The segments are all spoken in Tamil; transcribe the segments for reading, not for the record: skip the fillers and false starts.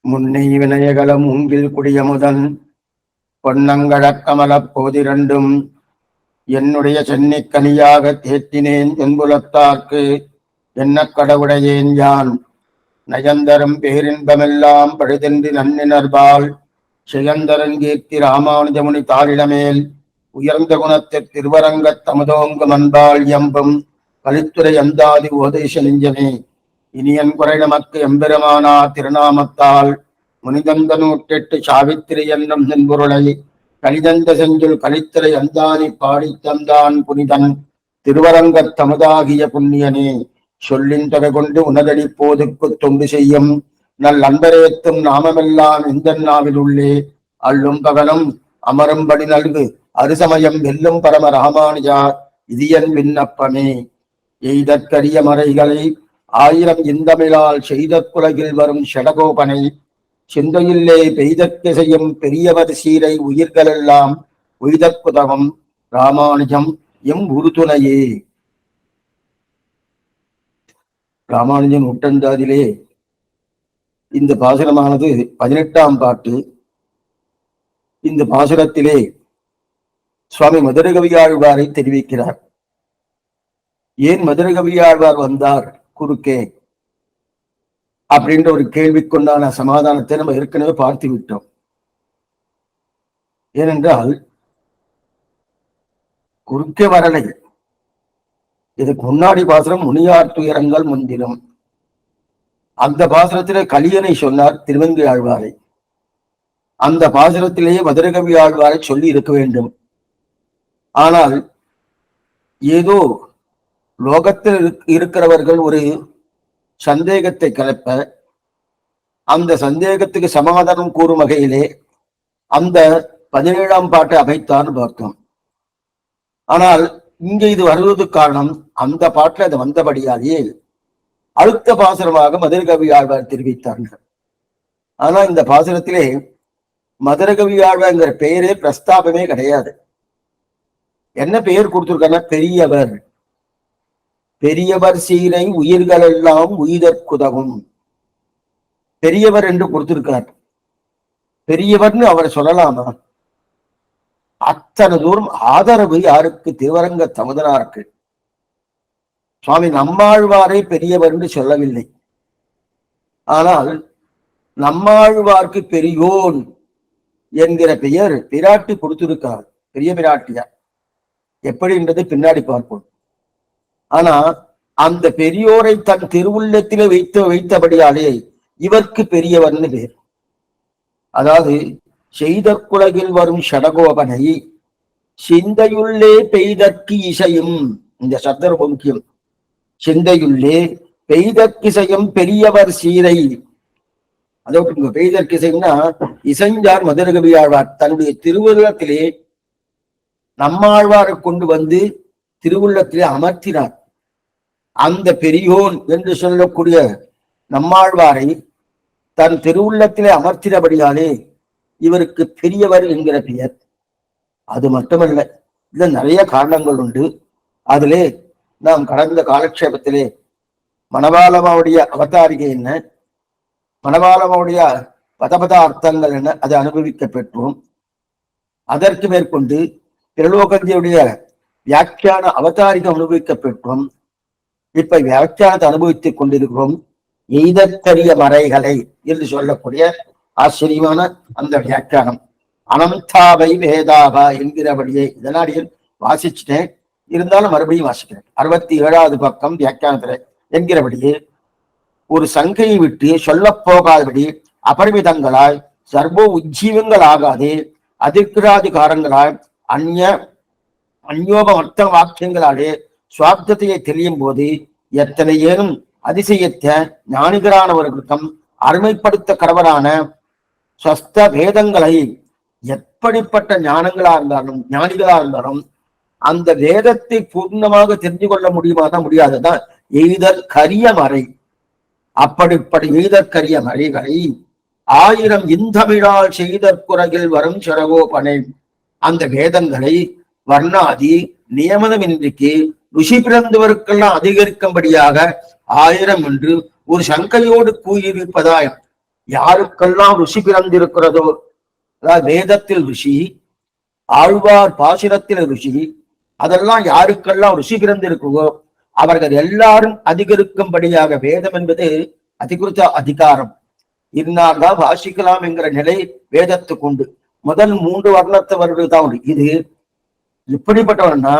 முன்னை வினயகலம் மூங்கில் குடியமுதன் பொன்னங்கழக் கமலப் போதிரண்டும் என்னுடைய சென்னைக் கனியாக தேற்றினேன் என்புலத்தார்க்கு என்ன கடவுடையேன் யான் நயந்தரும் பேரின்பமெல்லாம் பழுதென்று நன்னினர்பால் செயந்தரங்கீர்த்தி ராமானுஜமுனி தாளிடமேல் உயர்ந்த குணத்திற் திருவரங்கத் தமுதோங்கும் அன்பால் எம்பும் கலித்துறை அந்தாதி ஓதேச நெஞ்சமே இனியன் குறை நமக்கு எம்பெருமானா திருநாமத்தால் முனிதந்த 108 சாவித்திரி என்னும் தென்பொருளை கலிதந்த செஞ்சுள் கலித்துறை அந்தாதி பாடித்தந்தான் புனிதன் திருவரங்கத் தமுதாகிய புண்ணியனே சொல்லின் தொகை கொண்டு உணரடி போதுக்கு தொண்டு செய்யும் நல் அன்பரேத்தும் நாமமெல்லாம் இந்த நாவில் உள்ளே அள்ளும் பகலும் அமரும்படி நல்கு அருசமயம் வெல்லும் பரம ராமானுஜா இதயன் விண்ணப்பமே எய்தற்கரிய மறைகளை 1000 இந்தமிழால் செய்த குலகில் வரும் ஷடகோபனை சிந்தையில்லே பெய்தற்கு செய்யும் பெரியவர் சீரை உயிர்களெல்லாம் உய்தற்குதவும் ராமானுஜம் எம் உறுதுணையே. ராமானுஜன் உட்டந்தாதிலே இந்த பாசுரமானது 18ஆம் பாட்டு. இந்த பாசுரத்திலே சுவாமி மதுரகவியாழ்வாரை தெரிவிக்கிறார். ஏன் மதுரகவியாழ்வார் வந்தார் குறுக்கே அப்படின்ற ஒரு கேள்விக்குண்டான சமாதானத்தை நம்ம ஏற்கனவே பார்த்து விட்டோம். ஏனென்றால் குறுக்கே வரலை. இதுக்கு முன்னாடி பாசுரம் முனியார் துயரங்கள் முன்தினம். அந்த பாசுரத்திலே கலியனை சொன்னார் திருவங்கை ஆழ்வாரை. அந்த பாசுரத்திலேயே மதுரகவி ஆழ்வாரை சொல்லி இருக்க வேண்டும். ஆனால் ஏதோ லோகத்தில் இருக்கிறவர்கள் ஒரு சந்தேகத்தை கலப்ப அந்த சந்தேகத்துக்கு சமாதானம் கூறும் வகையிலே அந்த 17ஆம் பாட்டை அமைத்தான்னு பார்த்தோம். ஆனால் இங்க இது வருவதற்கு காரணம் அந்த பாட்டில் அது வந்தபடியாலே அடுத்த பாசுரமாக மதுரகவி ஆழ்வார் தெரிவித்தார்கள். ஆனா இந்த பாசுரத்திலே மதுரகவி ஆழ்வார்ங்கிற பெயரே பிரஸ்தாபமே கிடையாது. என்ன பெயர் கொடுத்திருக்காங்கன்னா பெரியவர். பெரியவர் சீரை உயிர்கள் எல்லாம் உய்தற்குதவும் பெரியவர் என்று கொடுத்திருக்கார். பெரியவர்னு அவர் சொல்லலாமா? அத்தனை தூரம் ஆதரவு யாருக்கு? திருவரங்க தமுதனாருக்கு. சுவாமி நம்மாழ்வாரை பெரியவர் என்று சொல்லவில்லை. ஆனால் நம்மாழ்வார்க்கு பெரியோன் என்கிற பெயர் பிராட்டி கொடுத்திருக்கார். பெரிய பிராட்டியார் எப்படி என்றது பின்னாடி பார்ப்போம். ஆனா அந்த பெரியோரை தன் திருவுள்ளத்திலே வைத்தபடியாலே இவருக்கு பெரியவர்னு பேர். அதாவது செய்தற்குலகில் வரும் ஷடகோபனை சிந்தையுள்ளே பெய்தற்கு இசையும். இந்த சப்தம் ரொம்ப முக்கியம். சிந்தையுள்ளே பெய்தற்கிசையும் பெரியவர் சீரை. அதோடு பெய்தற்கிசைன்னா இசைஞ்சார் மதுரகவி ஆழ்வார் தன்னுடைய திருவுள்ளத்திலே நம்மாழ்வாரை கொண்டு வந்து திருவுள்ளத்திலே அமர்த்தினார். அந்த பெரியோன் என்று சொல்லக்கூடிய நம்மாழ்வாரை தன் திருவுள்ளத்திலே அமர்த்தினபடியாலே இவருக்கு பெரியவர் என்கிற பெயர். அது மட்டுமல்ல, இதுல நிறைய காரணங்கள் உண்டு. அதிலே நாம் கடந்த காலக்ஷேபத்திலே மணவாளமாவுடைய அவதாரிகை என்ன, மணவாளமாவுடைய பதபதார்த்தங்கள் என்ன, அதை அனுபவிக்க பெற்றோம். அதற்கு மேற்கொண்டு திருலோகத்தியுடைய வியாக்கியான அவதாரிகம் அனுபவிக்க பெற்றோம். இப்ப வியாக்கியானத்தை அனுபவித்துக் கொண்டிருக்கிறோம். எய்தற்கரிய மறைகளை என்று சொல்லக்கூடிய ஆச்சரியமான அந்த வியாக்கியானம் அனந்தாவை வேதாபா என்கிறபடியே இதனாடியில் வாசிச்சுட்டேன். இருந்தாலும் மறுபடியும் வாசிக்கிறேன். 67வது பக்கம் வியாக்கியானத்துல என்கிறபடியே ஒரு சங்கையை விட்டு சொல்ல போகாதபடி அபரிமிதங்களாய் சர்வ உஜ்ஜீவங்கள் ஆகாதே அதிர்கிராதிகாரங்களாய் அந்யோபமர்த்த வாக்கியங்களாலே சுவாப்தத்தையை தெரியும் போது எத்தனை ஏனும் அதிசயத்த ஞானிகரானவர்களுக்கும் அருமைப்படுத்த கடவரான ஸ்வஸ்த வேதங்களை எப்படிப்பட்ட ஞானங்களா இருந்தாலும் ஞானிகளா இருந்தாலும் அந்த வேதத்தை பூர்ணமாக தெரிந்து கொள்ள முடியுமாதான் முடியாதுதான் எய்தற்கரிய மறை. அப்படிப்பட்ட எய்தற்கரிய மறைகளை 1000 இந்தமிழால் செய்தற்குறகில் வரும் சிறகோபனை அந்த வேதங்களை வர்ணாதி நியமனமின்றிக்கு ருஷி பிறந்தவருக்கெல்லாம் அதிகரிக்கும்படியாக 1000 என்று ஒரு சங்கையோடு கூறியிருப்பதாய் யாருக்கெல்லாம் ருஷி பிறந்திருக்கிறதோ, அதாவது வேதத்தில் ருஷி, ஆழ்வார் பாசுரத்தில் ருஷி, அதெல்லாம் யாருக்கெல்லாம் ருஷி பிறந்திருக்குவோ அவர்கள் எல்லாரும் அதிகரிக்கும்படியாக வேதம் என்பது அதிகிருத்த அதிகாரம். இன்னார்தான் வாசிக்கலாம் என்கிற நிலை வேதத்துக்கு உண்டு. முதல் 3 வர்ணத்தவர்கள் தான் உண்டு. இது எப்படிப்பட்டவர்னா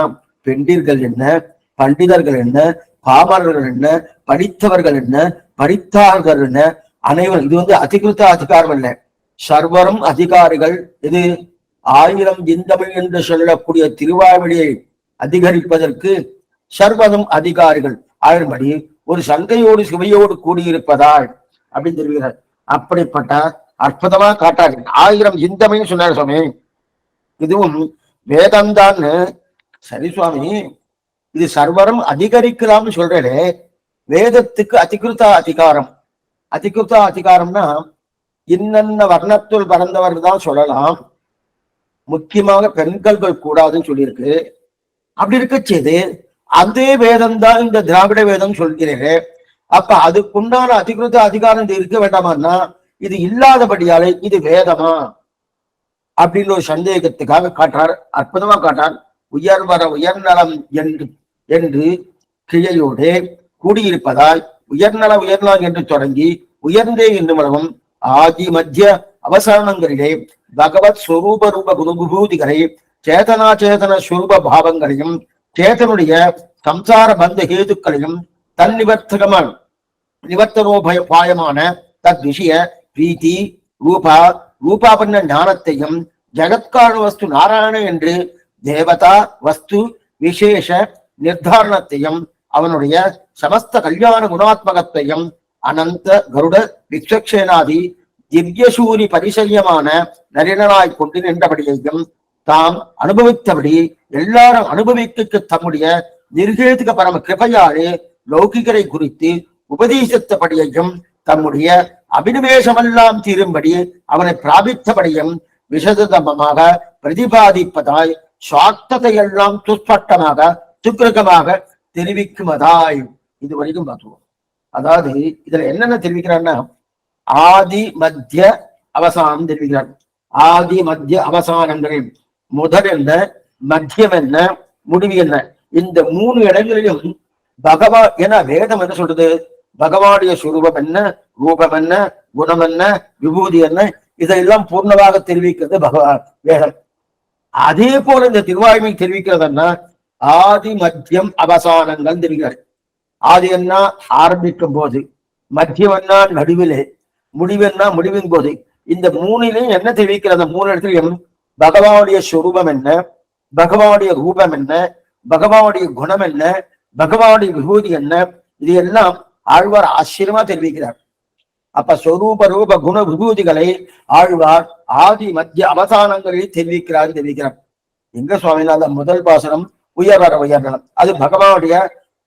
பெண்டிர்கள் என்ன, பண்டிதர்கள் என்ன, பாமரர்கள் என்ன, படித்தவர்கள் என்ன, படித்தார்கள் என்ன, அனைவரும். இது அதிகிருத்த அதிகாரம் இல்லை, சர்வரும் அதிகாரிகள். இது 1000 இந்தமிழ் என்று சொல்லக்கூடிய திருவாய்மொழியை அதிகரிப்பதற்கு சர்வதும் அதிகாரிகள் 1000 படி ஒரு சங்கையோடு சிவையோடு கூடியிருப்பதால் அப்படின்னு தெரிவிக்கிறார். அப்படிப்பட்ட அற்புதமா காட்டாரு. 1000 இந்தமிழ் சொன்னார் சுவாமி. இதுவும் வேதம்தான்னு. சரி சுவாமி, இது சர்வரும் அதிகரிக்கலாம்னு சொல்றேனே, வேதத்துக்கு அதிகிருத்த அதிகாரம். அதிகிருத்த அதிகாரம்னா இன்னென்ன வர்ணத்துள் பறந்தவர் தான் சொல்லலாம், முக்கியமாக பெண்கள் கூடாதுன்னு சொல்லியிருக்கு. அப்படி இருக்க செய்து அதே வேதம் தான் இந்த திராவிட வேதம் சொல்கிறேன். அப்ப அதுக்குண்டான அதிகிருத்த அதிகாரம் இது இருக்க வேண்டாமான்னா இது இல்லாதபடியாலே இது வேதமா அப்படின்னு ஒரு சந்தேகத்துக்காக காட்டார். அற்புதமா காட்டார். உயர்வர உயர்நலம் என்று கிளையோடு கூடியிருப்பதால் உயர்நல உயர்நலம் என்று தொடங்கி உயர்ந்தே என்னும் ஆதி மத்திய அவசானங்களிலே பகவத் ஸ்வரூப ரூப குருபூதிகளை சேதனா ஸ்வரூப பாவங்களையும் சேதனுடைய சம்சார பந்த ஹேதுக்களையும் தன் நிவர்த்தனோபாயமான தத் விஷய பிரீத்தி ரூபாபன்ன ஞானத்தையும் ஜகத்காரண வஸ்து நாராயண என்று தேவதா வஸ்து விசேஷ நிர்தாரணத்தையும் அவனுடைய சமஸ்த கல்யாண குணாத்மகத்தையும் அனந்த கருட விக்ஷேனாதி திவ்யசூரி பரிசரியமான நரிணனாய் கொண்டு நின்றபடியையும் தாம் அனுபவித்தபடி எல்லாரும் அனுபவிக்க தம்முடைய நிர்கேதுக பரம கிருபையாலே லௌகிகரை குறித்து உபதேசித்தபடியையும் தம்முடைய அபினிவேசமெல்லாம் தீரும்படி அவனை பிராபித்தபடியும் விசதமாக பிரதிபாதிப்பதாய் சாக்தத்தையெல்லாம் துஷ்பட்டமாக சுக்கிரகமாக தெரிவிக்குமதாய். இது வரைக்கும் பார்த்துவோம். அதாவது இதுல என்னென்ன தெரிவிக்கிறான்னா ஆதி மத்திய அவசானம் தெரிவிக்கிறார். ஆதி மத்திய அவசானங்களில் முதல் என்ன, மத்தியம் என்ன, முடிவு என்ன, இந்த 3 இடங்களிலும் பகவான் என வேதம் என்ன சொல்றது, பகவானுடைய சுரூபம் என்ன, ரூபம் என்ன, குணம் என்ன, விபூதி என்ன, இதெல்லாம் பூர்ணமாக தெரிவிக்கிறது பகவான் வேதம். அதே போல இந்த திருவாய்மை தெரிவிக்கிறதுன்னா ஆதி மத்தியம் அவசானங்கள் தெரிவிக்கிறார். ஆதி என்ன ஆரம்பிக்கும் போது, மத்தியம் என்ன நடுவிலே, முடிவென்னா முடிவின் போது. இந்த 3லையும் என்ன தெரிவிக்கிறது, 3 இடத்துலையும் பகவானுடைய சுரூபம் என்ன, பகவானுடைய ரூபம் என்ன, பகவானுடைய குணம் என்ன, பகவானுடைய விபூதி என்ன, இது எல்லாம் ஆழ்வார் ஆச்சரியமா தெரிவிக்கிறார். அப்ப சொரூப ரூப குண விபூதிகளை ஆழ்வார் ஆதி மத்திய அவசானங்களில் தெரிவிக்கிறார். எங்க சுவாமிநாத முதல் பாசனம் உயர்வர உயர்நலம், அது பகவானுடைய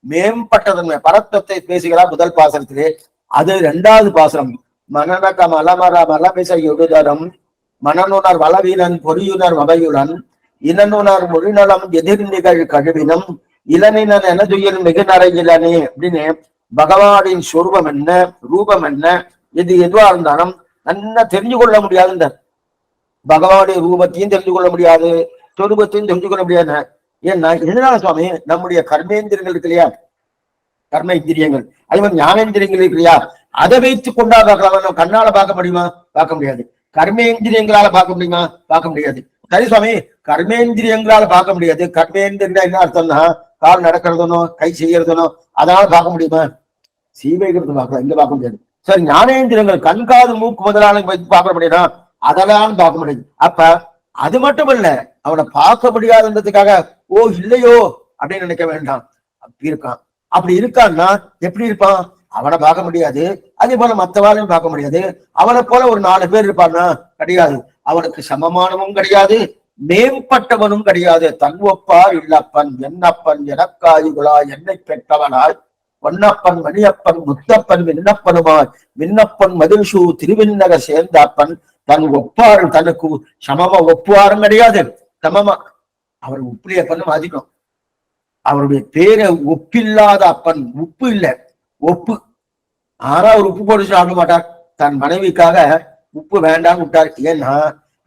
மேம்பட்டதன்மை பரத்தத்தை பேசுகிறார் முதல் பாசனத்திலே. அது 2வது பாசனம் மனநக மலமர மலமிச எழுதரும் மனனுணர் வளவீனன் பொறியுணர் வகையுடன் இனனுணர் மொழிநலம் எதிர்நிகழ் கழுவினம் இளநினன் எனதுயில் மிகு நரையிலனே அப்படின்னு பகவானின் சொரூபம் என்ன, ரூபம் என்ன, இது எதுவா இருந்தாலும் நல்லா தெரிஞ்சு கொள்ள முடியாது. பகவானுடைய ரூபத்தையும் தெரிஞ்சு கொள்ள முடியாது, சொரூபத்தையும் தெரிஞ்சு கொள்ள முடியாது. ஏன்னா எதனால சுவாமி, நம்முடைய கர்மேந்திரங்கள் இருக்கு இல்லையா, கர்ம இந்திரியங்கள், அதே மாதிரி ஞானேந்திரியங்கள் இருக்கு இல்லையா, அதை வைத்து கொண்டா பார்க்கலாம். நம்ம கண்ணால பார்க்க முடியுமா? பார்க்க முடியாது. கர்மேந்திரியங்களால பார்க்க முடியுமா? பார்க்க முடியாது. சரி சுவாமி, கர்மேந்திரியங்களால பார்க்க முடியாது. கர்மேந்திரியங்களா என்ன அர்த்தம்னா கால் நடக்கிறதுனோ கை செய்யறதுனோ, அதனால பார்க்க முடியுமா? சீவைகிறது பார்க்கலாம், இங்க பார்க்க முடியாது. சரி, ஞானேந்திரங்கள் கண் காது மூக்கு முதலான பார்க்க முடியுமா? அதெல்லாம் பார்க்க முடியாது. அப்ப அது மட்டும் இல்ல, அவனை பார்க்க முடியாதுன்றதுக்காக ஓ இல்லையோ அப்படின்னு நினைக்க வேண்டாம். அப்படி இருக்கான். அப்படி இருக்கான்னா எப்படி இருப்பான்? அவனை பார்க்க முடியாது, அதே போல மற்றவாளையும் பார்க்க முடியாது. அவனை போல ஒரு 4 பேர் இருப்பான்னா கிடையாது. அவனுக்கு சமமானவும் கிடையாது, மேம்பட்டவனும் கிடையாது. தன் ஒப்பார் இல்லப்பன் என்னப்பன் எனக்காயுகுலா என்னை பெற்றவனாய் பொன்னப்பன் மணியப்பன் முத்தப்பன் விண்ணப்பனுமாய் விண்ணப்பன் மதில்சூ திருவிண்ணக சேர்ந்தாப்பன் தன் ஒப்பாறு தனக்கு சமமா ஒப்புவாரும் கிடையாது, சமமா. அவர் உப்புலியப்பன்னு மாதிக்கும். அவருடைய பேரை ஒப்பில்லாத அப்பன், உப்பு இல்லை ஒப்பு. ஆனா அவர் உப்பு போட்டு சாப்பிட மாட்டார். தன் மனைவிக்காக உப்பு வேண்டாம் விட்டார். ஏன்னா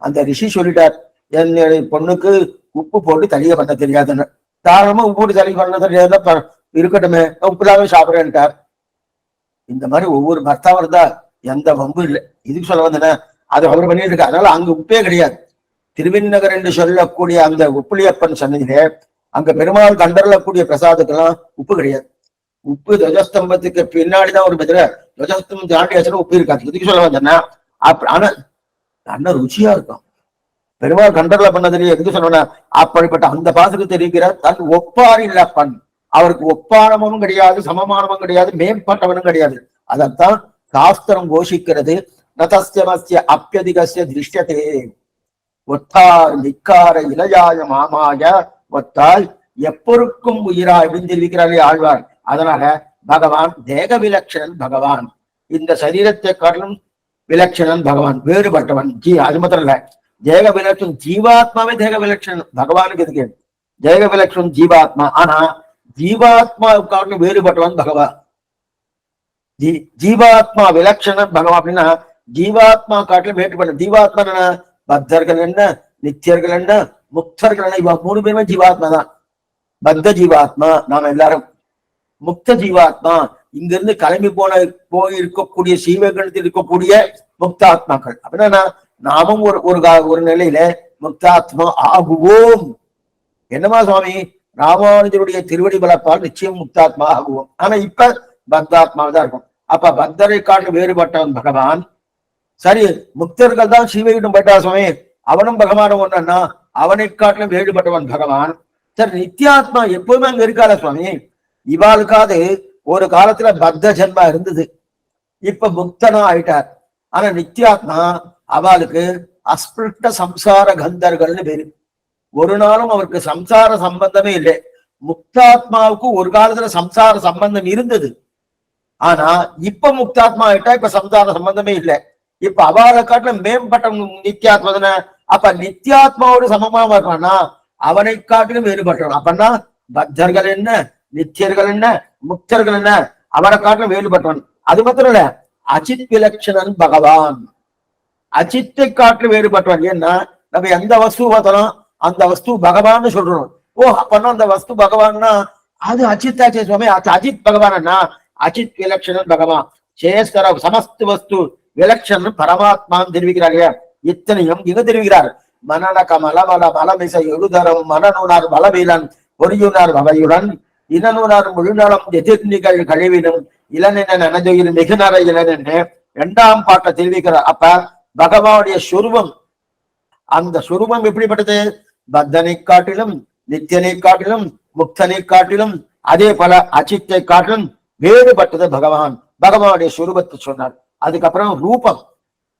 அந்த ரிஷி சொல்லிட்டார், என்னுடைய பொண்ணுக்கு உப்பு போட்டு தலிகை பண்ண தெரியாதுன்னு. தாராளமா உப்பு போட்டு தலிகை பண்ண தெரியாதுன்னா இருக்கட்டுமே, உப்புலாவே சாப்பிடுறேன்ட்டார். இந்த மாதிரி ஒவ்வொரு பர்த்தாவும் இருந்தா எந்த வம்பு இல்லை. இதுக்கு சொல்ல வந்தேன்னா அது அவர் பண்ணிட்டு இருக்க. அதனால அங்க உப்பே கிடையாது. திருவிநகர் என்று சொல்லக்கூடிய அந்த உப்புளியப்பன் சன்னதியிலே அங்க பெருமாள் கண்டறக்கூடிய பிரசாதத்துக்கெல்லாம் உப்பு கிடையாது. உப்பு துவஜஸ்தம்பத்துக்கு பின்னாடிதான் ஒரு பதில, துவஜஸ்தம்பம் தாண்டி உப்பு இருக்காது. இதுக்கு சொல்ல வந்தேன்னா ஆனா நல்ல ருச்சியா இருக்கும். பெருமாள் கண்டர்ல பண்ணதுலயே எதுக்கு சொன்னா அப்படிப்பட்ட அந்த பாசத்துக்கு தெரிவிக்கிற தன் ஒப்பார் இல்லப்பன். அவருக்கு ஒப்பானவனும் கிடையாது, சமமானவன் கிடையாது, மேம்பட்டவனும் கிடையாது. அதைத்தான் சாஸ்திரம் கோஷிக்கிறது. நதஸ்யமஸ்ய அப்பியதிகஸ்ய திருஷ்யத்தே ஒத்தார் நிக்கார இளையாய மாமாய ஒத்தால் எப்பொருக்கும் உயிரா அப்படின்னு தெரிவிக்கிறாரே ஆழ்வார். அதனால பகவான் தேக விலட்சணன். பகவான் இந்த சரீரத்தை காட்டிலும் விலட்சணன் பகவான், வேறுபட்டவன். அது மாத்திரம் இல்ல, தேக விலட்சணம் ஜீவாத்மாவே தேக விலட்சணன். பகவானுக்கு எதுக்கு தேக விலட்சணம் ஜீவாத்மா. ஆனா ஜீவாத்மாவுக்காக வேறுபட்டவன் பகவான். ஜீவாத்மா விலட்சணன் பகவான் அப்படின்னா ஜீவாத்மா காட்டிலும் வேறுபட்ட. ஜீவாத்மா என்ன, பக்தர்கள் என்ன, நித்தியர்கள் என்ன, முக்தர்கள் என்ன, இவ 3 பேருமே ஜீவாத்மா தான். பத்த ஜீவாத்மா நாம எல்லாரும், முக்த ஜீவாத்மா இங்கிருந்து கிளம்பி போயிருக்கக்கூடிய சீவகணத்தில் இருக்கக்கூடிய முக்தாத்மாக்கள். அப்படின்னா நாமும் ஒரு நிலையில முக்தாத்மா ஆகுவோம். என்னமா சுவாமி, ராமானுஜருடைய திருவடி பலப்பால் நிச்சயம் முக்தாத்மா ஆகுவோம். ஆனா இப்ப பக்தாத்மாவதான் இருக்கும். அப்ப பக்தரை காட்டு வேறுபட்டவன் பகவான். சரி, முக்தர்கள் தான் சீவையிடம் போயிட்டா சுவாமி, அவனும் பகவானும் ஒன்னா, அவனை காட்டிலும் வேறுபட்டவன் பகவான். சரி, நித்தியாத்மா எப்பவுமே அங்க இருக்காத சுவாமி. இவாளுக்காது ஒரு காலத்துல பக்த ஜென்மா இருந்தது, இப்ப முக்தனா ஆயிட்டார். ஆனா நித்தியாத்மா அவளுக்கு அஸ்பிருஷ்ட சம்சார கந்தர்கள்னு பேரு. ஒரு நாளும் அவருக்கு சம்சார சம்பந்தமே இல்லை. முக்தாத்மாவுக்கு ஒரு காலத்துல சம்சார சம்பந்தம் இருந்தது. ஆனா இப்ப முக்தாத்மா ஆயிட்டா இப்ப சம்சார சம்பந்தமே இல்லை. இப்ப அவளை காட்டுல மேம்பட்ட நித்தியாத்மா தானே. அப்ப நித்தியாத்மாவோடு சமமா இருக்கான்னா அவனை காட்டிலும் வேறுபட்டவன். அப்பன்னா பக்தர்கள் என்ன, நித்தியர்கள் என்ன, முக்தர்கள் என்ன, அவனை காட்டிலும் வேறுபட்டவன். அது மாத்திரம் இல்ல, அஜித் விலட்சணன் பகவான். அஜித்தை காட்டிலும் வேறுபட்டவன். ஏன்னா நம்ம எந்த வஸ்து பார்த்தோம் அந்த வஸ்து பகவான்னு சொல்றோம். ஓ, அப்பன்னா அந்த வஸ்து பகவான்னா அது அஜித்தாச்சே சுவாமி. அஜித் பகவான்னா அஜித் விலட்சணன் பகவான். சேஸ்வர சமஸ்து வஸ்து விலட்சணன் பரமாத்மான்னு தெரிவிக்கிறார்கள். இத்தனையும் இங்க தெரிவிக்கிறார். மனந கமல மல மலமிசை எழுதரம் மனநூனார் பலவீலன் பொறியுனார் வகையுடன் இனநூனார் முழுநலம் எதிர்நிகள் கழிவினும் இளனின நனஜொயில் மிகுநர இளனென்று 2ஆம் பாட்டை தெரிவிக்கிறார். அப்ப பகவானுடைய சுரூபம், அந்த சுரூபம் எப்படிப்பட்டது? பக்தனை காட்டிலும், நித்தியனை காட்டிலும், முக்தனை காட்டிலும், அதே போல அச்சித்தை காட்டிலும் வேறுபட்டது பகவான். பகவானுடைய சுரூபத்தை சொன்னார். அதுக்கப்புறம் ரூபம்,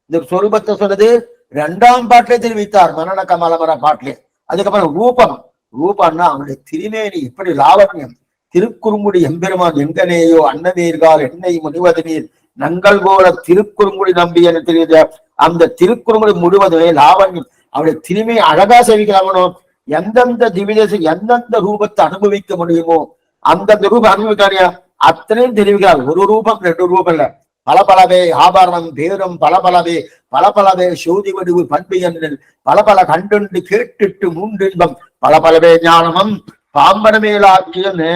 இந்த சொரூபத்தை சொன்னது 2ஆம் பாட்டிலே தெரிவித்தார், மனந கமலமர பாட்டிலே. அதுக்கப்புறம் ரூபம், ரூபம்னா அவனுடைய திருமேனி எப்படி லாவண்யம். திருக்குறுங்குடி எம்பெருமான் எங்கனேயோ அன்னநீர்கால் எண்ணெய் முழுவது நீர் நங்கள் போல திருக்குறுங்குடி நம்பி என தெரியுது. அந்த திருக்குறுங்குடி முழுவதுமே லாவண்யம். அவருடைய திருமையை அழகா சேவிக்கலாமனோ. எந்தெந்த திவ்யதேசம் எந்தெந்த ரூபத்தை அனுபவிக்க முடியுமோ அந்தந்த ரூபம் அனுபவிக்காரியா அத்தனையும் தெரிவிக்கிறார். ஒரு ரூபம் 2 ரூபம் இல்ல, பலபலவே ஆபரணம் பேரும் பலபலவே பலபலவே சோதி வடிவு பண்பு என்று பலபல கண்டுண்டு கேட்டுட்டு 3 இன்பம் பலபலவே ஞானமும் பாம்பனமேலாக்கியன்னு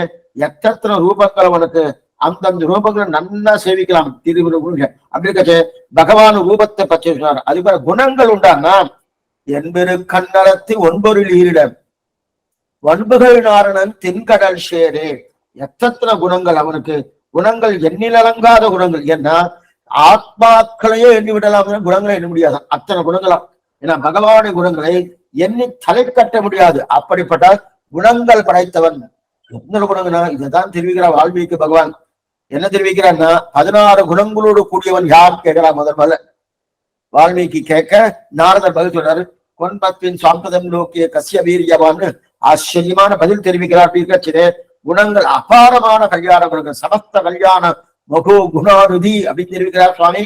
எத்தனை ரூபங்கள் அவனுக்கு. அந்தந்த ரூபங்களை நல்லா சேவிக்கலாம். திருவிழா அப்படி இருக்க பகவான் ரூபத்தை பற்றி சொன்னார். அது போல குணங்கள் உண்டானா என்பெரு கண்ணலத்து 9 ஈரிடம் ஒன்புகள் நாரணன் தென்கடல் சேரே. எத்தனை குணங்கள் அவனுக்கு. குணங்கள் எண்ணிலடங்காத குணங்கள். ஏன்னா ஆத்மாக்களையே எண்ணி விடலாம், குணங்களை எண்ண முடியாது. அத்தனை குணங்களாம். ஏன்னா பகவானுடைய குணங்களை எண்ணி தலை கட்ட முடியாது. அப்படிப்பட்ட குணங்கள் படைத்தவன். எத்தனை குணங்கள்னா இதைதான் தெரிவிக்கிறார் வால்மீகி பகவான். என்ன தெரிவிக்கிறான்னா 16 குணங்களோடு கூடியவன் யார் கேட்கிறார். முதல்ல வால்மீகி கேட்க நாரதர் பதில் சொல்றாரு. கொன்பத்தின் சாம்பதம் நோக்கிய கசிய வீரியவான்னு ஆச்சரியமான பதில் தெரிவிக்கிறார். அப்படி இருக்கச்சே குணங்கள் அபாரமான கல்யாண குணங்கள், சமஸ்த கல்யாண மகோ குணாருதி அப்படின்னு தெரிவிக்கிறார் சுவாமி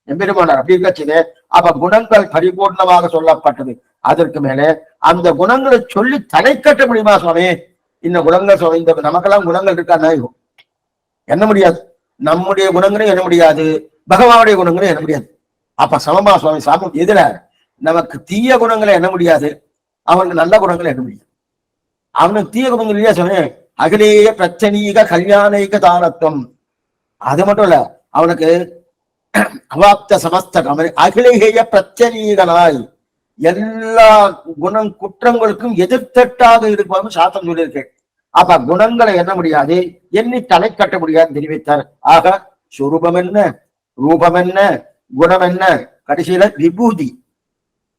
எம்பெருமானார். அப்படி இருக்கச்சே அப்ப குணங்கள் பரிபூர்ணமாக சொல்லப்பட்டது. அதற்கு மேலே அந்த குணங்களை சொல்லி தலை கட்ட முடியுமா சுவாமி? இந்த குணங்கள் சுவாமி, இந்த நமக்கெல்லாம் குணங்கள் இருக்கா? என்ன முடியாது. நம்முடைய குணங்களும் என்ன முடியாது, பகவானுடைய குணங்களை எண்ண முடியாது. அப்ப சமமா சுவாமி சாமம் எதுல நமக்கு தீய குணங்களை எண்ண முடியாது, அவனுக்கு நல்ல குணங்களை எண்ண முடியாது. அவனுக்கு தீய குணங்கள் இல்லையா சொன்னேன், அகிலேய பிரச்சனீக கல்யாணிக தானத்துவம். அது மட்டும் இல்ல, அவனுக்கு அவாப்த சமஸ்த அகிலேய பிரச்சனீகனாய் எல்லா குற்றங்களுக்கும் எதிர்த்தட்டாக இருப்பவன் சாத்தம் சொல்லியிருக்கேன். அப்ப குணங்களை எண்ண முடியாது, எண்ணி தலை கட்ட முடியாது தெரிவித்தார். ஆக சுரூபம் என்ன, ரூபம் என்ன, குணம் என்ன, கடைசியில விபூதி.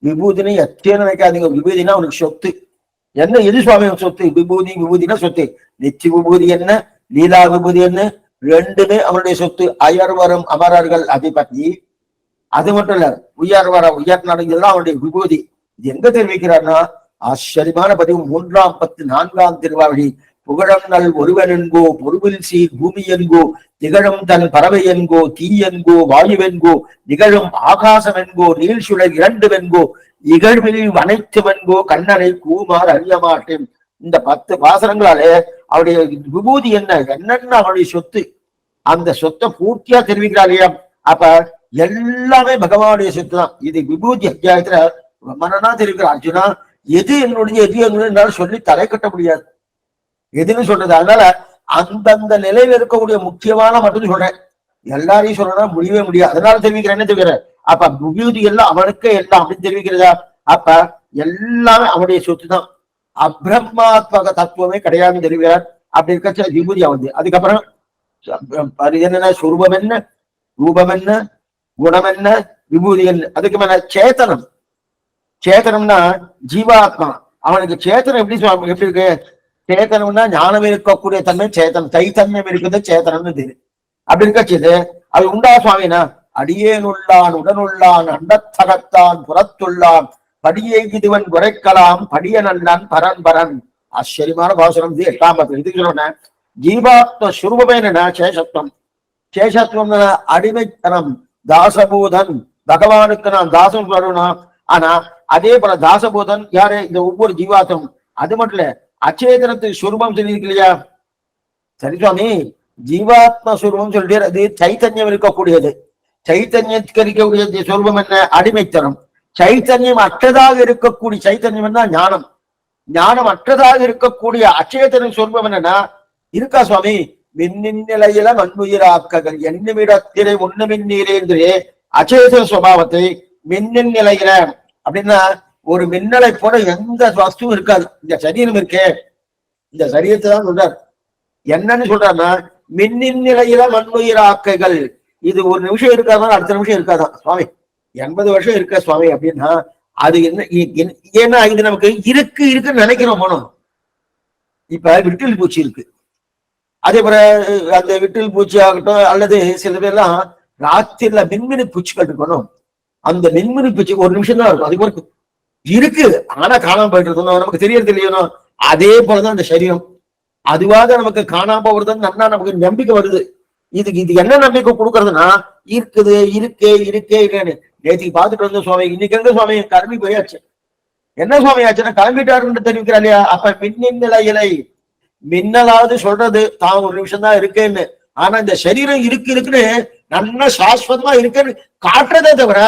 விபூதினு எத்தனை நினைக்காதீங்க. விபூதினா அவனுக்கு சொத்து. என்ன எது சுவாமி சொத்து? விபூதி. விபூதினா சொத்து. நித்திய விபூதி என்ன, லீலா விபூதி என்ன, ரெண்டுமே அவனுடைய சொத்து. அயர்வரும் அமரர்கள் அதிபதி. அது மட்டும் இல்ல, உயர் நடந்ததுதான் அவனுடைய விபூதி. இது எங்க தெரிவிக்கிறார்னா, ஆச்சரியமான பதிவு 3ஆம் 14ஆம் திருவாவடி. புகழம் நல் ஒருவன் என்கோ, பொருவில் சீர் பூமி என்கோ, திகழும் தன் பறவை என்கோ, தீ என்கோ, வாயுவென்கோ, நிகழும் ஆகாசம் என்கோ, நீள் சுழல் இரண்டு வென்கோ, இகழ்வில் அனைத்து வென்கோ, கண்ணனை கூமார் அறிய மாட்டேன். இந்த 10 பாசனங்களாலே அவருடைய விபூதி என்னன்னு அவருடைய சொத்து. அந்த சொத்தை பூர்த்தியா தெரிவிக்கிறார் இல்லையா? அப்ப எல்லாமே பகவானுடைய சொத்து தான். இது விபூதி அத்தியாயத்துல மனனா தெரிவிக்கிற அர்ஜுனா, எது என்னுடைய எது என்னுடைய சொல்லி தலை கட்ட முடியாது. எதுன்னு சொல்றது. அதனால அந்தந்த நிலையில இருக்கக்கூடிய முக்கியமான மட்டும் சொல்றேன், எல்லாரையும் சொல்லணும்னா முடியவே முடியாது. அதனால தெரிவிக்கிறேன். என்ன தெரிவிக்கிறேன்? அப்ப விபூதி எல்லாம் அவனுக்கே எல்லாம் அப்படின்னு தெரிவிக்கிறதா? அப்ப எல்லாமே அவனுடைய சொத்து தான். அப்ரஹ்மாத்மக தத்துவமே கிடையாதுன்னு தெரிவிக்கிறார். அப்படி இருக்க விபூதி வந்து அதுக்கப்புறம் என்னென்ன சுரூபம் என்ன, ரூபம் என்ன, குணம் என்ன, விபூதி என்ன. அதுக்கு மேல சேத்தனம். சேத்தனம்னா ஜீவாத்மா. அவனுக்கு சேத்தனம் எப்படி இருக்கு? சேத்தனம்னா ஞானம் இருக்கக்கூடிய தன்மை சேத்தனம். தைத்தன்யம் இருக்குது சேத்தனம்னு தெரியும். அப்படி இருக்கச்சது அது உண்டா சுவாமினா, அடியேனுள்ளான் உடனுள்ளான் அண்டத்தகத்தான் புறத்துள்ளான் படியை இதுவன் குறைக்கலாம் படிய நல்லான் பரன் பரன். ஆச்சரியமான பாசுரம். இது 8ஆம் பத்து. இதுக்கு சொல்றேன், ஜீவாத்ம சுரூபமே என்ன? சேஷத்துவம். சேஷத்துவம் அடிமைத்தனம், தாசபூதன். பகவானுக்கு நான் தாசம் சொல்லணும். ஆனா அதே போல தாசபூதன் யாரு? இந்த ஒவ்வொரு ஜீவாத்தம். அது மட்டும் இல்ல, அச்சேதனத்துக்கு சுரூபம் சொல்லியிருக்கு இல்லையா? சரி சுவாமி, ஜீவாத்ம சுரூபம் சொல்லிட்டு அது சைத்தன்யம் இருக்கக்கூடியது. சைத்தன்யத்துக்கு இருக்கக்கூடிய சுரூபம் என்ன? அடிமைத்தனம். சைத்தன்யம் அற்றதாக இருக்கக்கூடிய சைத்தன்யம் என்ன? ஞானம். ஞானம் அற்றதாக இருக்கக்கூடிய அச்சேதன சுரூபம் என்னன்னா இருக்கா சுவாமி? மின்னின் நிலையில மண்ணுயிராக்கங்கள் என்னுமிடத்திலே ஒண்ணுமின் நீரேந்திரே அச்சேதன சுபாவத்தை மின்னின் நிலையில அப்படின்னா ஒரு மின்னலை போல எந்த வஸ்துவும் இருக்காது. இந்த சரீரம் இருக்கே, இந்த சரீரத்தை தான் சொல்றார். என்னன்னு சொல்றாருன்னா, மின்னின் நிலையில மண்ணுயிராக்கைகள். இது ஒரு நிமிஷம் இருக்காதான், அடுத்த நிமிஷம் இருக்காதான் சுவாமி. 80 வருஷம் இருக்க சுவாமி அப்படின்னா அது என்ன? ஏன்னா இது நமக்கு இருக்குன்னு நினைக்கிறோம் போனோம். இப்ப விட்டில் பூச்சி இருக்கு. அதே போல அந்த விட்டில் பூச்சி ஆகட்டும், அல்லது சில பேர்லாம் ராத்திரில மின்மினி பூச்சிகள் இருக்கணும். அந்த மின்மினி பூச்சி ஒரு நிமிஷம் தான் இருக்கும். அதுக்கு இருக்கு, ஆனா காணாம போயிட்டு இருக்கணும், நமக்கு தெரியறது இல்லையோ. அதே போலதான் அந்த சரீரம். அதுவாக நமக்கு காணாம போறதுன்னு நல்லா நமக்கு நம்பிக்கை வருது. இது என்ன நம்பிக்கை கொடுக்கறதுன்னா, இருக்கே இல்லைன்னு. நேற்றுக்கு பார்த்துட்டு வந்த சுவாமி, இன்னைக்கு எங்க சுவாமி கிளம்பி போயாச்சு. என்ன சுவாமி ஆச்சுன்னா கிளம்பிட்டாருன்னு தெரிவிக்கிறா இல்லையா? அப்ப மின்னின் நிலையிலை மின்னலாவது சொல்றது தான் ஒரு நிமிஷம் தான் இருக்கேன்னு. ஆனா இந்த சரீரம் இருக்குன்னு நல்லா சாஸ்வதமா இருக்குன்னு காட்டுறதே தவிர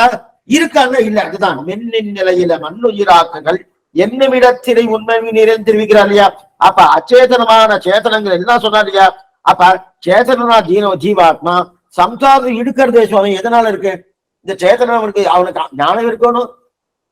இருக்காங்க இல்ல. அதுதான் மின்னின் நிலையில மண்ணுயிராக்குகள் என்னுமிடத்திலே உண்மை நிறைய தெரிவிக்கிறா இல்லையா? அப்ப அச்சேதனமான சேத்தனங்கள் எல்லாம் சொன்னா இல்லையா? அப்ப சேத்தனா ஜீவாத்மா சம்சாரம் இடுக்கிறதே சுவாமி எதனால இருக்கு? இந்த சேத்தனம் இருக்கு. அவனுக்கு ஞானம் இருக்கணும்,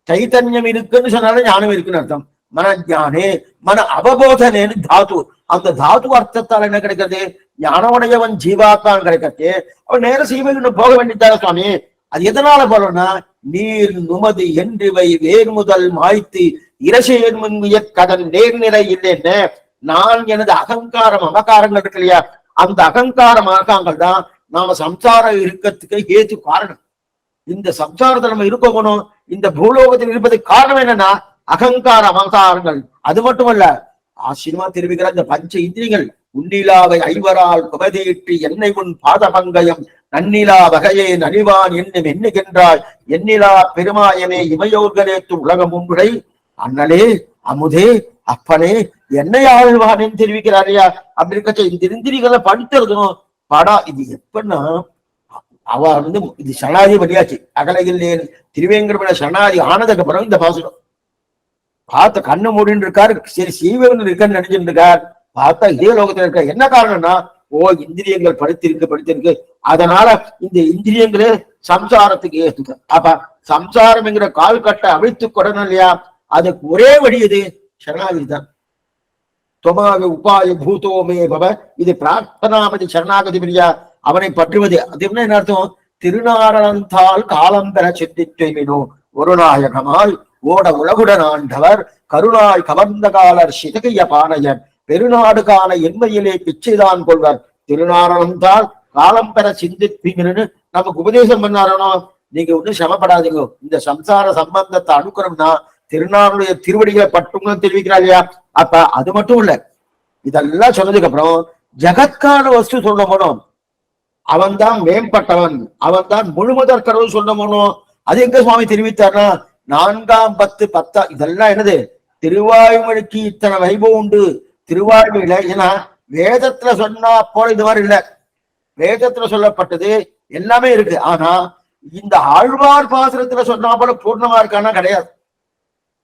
சைத்தன்யம் இருக்குன்னு சொன்னாலும் ஞானம் இருக்குன்னு அர்த்தம். மன ஜானே மன அவபோதனேன்னு தாத்து. அந்த தாத்து அர்த்தத்தால் என்ன கிடைக்கிறது? ஞானமுடையவன் ஜீவாத்தான் கிடைக்கிறது. அவன் நேர சீமைக்கு போக வேண்டியதான சுவாமி. அது எதனால போறோம்னா, நீர் நுமதி என்றிவை வேர் முதல் மாய்த்து இரசேன் முன்மிய கடன் நேர்நிலை இல்லைன்னு நான் எனது அகங்காரம் அமகாரங்கள் இருக்கு இல்லையா? அந்த அகங்கார மகாங்கள் தான் நாம சம்சாரம் இருக்கிறதுக்கு ஏது காரணம். இந்த சம்சாரத்தை நம்ம இருக்கணும், இந்த பூலோகத்தில் இருப்பதுக்கு காரணம் என்னன்னா அகங்கார அமகாரங்கள். அது மட்டுமல்ல, ஆச்சரியமா தெரிவிக்கிற இந்த பஞ்ச இந்திரியங்கள் உன்னிலாவை ஐவரால் குபதீட்டு என்னை உன் பாதபங்கயம் நன்னிலா வகையே நனிவான் என்னும் எண்ணுகின்றாய் எண்ணிலா பெருமாயனே இமையோர்களேத்து உலகம் உன்னுடை அண்ணலே அமுதே அப்பனே என்னை ஆழ்வானேன்னு தெரிவிக்கிறாரையா? அப்படி இருக்க இந்த இந்திரிகளை படித்துறதும் படா. இது எப்பன்னா அவ இது சரணாதி பண்ணியாச்சு. அகலகில்லே திருவேங்கடமலை சரணாதி ஆனதுக்கு அப்புறம் இந்த பாசுரம் பார்த்த கண்ணு மூடின்னு இருக்காரு. சரி சீவன் இருக்கான்னு நினைச்சிட்டு இருக்கார். பார்த்தா இதே லோகத்துல இருக்க. என்ன காரணம்னா இந்திரியங்கள் படுத்திருக்கு. அதனால இந்த இந்திரியங்களே சம்சாரத்துக்கு ஏற்றுக்க. அப்ப சம்சாரம் என்கிற கால் கட்டை அவிழ்த்து கொடணும் இல்லையா? அதுக்கு ஒரே வழி இது சரணாகதி தான். தொமாக உபாய பூதோமே பவ, இது பிரார்த்தனாமதி சரணாகதி பிரியா, அவனை பற்றுவது. அது என்ன அர்த்தம்? திருநாரணந்தால் காலம் பெற சித்தித்துவோ ஒரு நாயகமாய் ஓட உலகுடன் ஆண்டவர் கருணாய் கவர்ந்த காலர் சிதகைய பானையர் பெருநாடு காண என்மையிலே பிச்சைதான் கொள்வர் திருநாரணந்தால் காலம் பெற சிந்திப்பீங்கன்னு நமக்கு உபதேசம் பண்ணாரனோ. நீங்க ஒன்னும் சிரமப்படாதீங்க. இந்த சம்சார சம்பந்தத்தை அணுக்கணும்னா திருநாளுடைய திருவடிகளை பட்டுங்களும் தெரிவிக்கிறார் இல்லையா? அப்ப அது மட்டும் இல்ல, இதெல்லாம் சொன்னதுக்கு அப்புறம் ஜகத்கான வஸ்து சொல்ல போனோம். அவன் தான் மேம்பட்டவன், அவன் தான் முழுமுதற் கடவுள் சொல்ல போனோம். அது எங்க சுவாமி தெரிவித்தார்னா 4ஆம் 10 இதெல்லாம் என்னது? திருவாய்மொழிக்கு இத்தனை வைபவம் உண்டு திருவாய்மொழியில. ஏன்னா வேதத்துல சொன்னா போல இது மாதிரி இல்ல. வேதத்துல சொல்லப்பட்டது எல்லாமே இருக்கு. ஆனா இந்த ஆழ்வார் பாசுரத்துல சொன்னா போல பூர்ணமா இருக்கானா கிடையாது.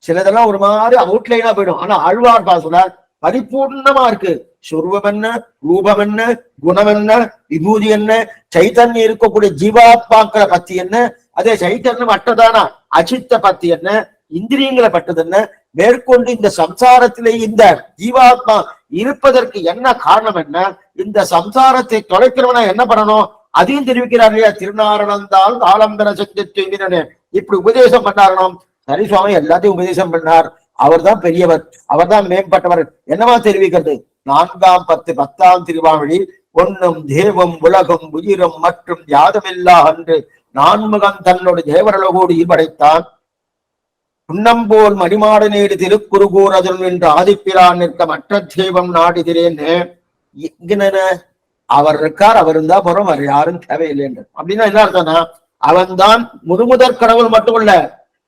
சிலதெல்லாம் ஒரு மாதிரி அவுட்லைனா போயிடும். ஆனா ஆழ்வார் பாசுரம் பரிபூர்ணமா இருக்கு. சொருவம் என்ன, ரூபம் என்ன, குணம் என்ன, விபூதி என்ன, சைத்தன்யம் இருக்கக்கூடிய ஜீவாத்மாக்களை பத்தி என்ன, அதே சைத்தன்யம் அட்டதானா அச்சித்த பத்தி என்ன, இந்திரியங்களை பட்டது என்ன, மேற்கொண்டு இந்த சம்சாரத்திலே இந்த ஜீவாத்மா இருப்பதற்கு என்ன காரணம் என்ன, இந்த சம்சாரத்தை தொலைக்கிறவனா என்ன பண்ணணும் அதையும் தெரிவிக்கிறார் இல்லையா? திருநாரணந்தால் காலம்பர சந்தித்து இப்படி உபதேசம் பண்ணாரணும். சரி சுவாமி எல்லாத்தையும் உபதேசம் பண்ணார். அவர் தான் பெரியவர், அவர் தான் மேம்பட்டவர். என்னவா தெரிவிக்கிறது? 4ஆம் 10 திருவாவழி ஒன்னும் தேவம் உலகம் உயிரும் மற்றும் யாதமில்லா அன்று நான்முகன் தன்னோட தேவரலகோடு படைத்தான். புன்னம்போல் மணிமாட நேடு திருக்குறுகூர் அதன் என்று ஆதிப்பிரான் நிற்க மற்ற தெய்வம் நாடுகிறேன்னு அவர் இருக்கார். அவர் இருந்தா போறோம், அவர் யாரும் தேவையில்லை என்று. அப்படின்னா என்ன அர்த்தம்னா அவன் தான் முழுமுதற் கடவுள் மட்டுமல்ல,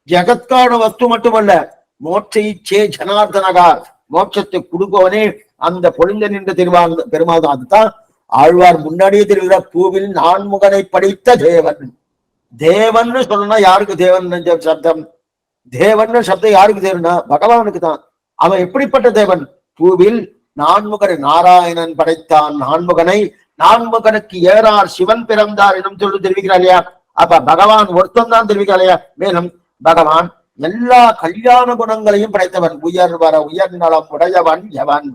ஜெகத்கான வஸ்து மட்டுமல்ல, மோட்சை சே ஜனார்தனகா, மோட்சத்தை கொடுப்பவனே அந்த பொழிந்த நின்ற பெருமாள் தான். அதுதான் ஆழ்வார் முன்னாடியே தெரிவிக்கிற பூவில் நான்முகனை படைத்த தேவன். தேவன் சொல்லணும்னா யாருக்கு தேவன் சப்தம்? தேவன் சப்தம் யாருக்கு தேவனா? பகவானுக்கு தான். அவன் எப்படிப்பட்ட தேவன்? பூவில் நான்முகனை நாராயணன் படைத்தான் நான்முகனை, நான்முகனுக்கு ஏறார் சிவன் பிறந்தார் எனும் சொல்லி தெரிவிக்கிறார் இல்லையா? அப்ப பகவான் ஒருத்தம் தான் தெரிவிக்கிறார் இல்லையா? மேலும் பகவான் எல்லா கல்யாண குணங்களையும் படைத்தவன். உயர் வர உயர் நலம் உடையவன் எவன்?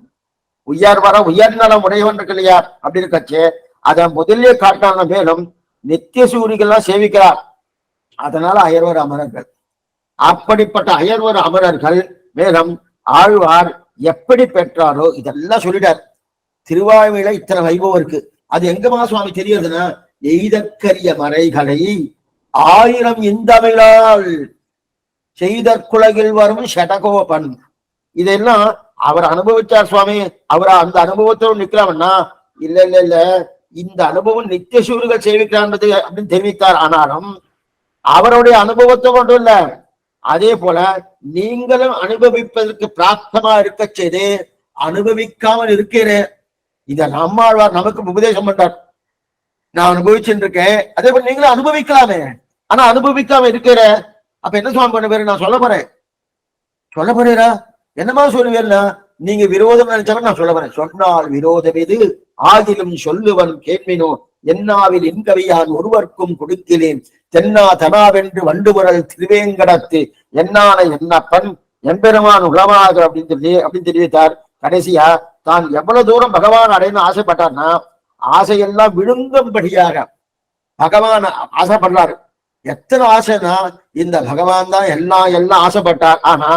உயர் வர உயர் நலம் உடையவன் இருக்கு இல்லையா? அப்படி இருக்கச்சே அதை முதல்ல காட்டான. மேலும் நித்திய சூரிகள்லாம் சேவிக்கிறார். அதனால அயர்வர் அமரர்கள். அப்படிப்பட்ட அயர்வர் அமரர்கள் மேலும் ஆழ்வார் எப்படி பெற்றாரோ இதெல்லாம் சொல்லிட்டார். திருவாய்மையில இத்தனை வைபவம் இருக்கு. அது எங்கமா சுவாமி தெரியுதுன்னா, எய்தற்கரிய மறைகளை 1000 இந்தமிழால் செய்தற்குலகில் வரும் ஷடகோபன். இதெல்லாம் அவர் அனுபவிச்சார் சுவாமி. அவர் அந்த அனுபவத்தோடு நிற்கிறான்னா இல்ல இல்ல இல்ல, இந்த அனுபவம் நித்திய சூரியர்கள் சேவிக்கிறான்றது அப்படின்னு தெரிவித்தார். ஆனாலும் அவருடைய அனுபவத்தை கொண்டும் இல்ல, அதே போல நீங்களும் அனுபவிப்பதற்கு பிராப்தமா இருக்க செய்து அனுபவிக்காமல் இருக்கிறேன். இத நம்மாழ்வார் நமக்கு உபதேசம் பண்றார். நான் அனுபவிச்சுட்டு இருக்கேன், அதே போல நீங்களும் அனுபவிக்கலாமே. ஆனா அனுபவிக்காம இருக்கிற அப்ப என்ன சுவாமி பண்ண பேரு? நான் சொல்ல போறேரா? என்னமா சொல்லுவேன்னா, நீங்க விரோதம் நினைச்சாலும் நான் சொல்ல போறேன். சொன்னால் விரோதம் இது ஆகிலும் சொல்லுவன் கேட்மினோ என்னாவில் இன்கவியான் ஒருவர்க்கும் கொடுக்கிறேன் தென்னா தனாவென்று வண்டுபுரல் திருவேங்கடத்து என்னான என்னப்பன் எம்பெருமான் உலமாக அப்படின்னு தெரிவித்தார். கடைசியா தான் எவ்வளவு தூரம் பகவான் அடையணும்னு ஆசைப்பட்டார்னா, ஆசையெல்லாம் விழுங்கும்படியாக பகவான் ஆசைப்படுறாரு. எத்தனை ஆசைனா, இந்த பகவான் தான் எல்லாம் ஆசைப்பட்டார். ஆனா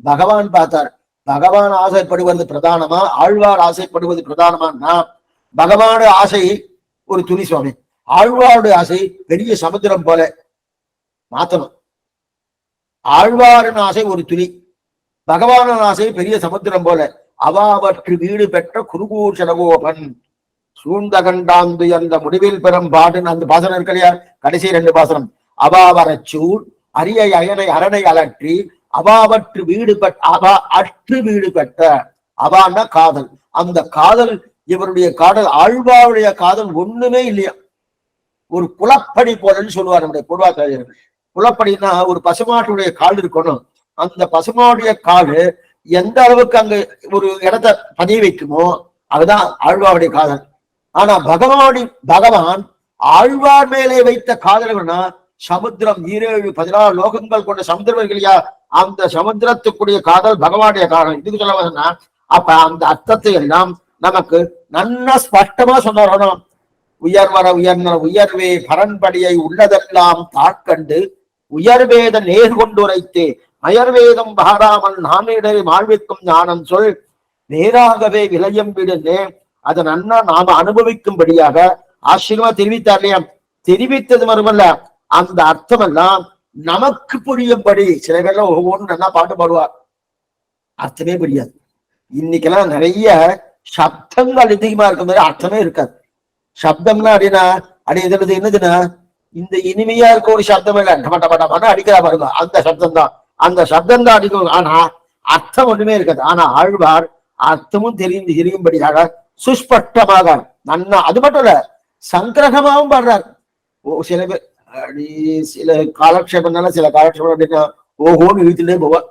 பகவான் பார்த்தார். பகவான் ஆசைப்படுவது பிரதானமா, ஆழ்வார் ஆசைப்படுவது பிரதானமானா, பகவானோட ஆசை ஒரு துணி சுவாமி, ஆழ்வாருடைய ஆசை பெரிய சமுத்திரம் போல மாத்தணும். ஆழ்வாரின் ஆசை ஒரு துணி, பகவானின் ஆசை பெரிய சமுத்திரம் போல. அவாவற்று வீடு பெற்ற குருகூர் சடகோபன் சூழ்ந்த கண்டாந்து அந்த முடிவில் பெறும் பாடுன்னு அந்த பாசனம் இருக்கு இல்லையா? கடைசி 2 பாசனம். அவாவரச்சூர் அரிய அயனை அரணை அலற்றி அவாவற்று வீடு அற்று வீடு பெற்ற. அவான்னா காதல். அந்த காதல் இவருடைய காதல், ஆழ்வாருடைய காதல் ஒண்ணுமே இல்லையா? ஒரு குலப்படி போலன்னு சொல்லுவார் நம்முடைய பூர்வாச்சாரியர்கள். குலப்படினா ஒரு பசுமாட்டுடைய கால் இருக்கணும். அந்த பசுமாவுடைய காலு எந்த அளவுக்கு அங்க ஒரு இடத்தை பதிய வைக்குமோ அதுதான் ஆழ்வாருடைய காதல். ஆனா பகவான் ஆழ்வார் மேலே வைத்த காதல்னா சமுத்திரம் 17 லோகங்கள் கொண்ட சமுத்திரம் இல்லையா, அந்த சமுத்திரத்துக்குரிய காதல் பகவானுடைய காதல். இதுக்கு சொல்ல வந்தா அப்ப அந்த அர்த்தத்தை எல்லாம் நமக்கு நல்லா ஸ்பஷ்டமா சொன்னாரணும். உயர்வர உயர்ந்த உயர்வே பரன்படியை உள்ளதெல்லாம் தாட்கண்டு உயர்வேத நேர்கொண்டு உரைத்தே அயர்வேதம் பாராமல் நாமிடரை வாழ்விக்கும் ஞானம் சொல் நேராகவே விளையம் விடுனே. அதை நன்னா நாம அனுபவிக்கும்படியாக ஆச்சரியமா தெரிவித்தார் இல்லையா. தெரிவித்தது மறுமல்ல, அந்த அர்த்தம் எல்லாம் நமக்கு புரியும்படி. சில பேர்லாம் ஒவ்வொன்றும் நல்லா பாட்டு பாடுவார், அர்த்தமே புரியாது. இன்னைக்கெல்லாம் நிறைய சப்தங்கள் அதிகமா இருக்க மாதிரி அர்த்தமே இருக்காது. சப்தம்னா அப்படின்னா எது என்னதுன்னா இந்த இனிமையா இருக்க ஒரு சப்தம் இல்லை, டமட்டமட்டமான அடிக்கிறா பாருங்க, அந்த சப்தம் தான். அந்த சப்தம் தான் அடிக்கும், ஆனா அர்த்தம் ஒண்ணுமே இருக்காது. ஆனா ஆழ்வார் அர்த்தமும் தெரியும்படியாக சுஸ்பஷ்டமாக நன்னா, அது மட்டும் இல்ல சங்கிரகமாவும் பாடுறார். சில பேர் சில காலக்ஷேபம்னால சில காலக்ஷேபம் அப்படின்னா ஓஹோன்னு இழுத்துட்டே போவார்.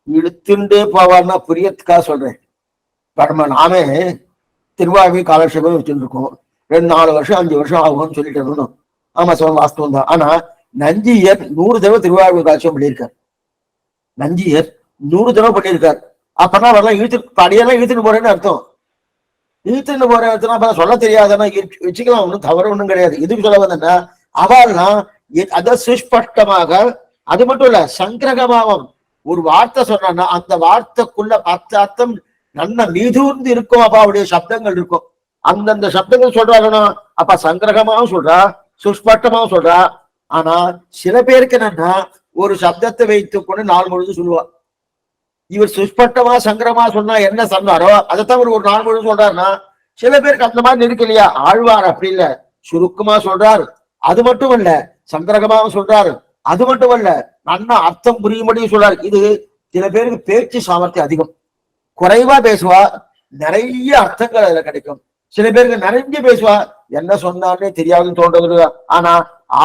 இழுத்துட்டே போவார்னா புரியத்துக்காக சொல்றேன். பரம நாமே திருவாரூர் காலக்ஷேபம் வச்சுட்டு இருக்கோம், 2-4 வருஷம் 5 வருஷம் ஆகும்னு சொல்லிட்டு இருந்தோம். ஆமா சொல்ல வாஸ்தவம் தான். ஆனா நஞ்சியர் 100 தடவை திருவாரூர் காலக்ஷேபம் பண்ணியிருக்கார். நஞ்சியர் 100 தடவை பண்ணியிருக்கார். அப்பனா வரலாம் படியெல்லாம் இழுத்துட்டு போறேன்னு அர்த்தம். இழுத்துட்டு போற அர்த்தம் சொல்ல தெரியாதுன்னா வச்சுக்கலாம், ஒன்றும் தவறு ஒன்றும் கிடையாது. இதுக்கு சொல்ல வந்தேன்னா அவள்னா அத சுஸ்பஷ்டமாக, அது மட்டும் இல்ல சங்கிரகமாவும் ஒரு வார்த்தை சொன்னா அந்த வார்த்தைக்குள்ள 10 அர்த்தம் நல்ல மீதூர்ந்து இருக்கும். அப்ப அவருடைய சப்தங்கள் இருக்கும், அந்தந்த சப்தங்கள் சொல்றாங்கன்னா அப்ப சங்கிரகமாவும் சொல்றா, சுஸ்பஷ்டமாவும் சொல்றா. ஆனா சில பேருக்கு என்னன்னா ஒரு சப்தத்தை வைத்துக் கொண்டு நாள் முழுதும் சொல்லுவா. இவர் சுஸ்பஷ்டமா சங்கரமா சொன்னா என்ன சொன்னாரோ அதைத்தான் ஒரு நாள் முழுதும் சொல்றாருன்னா சில பேருக்கு அந்த மாதிரி இருக்கு இல்லையா. ஆழ்வார் அப்படி இல்ல, சுருக்கமா சொல்றாரு, அது மட்டும் இல்ல சங்கரகமாவும் சொல்றாரு, அது மட்டும் இல்ல நல்லா அர்த்தம் புரியும்படியும் சொல்றாரு. இது சில பேருக்கு பேச்சு சாமர்த்தியம் அதிகம், குறைவா பேசுவா, நிறைய அர்த்தங்கள் அதுல கிடைக்கும். சில பேருக்கு நிறைய பேசுவா, என்ன சொன்னாலே தெரியாதுன்னு தோன்றது. ஆனா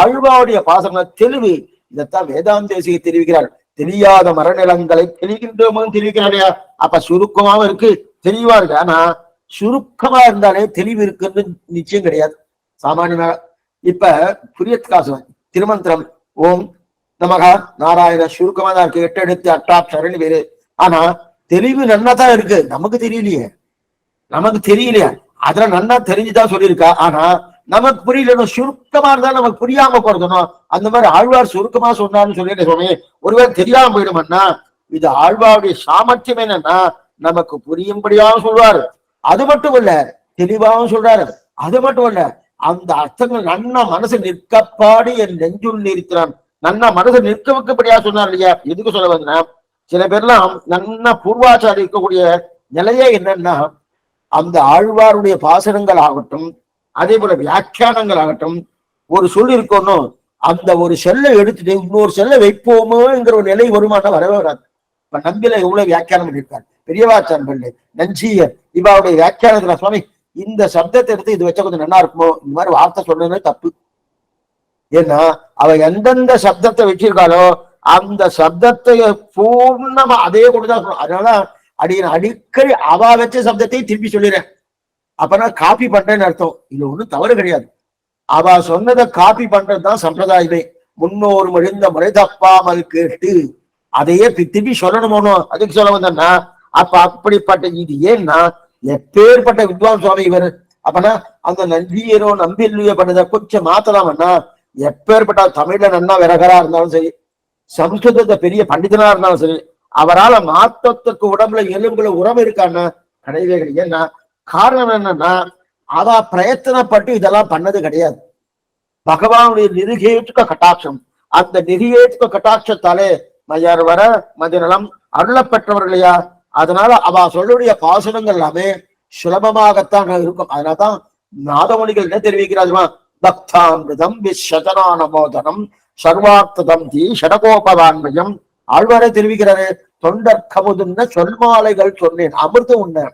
ஆழ்வாருடைய பாசன தெளிவு, இதைத்தான் வேதாந்தேசியை தெரிவிக்கிறார். தெரியாத மரநிலங்களை தெளிகின்றோம் தெரிவிக்கிறாரையா. அப்ப சுருக்கமாவும் இருக்கு, தெளிவா இருக்கு. ஆனா சுருக்கமா இருந்தாலே தெளிவு இருக்குன்னு நிச்சயம் கிடையாது சாமானியமாக. இப்ப புரியத்காசம் திருமந்திரம் ஓம் நமக நாராயண சுருக்கமா தான் இருக்கு, 8 எழுத்து அட்டாட்சரன்னு பேரு. ஆனா தெளிவு நன்னாதான் இருக்கு, நமக்கு தெரியலையா. அதுல நன்னா தெரிஞ்சுதான் சொல்லியிருக்கா. ஆனா நமக்கு புரியல, சுருக்கமா இருந்தாலும் நமக்கு புரியாம போறதுணும். அந்த மாதிரி ஆழ்வார் சுருக்கமா சொன்னான்னு சொல்லிட்டு சொன்னே ஒருவேளை தெரியாம போயிடும்னா இது ஆழ்வாருடைய சாமர்த்தியம் என்னன்னா நமக்கு புரியும்படியாகவும் சொல்வாரு, அது மட்டும் இல்ல தெளிவாகவும் சொல்றாரு. அது மட்டும் இல்ல அந்த அர்த்தங்கள் நன்னா மனசு நிற்கப்பாடு என் நெஞ்சுள் இருக்கிறான், நன்னா மனசு நிற்க வைக்கப்படியா சொன்னார் இல்லையா. எதுக்கு சொல்ல வந்தா சில பேர்லாம் நன்னா பூர்வாச்சாரி இருக்கக்கூடிய நிலையே என்னன்னா அந்த ஆழ்வாருடைய பாசனங்கள் ஆகட்டும், அதே போல வியாக்கியானங்கள் ஆகட்டும், ஒரு சொல் இருக்கணும், அந்த ஒரு செல்லை எடுத்துட்டு இன்னொரு செல்லை வைப்போமோங்கிற ஒரு நிலை வருமானம் வரவே வராது. இப்ப நம்பில எவ்வளவு வியாக்கியானம் பண்ணியிருக்காரு பெரியவாச்சான் பண்ணு நஞ்சியர், இவாவுடைய வியாக்கியானத்துல சுவாமி இந்த சப்தத்தை எடுத்து இது வச்சா கொஞ்சம் நல்லா இருக்குமோ, இந்த மாதிரி வார்த்தை சொன்னதே தப்பு. ஏன்னா அவ எந்தெந்த சப்தத்தை வச்சிருக்காளோ அந்த சப்தத்தை பூர்ணமா அதே கொண்டுதான் சொல்லணும். அதனால அடிக்கடி அவ வச்ச சப்தத்தையும் திருப்பி சொல்லிடுறேன். அப்பனா காப்பி பண்றேன்னு அர்த்தம். இது ஒண்ணும் தவறு கிடையாது. அவ சொன்னதை காப்பி பண்றதுதான் சம்பிரதாயமே. முன்னோர் மொழிந்த முறை தப்பாமல் கேட்டு அதையே திருப்பி சொல்லணுமோ, அதுக்கு சொல்ல வந்தேன்னா அப்ப அப்படிப்பட்ட இது ஏன்னா எப்பேற்பட்ட வித்வான் சுவாமி இவர். அப்பனா அந்த நன்றியரோ நம்பில்லையோ பண்ணதை கொஞ்சம் மாத்தலாம்னா எப்பேற்பட்ட தமிழ்ல நன்னா விரகரா இருந்தாலும் சரி, சம்ஸ்கிருதத்தை பெரிய பண்டிதனா இருந்தாலும் சரி, அவரால் மாத்தத்துக்கு உடம்புல எலும்புல உரம் இருக்கான்னா கிடையவே கிடையாது. ஏன்னா காரணம் என்னன்னா அவ பிரயத்தனப்பட்டு இதெல்லாம் பண்ணது கிடையாது. பகவானுடைய நிருகேட்டுக்க கட்டாட்சம், அந்த நிருகேட்டுக்க கட்டாட்சத்தாலே மயர் வர மதிநலம் அருள பெற்றவர் இல்லையா. அதனால அவ சொல்லுடைய பாசனங்கள் எல்லாமே சுலபமாகத்தான் இருக்கும். அதனால்தான் நாதமொழிகள் என்ன தெரிவிக்கிறாருமா, பக்தாமிருதம் விஸ்வதனானமோதனம் சர்வார்த்ததம் தீ ஷடகோபவான்மயம். ஆழ்வாரே தெரிவிக்கிறாரு, தொண்டர் கமுதுன்ன சொல்மாலைகள் சொன்னேன், அமிர்தம் உண்ண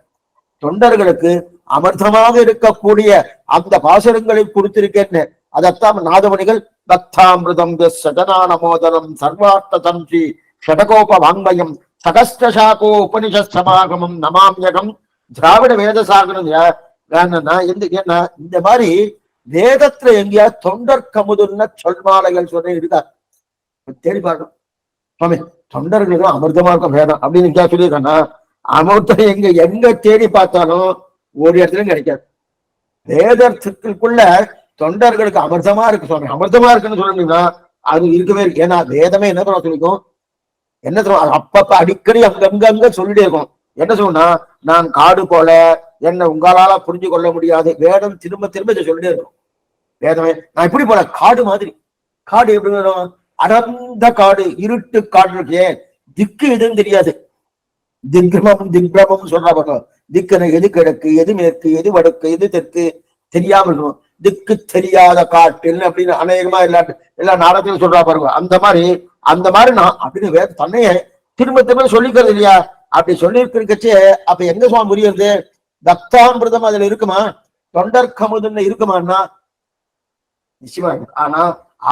தொண்டர்களுக்கு அமிர்தமாக இருக்கக்கூடிய அந்த பாசனங்களை கொடுத்திருக்கேன்னு. அதத்தான் நாதமணிகள் பக்தாமிருதம் சஜனான மோதனம் சர்வார்த்த தம்சி ஷடகோப வாங்மயம் சகஸ்திரசாகோ உபனிஷத் சமாகமம் நமாமியகம் திராவிட வேத சாகனம். என்ன இந்த மாதிரி வேதத்துல எங்கேயா தொண்டர் கமுதுன்ன சொல்மாலைகள் சொல்ல இருக்கா? தேடி பார்க்கணும். சுவாமி தொண்டர்களும் அமிர்தமா இருக்கும் வேதம் அப்படின்னு சொல்லியிருக்காங்கன்னா அமிர்தம் எங்க எங்க தேடி பார்த்தாலும் ஒரு இடத்துலயும் கிடைக்காது. வேதத்துக்குள்ள தொண்டர்களுக்கு அமிர்தமா இருக்கு சுவாமி, அமிர்தமா இருக்குன்னு சொல்லிட்டீங்கன்னா அது இருக்கவே இருக்கு. ஏன்னா வேதமே என்ன தரும் சொல்லிக்கும், என்ன தரும் அப்பப்ப அடிக்கடி அங்கங்க சொல்லிட்டே இருக்கும். என்ன சொன்னா நான் காடு போல என்ன உங்களால புரிஞ்சு கொள்ள முடியாது. வேதம் திரும்ப திரும்ப இதை சொல்லிட்டே இருக்கும். வேதமே நான் இப்படி போல காடு மாதிரி. காடு எப்படி வரும்? அடர்ந்த காடு, இருட்டு காடு இருக்கே, திக்கு எதுன்னு தெரியாது. திக்ரமம் சொல்றா பண்ணும். திக்குன எது கிழக்கு, எது மேற்கு, எது வடக்கு, எது தெற்கு தெரியாம இருக்கும். திக்கு தெரியாத காட்டில் அப்படின்னு அநேகமா எல்லா நாடகத்திலும் சொல்றா பாருங்க. அந்த மாதிரி நான் அப்படின்னு வேற தன்னையே திரும்ப திரும்ப சொல்லிக்கிறது இல்லையா? அப்படி சொல்லியிருக்கே அப்ப எங்க சுவாமி புரியுது? பக்தாமிருதம் அதுல இருக்குமா? தொண்டர் கமுதுன்னு இருக்குமான்னா நிச்சயமா இருக்கு. ஆனா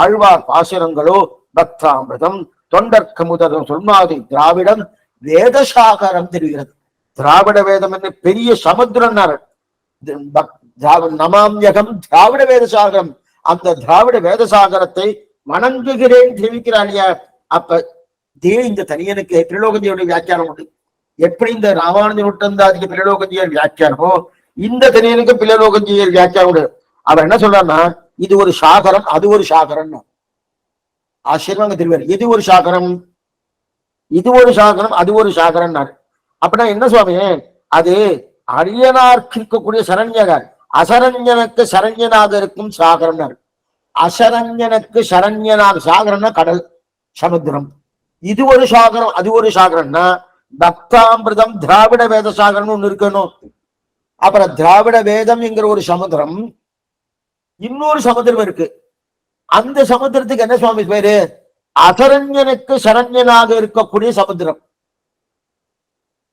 ஆழ்வார் பாசுரங்களோ பக்தாமிருதம் தொண்டர் கமுதம் சொல்மாதி திராவிடம் வேதசாகரம் தெரிகிறது. திராவிட வேதம் என்று பெரிய சமுத்திரம் நமாமியகம் திராவிட வேதசாகரம். அந்த திராவிட வேதசாகரத்தை வணங்குகிறேன் தெரிவிக்கிறான். அப்ப இந்த தனியனுக்கு திரிலோகஞ்சியோட வியாக்கியானம் உண்டு. எப்படி இந்த ராமானுஜ நூற்றந்தாதிக்கு திரிலோகஞ்சியர் வியாக்கியானமோ இந்த தனியனுக்கு பிரிலோகஞ்சியர் வியாக்கியானம் உண்டு. அவர் என்ன சொல்றாருன்னா இது ஒரு சாகரம், அது ஒரு சாகரம். ஆச்சரியமாக தெரிவார். எது ஒரு சாகரம்? இது ஒரு சாகரம், அது ஒரு சாகரம். அப்படின்னா என்ன சுவாமி? அது அரியனார்க்கு இருக்கக்கூடிய சரண்யகர் அசரஞ்சனுக்கு சரண்யனாக இருக்கும் சாகரம். அசரஞ்சனுக்கு சரண்யனாக சாகரம்னா கடல் சமுத்திரம். இது ஒரு சாகரம், அது ஒரு சாகரம்னா பக்தாமிருதம் திராவிட வேத சாகரம்னு ஒண்ணு இருக்கணும். அப்புறம் திராவிட வேதம் என்கிற ஒரு சமுத்திரம், இன்னொரு சமுத்திரம் இருக்கு. அந்த சமுத்திரத்துக்கு என்ன சுவாமி பேரு? அசரஞ்சனுக்கு சரண்யனாக இருக்கக்கூடிய சமுத்திரம்.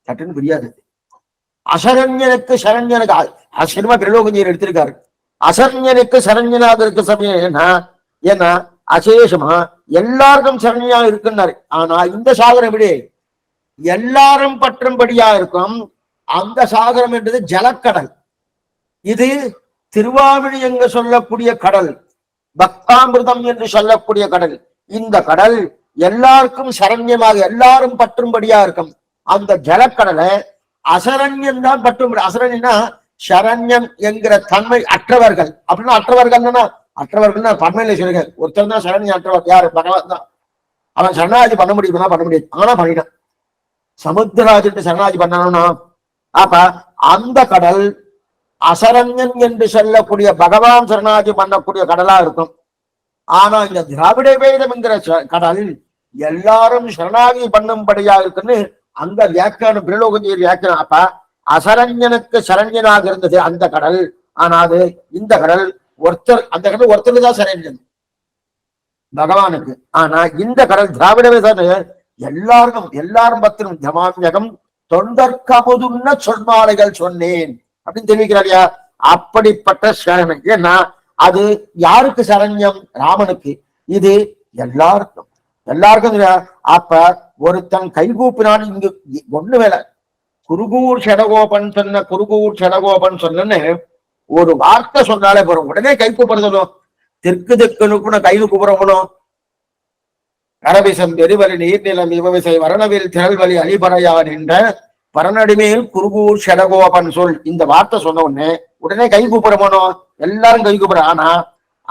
சட்டுன்னு புரியாது. அசரஞ்சனுக்கு சரண்யனுக்கு ஆச்சரியமா பிரலோகஞ்சியர் எடுத்திருக்காரு. அசரஞ்சனுக்கு சரண்யனாக இருக்க சமயம் ஏன்னா அசேஷமா எல்லாருக்கும் சரண்யா இருக்குன்னாரு. ஆனா இந்த சாகரம் எப்படி எல்லாரும் பற்றும்படியா இருக்கும்? அந்த சாகரம் என்றது ஜலக்கடல். இது திருவாவிழி என்று சொல்லக்கூடிய கடல், பக்தாமிர்தம் என்று சொல்லக்கூடிய கடல். இந்த கடல் எல்லாருக்கும் சரண்யமாக எல்லாரும் பற்றும்படியா இருக்கும். அந்த ஜலக்கடலை அசரண்யம் தான் பற்றும். அசரண்யம்னா சரண்யம் என்கிற தன்மை அற்றவர்கள். அப்படின்னா அற்றவர்கள்னா அற்றவர்கள்னா பன்மையில சொல்லுங்க. ஒருத்தர் தான் சரண்யம் அற்றவர். யாரு? பகவான் தான். அவன் சரணாஜி பண்ண முடியுமா? பண்ண முடியாது. ஆனா பண்ணிட்டான். சமுத்திரராஜன் சரணாஜி பண்ணணும்னா அப்ப அந்த கடல் அசரண்யன் என்று சொல்லக்கூடிய பகவான் சரணாஜி பண்ணக்கூடிய கடலா இருக்கும். ஆனா இந்த திராவிட வேதம் என்கிற கடல் எல்லாரும் சரணாகி பண்ணும்படியா இருக்குன்னு அந்த வியாக்கியானம் பிரலோகஞ்சியர் வியாக்கியானம். அப்ப அசரஞ்சனுக்கு சரண்யனாக இருந்தது அந்த கடல். ஆனா அது இந்த கடல் ஒருத்தர், அந்த கடல் ஒருத்தருக்கு தான் சரண்யன் பகவானுக்கு. ஆனா இந்த கடல் திராவிட வேதம் எல்லாருக்கும் எல்லாரும் பத்திரும் ஜமாமியகம் தொண்டற்கமுதுன்ன சொன்மாலைகள் சொன்னேன் அப்படின்னு தெரிவிக்கிறாரியா. அப்படிப்பட்ட சரணம். ஏன்னா அது யாருக்கு சரண்யம்? ராமனுக்கு. இது எல்லாருக்கும் எல்லாருக்கும். அப்ப ஒருத்தன் கைகூப்பினான். இங்கு ஒண்ணு வேலை குருகூர் ஷடகோபன் சொன்ன குருகூர் ஷடகோபன் சொன்னு ஒரு வார்த்தை சொன்னாலே போறோம், உடனே கை கூப்பிட சொல்லும். தெற்கு தெற்குன்னு கை கூப்பிடணும். கரவிசம் எரிவலி நீர்நிலம் இவவிசை வரணவில் திரள்வலி அழிபறையான் என்ற பரநடிமேல் குருகூர் ஷடகோபன் சொல். இந்த வார்த்தை சொன்ன உடனே கை கூப்பிடணும். எல்லாரும் கை கூப்பிட. ஆனா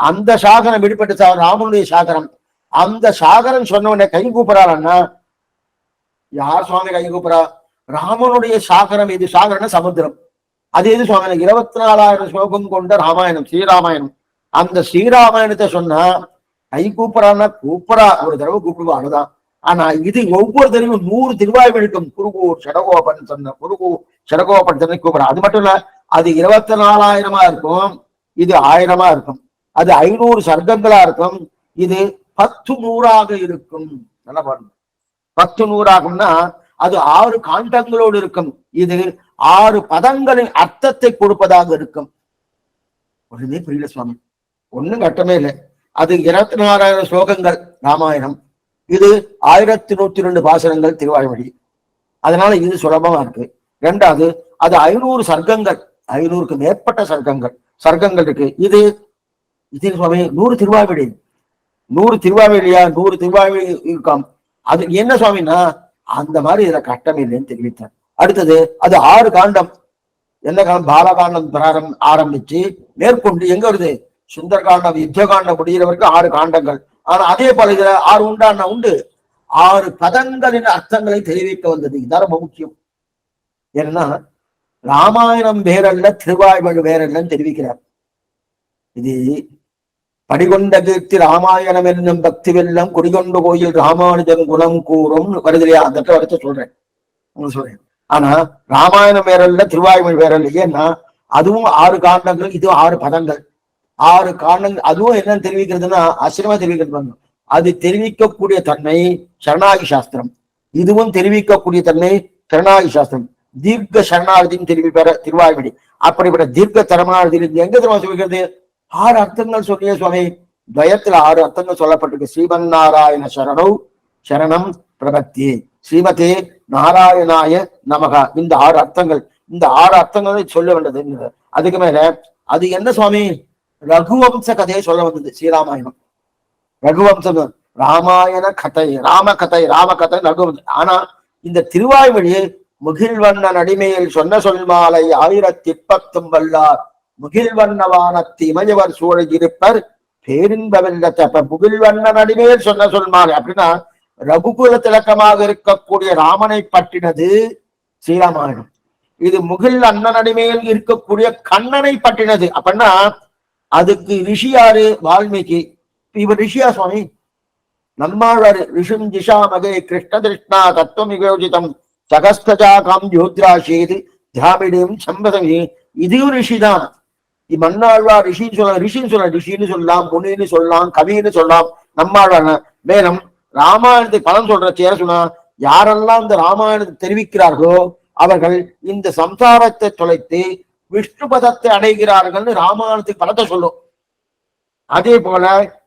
அந்த சாகரம் விடுபட்டு ராமனுடைய சாகரம். அந்த சாகரம் சொன்ன உடனே கை கூப்பிடான்னா யார் சுவாமி கை கூப்பிடா? ராமனுடைய சாகரம். இது சாகரம்னா சமுத்திரம். அது எது சுவாமி? 24,000 ஸ்லோகம் கொண்ட ராமாயணம், ஸ்ரீராமாயணம். அந்த ஸ்ரீராமாயணத்தை சொன்னா கை கூப்பிடான்னா கூப்பிடா, ஒரு தடவை கூப்பிடுவா, அதுதான். ஆனா இது ஒவ்வொரு தடவையும் 100 திருவாய்மொழிக்கும் குருகூர் ஷடகோபன் சொன்ன குருகூர் ஷடகோபன் சொன்ன கூப்பிடா. அது மட்டும் இல்ல, அது 24,000 இருக்கும், இது 1000 இருக்கும். அது 500 சர்க்கங்களா இருக்கும், இது 10,100 இருக்கும். நல்லா பாருங்க, 10,100 அது 6 காண்டங்களோடு இருக்கும். இது 6 பதங்களின் அர்த்தத்தை கொடுப்பதாக இருக்கும். ஒண்ணுமே புரியல சுவாமி, ஒண்ணும் கட்டமே இல்லை. அது 24,000 ஸ்லோகங்கள் ராமாயணம். இது 1102 பாசனங்கள் திருவாய்மொழி. அதனால இது சுலபமா இருக்கு. ரெண்டாவது, அது 500 சர்க்கங்கள், 500க்கு மேற்பட்ட சர்க்கங்கள் இருக்கு. இது சுவாமி 100 திருவாய்மொழி, 100 திருவாய்மொழியா, 100 திருவாய்மொழி இருக்காம். அது என்ன சுவாமின்னா அந்த மாதிரி இதுல கட்டம் இல்லைன்னு தெரிவித்தார். அடுத்தது, அது 6 காண்டம். என்ன காலம்? பாலகாண்டம் ஆரம்பிச்சு மேற்கொண்டு எங்க வருது? சுந்தரகாண்டம், யுத்த காண்டம் முடிகிறவருக்கு 6 காண்டங்கள். ஆனா அதே போல இதுல 6 உண்டான உண்டு. 6 பதங்களின் அர்த்தங்களை தெரிவிக்க வந்தது. இதுதான் ரொம்ப முக்கியம். ஏன்னா ராமாயணம் வேறல்ல, திருவாய்மொழி வேறல்லன்னு தெரிவிக்கிறார். இது படிகொண்ட கீர்த்தி ராமாயணம் என்னும் பக்தி வெல்லம் குடிகொண்டு கோயில் ராமானுஜன் குணம் கூறும் வருது இல்லையா? அந்த இடத்த சொல்றேன். ஆனா ராமாயணம் வேறல்ல, திருவாய்மொழி வேறல்ல. ஏன்னா அதுவும் 6 காண்டங்கள், இதுவும் 6 பதங்கள், 6 காண்டங்கள். அதுவும் என்னன்னு தெரிவிக்கிறதுன்னா ஆச்சரியமா தெரிவிக்கிறது. அது தெரிவிக்கக்கூடிய தன்மை சரணாகி சாஸ்திரம், இதுவும் தெரிவிக்கக்கூடிய தன்மை சரணாகி சாஸ்திரம். தீர்க்க சரணாகதின்னு தெரிவிப்பார திருவாய்மொழி. அப்படிப்பட்ட தீர்க்க சரணாகதி எங்க தெரியுமா சொல்லிக்கிறது? 6 அர்த்தங்கள் சொல்லிய சுவாமி. துவயத்துல 6 அர்த்தங்கள் சொல்லப்பட்டிருக்கு. ஸ்ரீமன் நாராயண சரணம் பிரபத்தி, ஸ்ரீமதே நாராயணாய நமக. இந்த 6 அர்த்தங்கள், இந்த 6 அர்த்தங்களை சொல்ல வேண்டது. அதுக்கு மேல அது என்ன சுவாமி? ரகுவம்ச கதையை சொல்ல வந்தது ஸ்ரீராமாயணம். ரகுவம்சம், ராமாயண கதை, ராம கதை ரகுவம்சம். ஆனா இந்த திருவாய்மொழியை முகில்வண்ணன் அடிமையில் சொன்ன சொல்மாலை 1010 வல்லார் முகில்வண்ணவானத்து இமயவர் சூழ இருப்பர் பேரின்ப வெள்ளத்த. முகில்வண்ணன் அடிமையில் சொன்ன சொல்மாலை அப்படின்னா ரகுகுல திலக்கமாக இருக்கக்கூடிய ராமனை பற்றினது ஸ்ரீராமாயணம். இது முகில் அண்ணன் அடிமையில் இருக்கக்கூடிய கண்ணனை பற்றினது. அப்படின்னா அதுக்கு ரிஷி யாரு? வால்மீகி. இவர் ரிஷியா சுவாமி? நம்மாழ்வார் ரிஷிம் ஜிஷாமகே கிருஷ்ண திருஷ்ணா தத்துவம் வியோஜிதம் சகஸ்தஜாகம் யோத்ராஷேது தியாமிடம் சம்பதமே. இதுவும் ரிஷிதான். மன்னாழ்வார் ரிஷின்னு ரிஷின்னு சொல்லலாம், முனின்னு சொல்லலாம், கவின்னு சொல்லலாம், நம்மாழ்வார். மேலும் ராமாயணத்துக்கு பலன் சொல்ற சேர சொன்னா யாரெல்லாம் இந்த ராமாயணத்தை தெரிவிக்கிறார்களோ அவர்கள் இந்த சம்சாரத்தை தொலைத்து விஷ்ணு பதத்தை அடைகிறார்கள் ராமாயணத்துக்கு பலத்தை சொல்லும். அதே போல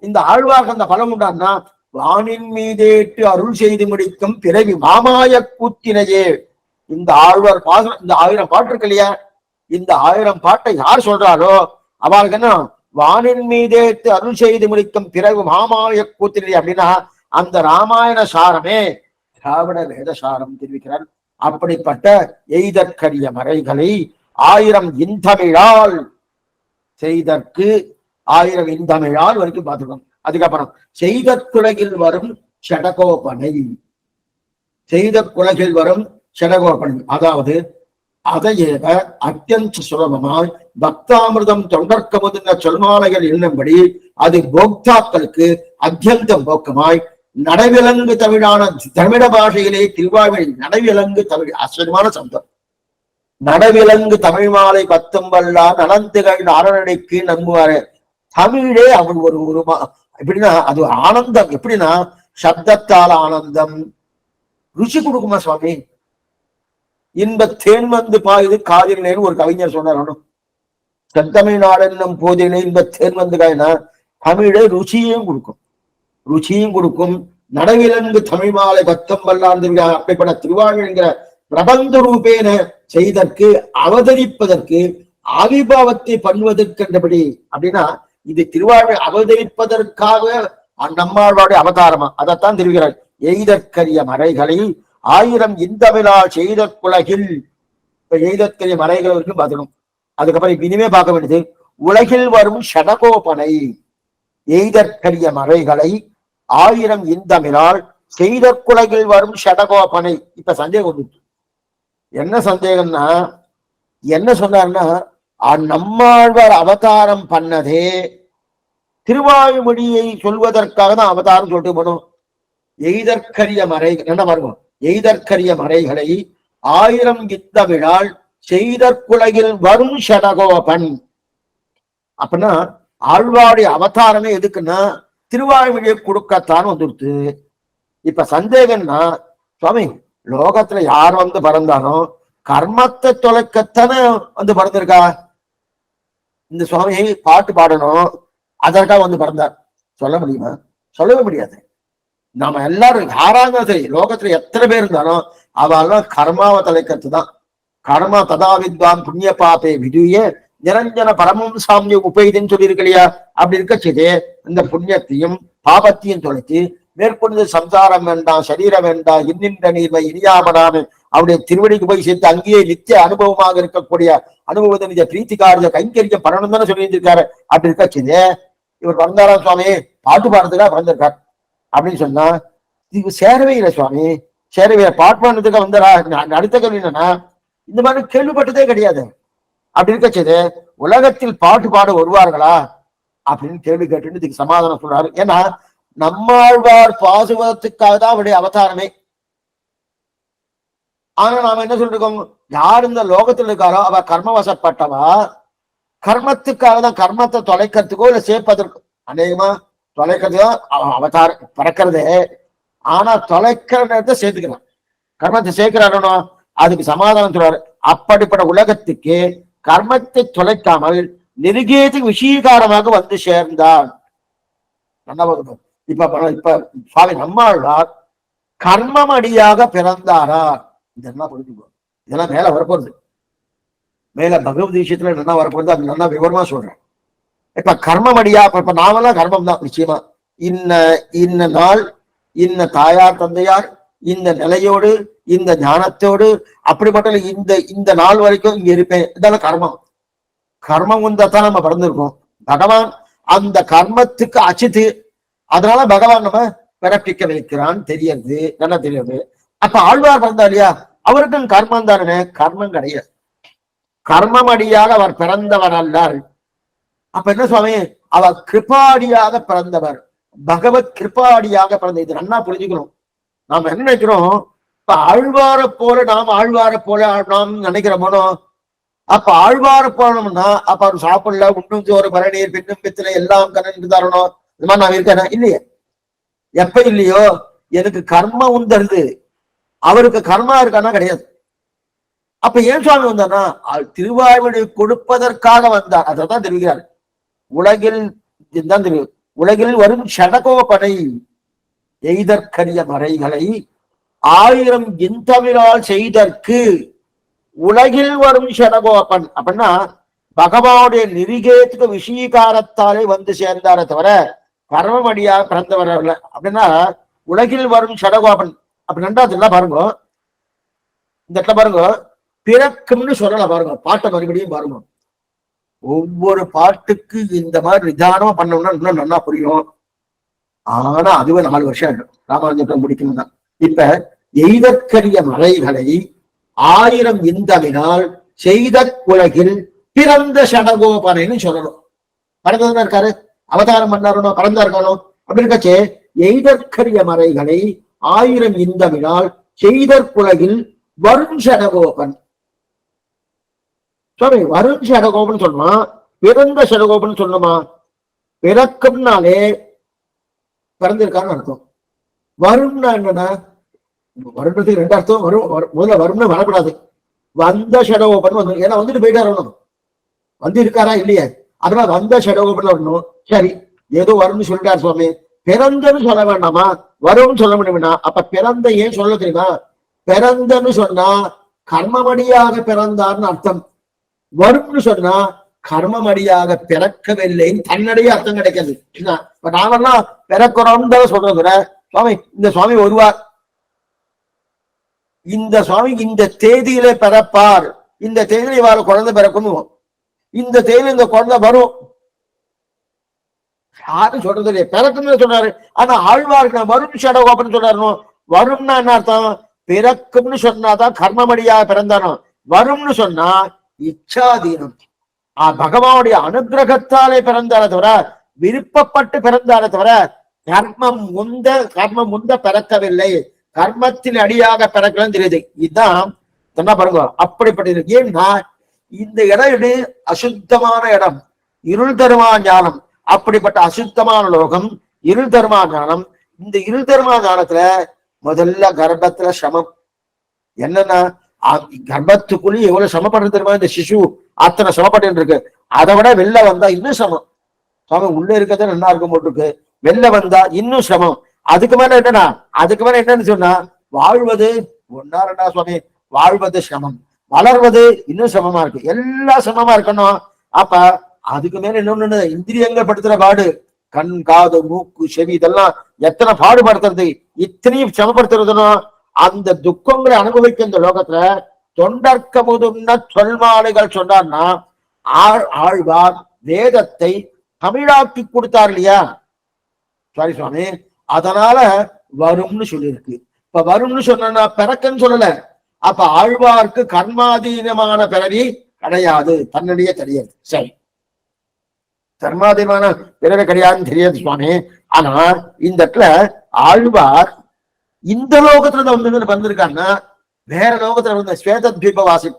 இந்த ஆழ்வார்கள் அந்த பலம் உண்டான்னா வானின் மீதேட்டு அருள் செய்து முடிக்கும் பிறவி மாமாய கூத்தினையே. இந்த ஆழ்வார் பாசனம், இந்த 1000 பாட்டு இருக்கு இல்லையா? இந்த 1000 பாட்டை யார் சொல்றாரோ அவளுக்கு என்ன? வானின் மீதேட்டு அருள் செய்து முடிக்கும் பிறகு மாமாய கூத்தினை. அப்படின்னா அந்த ராமாயண சாரமே திராவிட வேத சாரம் தெரிவிக்கிறார். அப்படிப்பட்ட எய்தற்கரிய மறைகளை 1000 இந்தமிழால் செய்தற்கு 1000 இந்தமிழால் வரைக்கும் பார்த்துக்கோங்க. அதுக்கப்புறம் செய்த குலகில் வரும் ஷடகோபனை, செய்த குலகில் வரும் ஷடகோபனை. அதாவது அதையேவ அத்தியந்த சுலபமாய் பக்தாமிர்தம் தொண்டர்க்கமுதின சொல்மாலைகள் என்னும்படி அது போக்தாக்களுக்கு அத்தியந்தம் போக்கமாய் நடைவிலங்கு தமிழான தமிழ பாஷையிலே திருவாய்மொழி நடைவிலங்கு தமிழ். ஆச்சரியமான சப்தம். நடைவிலங்கு தமிழ் மாலை 10 வல்லார் நலந்துகள் அரணடைக்கு நம்புவாரு. தமிழே அவன் ஒரு எப்படின்னா அது ஆனந்தம். எப்படின்னா சப்தத்தால் ஆனந்தம். ருச்சி கொடுக்குமா சுவாமி? இன்ப தேன் வந்து பாயுது காதிலேன்னு ஒரு கவிஞர் சொன்னார். செந்தமிழ்நாடு என்னும் போதிலே இன்ப தேன் வந்து காயினா தமிழே ருச்சியும் கொடுக்கும். நடைவிலங்கு தமிழ் மாலை 10 வல்லார் அப்படிப்பட்ட திருவாழ்கிற பிரபந்த ரூபேன செய்தற்கு அவதரிப்பதற்கு ஆவிர்வாவத்தை பண்ணுவதற்கென்றபடி. அப்படின்னா இது திருவாழ்வை அவதரிப்பதற்காக நம்மாழ்வாடைய அவதாரமா? அதைத்தான் தெரிவிக்கிறார். எய்தற்கரிய மறைகளை 1000 இந்தமிழால் செய்த குலகில். எய்தற்கரிய மறைகள் வரைக்கும் பார்க்கணும். அதுக்கப்புறம் இனிமே பார்க்க வேண்டியது உலகில் வரும் ஷடகோபனை. எய்தற்கரிய மறைகளை 1000 இந்தமிழால் செய்த குலகில் வரும் ஷடகோபனை. இப்ப சந்தேகம் வந்துட்டு என்ன சந்தேகம்னா என்ன சொன்னார்னா நம்மாழ்வார் அவதாரம் பண்ணதே திருவாய்மொழியை சொல்வதற்காக தான் அவதாரம் சொல்லிட்டு போனோம். எய்தற்கரிய மறை என்ன பாருங்க, எய்தற்கரிய மறைகளை 1000 இந்தமிழால் செய்தற்குலகில் வரும் ஷடகோபன். அப்படின்னா ஆழ்வாருடைய அவதாரமே எதுக்குன்னா திருவாய்மொழியை கொடுக்கத்தான் வந்துடுத்து. இப்ப சந்தேகம்னா சுவாமி லோகத்துல யார் வந்து பிறந்தாலும் கர்மத்தை தொலைக்கத்தானே வந்து பிறந்திருக்கா? இந்த சுவாமி பாட்டு பாடணும், அதற்காக வந்து பிறந்தார் சொல்ல முடியுமா? சொல்லவே முடியாது. நாம எல்லாரும் யாராங்க சரி, லோகத்துல எத்தனை பேர் இருந்தாலும் அவெல்லாம் கர்மாவை தலைக்கிறது தான். கர்மா ததா வித்வான் புண்ணிய பாபே விதுய நிரஞ்சன பரமம் சாமியம் உபயுதுன்னு சொல்லியிருக்கு இல்லையா? அப்படி இருக்க செய்து இந்த புண்ணியத்தையும் பாபத்தையும் தொலைத்து மேற்கொண்டு சம்சாரம் வேண்டாம், சரீரம் வேண்டாம், இன்னின்ற நீர்மை இனியாமனான அவருடைய திருவடிக்கு போய் சேர்த்து அங்கேயே நித்திய அனுபவமாக இருக்கக்கூடிய அனுபவத்தை நிஜ பிரீத்தி காரிய கைங்கரியம் பண்ணணும் தானே சொல்லி இருக்காரு. அப்படி இருக்க செய்து இவர் பிறந்தாராம் சுவாமி, பாட்டு பாடுறதுக்காக பிறந்திருக்கார் அப்படின்னு சொன்னா இது சேரவே இல்லை சுவாமி, சேரவே பாட்டு பாடுறதுக்காக வந்தாரா? அடுத்த கேள்வி என்னன்னா, இந்த மாதிரி கேள்விப்பட்டதே கிடையாது. அப்படி இருக்க செய்து உலகத்தில் பாட்டு பாட வருவார்களா அப்படின்னு கேள்வி கேட்டு இதுக்கு சமாதானம் சொல்றாரு. ஏன்னா நம்மாழ்வார் பாசுவதற்காக தான் அவருடைய அவதாரமே. ஆனா நாம என்ன சொல்லிருக்கோம், யார் இந்த லோகத்தில் இருக்காரோ அவ கர்மவசப்பட்டவா, கர்மத்துக்காக தான், கர்மத்தை தொலைக்கிறதுக்கோ இல்ல சேர்ப்பதற்கோ, அநேகமா தொலைக்கிறதுக்கோ அவதாரம் பிறக்கிறதே. ஆனா தொலைக்கிற நேரத்தை சேர்த்துக்கிறான், கர்மத்தை சேர்க்கிறாரோ அதுக்கு சமாதானம் சொல்றாரு. அப்படிப்பட்ட உலகத்துக்கு கர்மத்தை தொலைக்காமல் நெருகேதுக்கு விஷயகாரமாக வந்து சேர்ந்தான். இப்ப சுவாமி நம்மாழ்வார் கர்மம் அடியாக பிறந்தாரா? இதெல்லாம் புரிஞ்சுக்கோ, இதெல்லாம் மேல வரப்போறது, மேல பகவத் விஷயத்துல நல்லா வரப்போறது, அது நல்லா விவரமா சொல்றேன். இப்ப கர்மம் அடியா, இப்ப நாமெல்லாம் கர்மம் தான் நிச்சயமா. இன்ன நாள் இன்ன தாயார் தந்தையார் இந்த நிலையோடு இந்த ஞானத்தோடு அப்படிப்பட்ட இந்த நாள் வரைக்கும் இங்க இருப்பேன், இதெல்லாம் கர்மம். கர்மம் வந்தாத்தான் நம்ம பிறந்திருக்கோம். பகவான் அந்த கர்மத்துக்கு அச்சித்து, அதனால பகவான் நம்ம பிறப்பிக்க வைக்கிறான்னு தெரியறது, நல்லா தெரியுது. அப்ப ஆழ்வார் பிறந்தா இல்லையா, அவருக்கும் கர்மம் தானே? கர்மம் கிடையாது, கர்மம் அடியாக அவர் பிறந்தவர் அல்ல. அப்ப என்ன சுவாமி, அவர் கிருபாடியாக பிறந்தவர், பகவத் கிருபாடியாக பிறந்த. இது நல்லா புரிஞ்சுக்கணும். நாம என்ன நினைக்கிறோம், இப்ப ஆழ்வார போல நாம் ஆழ்வார போல நாம் நினைக்கிறோமோ, அப்ப ஆழ்வார போனோம்னா அப்ப அவர் சாப்பிடல, உண்ணும் சோறு பரணீர் பின்னும் பித்தனை எல்லாம் கண்ணு தரணும், இந்த மாதிரி நான் இருக்கேனா? இல்லையே. எப்ப இல்லையோ எனக்கு கர்மம் உண்டது, அவருக்கு கர்மா இருக்கானா? கிடையாது. அப்ப ஏன் சுவாமி வந்தார்னா திருவாய்மொழி கொடுப்பதற்காக வந்தார். அதான் தெரிவிக்கிறார். உலகில் இதுதான் தெரியும், உலகில் வரும் ஷடகோபனை எய்தற்கரிய மறைகளை 1000 இந்தமிழால் செய்தற்கு உலகில் வரும் ஷடகோபன். அப்படின்னா பகவானுடைய நிரிகேத்துக்கு விஷயகாரத்தாலே வந்து சேர்ந்தார தவிர கர்மமடியாக பிறந்தவர் அல்ல. அப்படின்னா உலகில் வரும் ஷடகோபன் அப்படி ரெண்டாவது பாருங்க, இந்த இடத்துல பாருங்க, பிறக்கும்னு சொல்லலாம் பாருங்க, பாட்டை மறுபடியும் பாருங்க. ஒவ்வொரு பாட்டுக்கு இந்த மாதிரி நிதானமா பண்ணோம்னா இன்னும் நல்லா புரியும். ஆனா அதுவே 4 வருஷம் ஆயிடும் ராமானுஜம் முடிக்கணும் தான். இப்ப எய்தற்கரிய மறைகளை 1000 இந்தமினால் செய்த உலகில் பிறந்த ஷடகோபனைன்னு சொல்லணும். பறந்ததுன்னா இருக்காரு, அவதாரம் பண்ணாரோ, பறந்தா இருக்கானோ. அப்படி இருக்கச்சே எய்தற்கரிய மறைகளை 1000 இந்தமினால் செய்தற்குலகில் வரும் ஷடகோபன். சுவாமி வரும் ஷடகோபன் சொல்லணுமா, பிறந்த ஷடகோபன் சொல்லணுமா? பிறக்கும்னாலே பிறந்திருக்கான்னு அர்த்தம். வரும்னா என்னன்னா, வருடத்துக்கு 2 அர்த்தம். வரும் முதல்ல வரும்னு வரக்கூடாது, வந்த ஷடகோபன் வந்து, ஏன்னா வந்துட்டு போயிட்டாரு, வந்து இருக்காரா இல்லையா, அதனால வந்த ஷடகோபன் வரணும். சரி, ஏதோ வரும்னு சொல்லிட்டாரு சுவாமி, பிறந்தன்னு சொல்ல வேண்டாமா, வரும்னு சொல்ல முடியுமா? அப்ப பிறந்த ஏன் சொல்ல தெரியுமா? பிறந்தன்னு சொன்னா கர்மமடியாக பிறந்தார்னு அர்த்தம். வரும்னு சொன்னா கர்மமடியாக பிறக்கவில்லைன்னு தன்னுடைய அர்த்தம் கிடைக்காது. இப்ப நாமெல்லாம் பிறக்கிறோம் தான் சொல்றோம். சுவாமி இந்த சுவாமி வருவார், இந்த சுவாமி இந்த தேதியில பிறப்பார், இந்த தேதியில இவாறு குழந்தை பிறக்கணும், இந்த தேதியில இந்த குழந்தை வரும், யாரும் சொல்றது இல்லையா? பிறக்குன்னு சொன்னாரு. ஆனா ஆழ்வாருக்கு வரும் ஷடகோபன் சொல்றாரு. வரும்னா என்ன அர்த்தம்? பிறக்கும்னு சொன்னாதான் கர்மமடியாக பிறந்தானோ. வரும்னு சொன்னா இச்சாதீனம், பகவானுடைய அனுகிரகத்தாலே பிறந்தார தவிர, விருப்பப்பட்டு பிறந்தார தவிர கர்மம் முந்த பிறக்கவில்லை, கர்மத்தின் அடியாக பிறக்கலன்னு தெரியுது. இதுதான் என்ன பாருங்க, அப்படிப்பட்டது. ஏன்னா இந்த இடம் அசுத்தமான இடம், இருள் தருமா ஞானம். அப்படிப்பட்ட அசுத்தமான லோகம், இருள் தருமா ஞானம். இந்த இருள் தருமா ஞானத்துல முதல்ல கர்ப்பத்துல சிரமம் என்னன்னா, கர்ப்பத்துக்குள்ளே எவ்வளவு சிரமப்படுறது தெரியுமா? இந்த சிசு அத்தனை சிரமப்பட்டு இருக்கு. அதை விட வெளில வந்தா இன்னும் சிரமம். சுவாமி உள்ள இருக்கிறத நல்லா இருக்கும் போட்டிருக்கு, வெளில வந்தா இன்னும் சிரமம். அதுக்கு மேல என்னன்னா, அதுக்கு மேல என்னன்னு சொன்னா, வாழ்வது ஒன்னா ரெண்டா சுவாமி, வாழ்வது சிரமம், வளர்வது இன்னும் சிரமமா இருக்கு, எல்லாம் சிரமமா இருக்கணும். அப்ப அதுக்கு மேல இன்னொன்னு, இந்திரியங்கள் படுத்துற பாடு, கண் காது மூக்கு செவி இதெல்லாம் எத்தனை பாடுபடுத்துறது, இத்தனையும் சிரமப்படுத்துறதுன்னு அந்த துக்கங்களை அனுபவிக்க இந்த லோகத்துல தொண்டர்க்க முதும்ன சொல்மாலைகள் சொன்னார்னா, ஆழ்வார் வேதத்தை தமிழாக்கி கொடுத்தார் இல்லையா, சாரி சுவாமி, அதனால வரும்னு சொல்லியிருக்கு. இப்ப வரும்னு சொன்னா பிறக்கன்னு சொல்லல. அப்ப ஆழ்வார்க்கு கர்மாதீனமான பிறவி கிடையாது, தன்னுடைய தெரியாது. சரி, கர்மாதீனமான பிறவி கிடையாதுன்னு தெரியாது சுவாமி. ஆனா இந்த இடத்துல ஆழ்வார் இந்த லோகத்துல வந்து வந்திருக்காங்கன்னா, வேற லோகத்துல வந்து ஸ்வேத தீப வாசி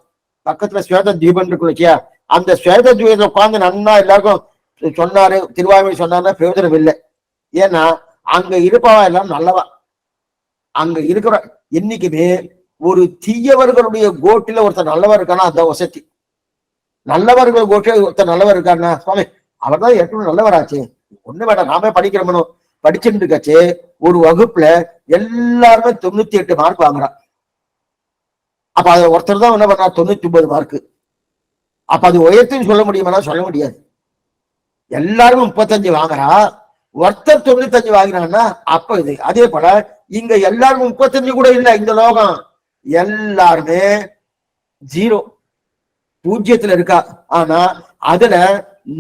பக்கத்துல ஸ்வேத தீபம் இருக்கு இல்லையா, அந்த ஸ்வேத தீபத்தை உட்கார்ந்து நன்னா எல்லாருக்கும் சொன்னாரு, திருவாய்மொழி சொன்னாருன்னா பிரயோஜனம் இல்லை. ஏன்னா அங்க இருப்பவா எல்லாம் நல்லவா. அங்க இருக்கிற என்னைக்குமே ஒரு தீயவர்களுடைய கோட்டில ஒருத்தர் நல்லவர் இருக்கானா அந்த வசதி, நல்லவர்கள் கோட்டில ஒருத்தர் நல்லவர் இருக்காருன்னா சுவாமி அவர் தான் ஏற்கனவே நல்லவராச்சு, ஒண்ணு வேண்டாம் நாமே படிக்கிறோம்னு படிச்சுட்டு இருக்காச்சு. ஒரு வகுப்புல எல்லாருமே 98 மார்க் வாங்குறான். அப்ப அதுல ஒருத்தர் தான் என்ன பண்ணா 99 மார்க்கு. அப்ப அது உயர்த்துன்னு சொல்ல முடியுமா? சொல்ல முடியாது. எல்லாரும் 35 வாங்குறா, ஒருத்தர் 95 வாங்கினாங்கன்னா அப்ப இது. அதே போல இங்க எல்லாரும் 35 கூட இல்லை, இந்த லோகம் எல்லாருமே 0 பூஜ்ஜியத்துல இருக்கா. ஆனா அதுல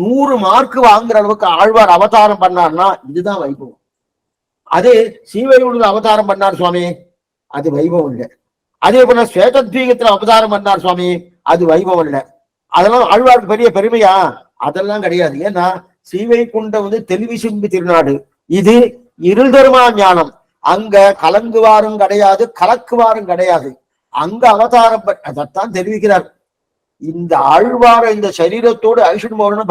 100 மார்க் வாங்குற அளவுக்கு ஆழ்வார் அவதாரம் பண்ணார்னா இதுதான் வைபவம். அது சீவையுள்ள அவதாரம் பண்ணார் சுவாமி, அது வைபவம் இல்லை. அதே போல ஸ்வேதத்வீகத்துல அவதாரம் பண்ணார் சுவாமி, அது வைபவம் இல்லை. அதெல்லாம் ஆழ்வாருக்கு பெரிய பெருமையா? அதெல்லாம் கிடையாது. ஏன்னா ஸ்ரீவைகுண்ட வந்து தெளிவிசும்பு திருநாடு, இது இருள் தருமா ஞானம். அங்க கலங்குவாரும் கிடையாது, கலக்குவாரும் கிடையாது. அங்க அவதாரம் அதைத்தான் தெரிவிக்கிறார். இந்த ஆழ்வார இந்த சரீரத்தோடு அழிச்சுட்டு போகணும்னு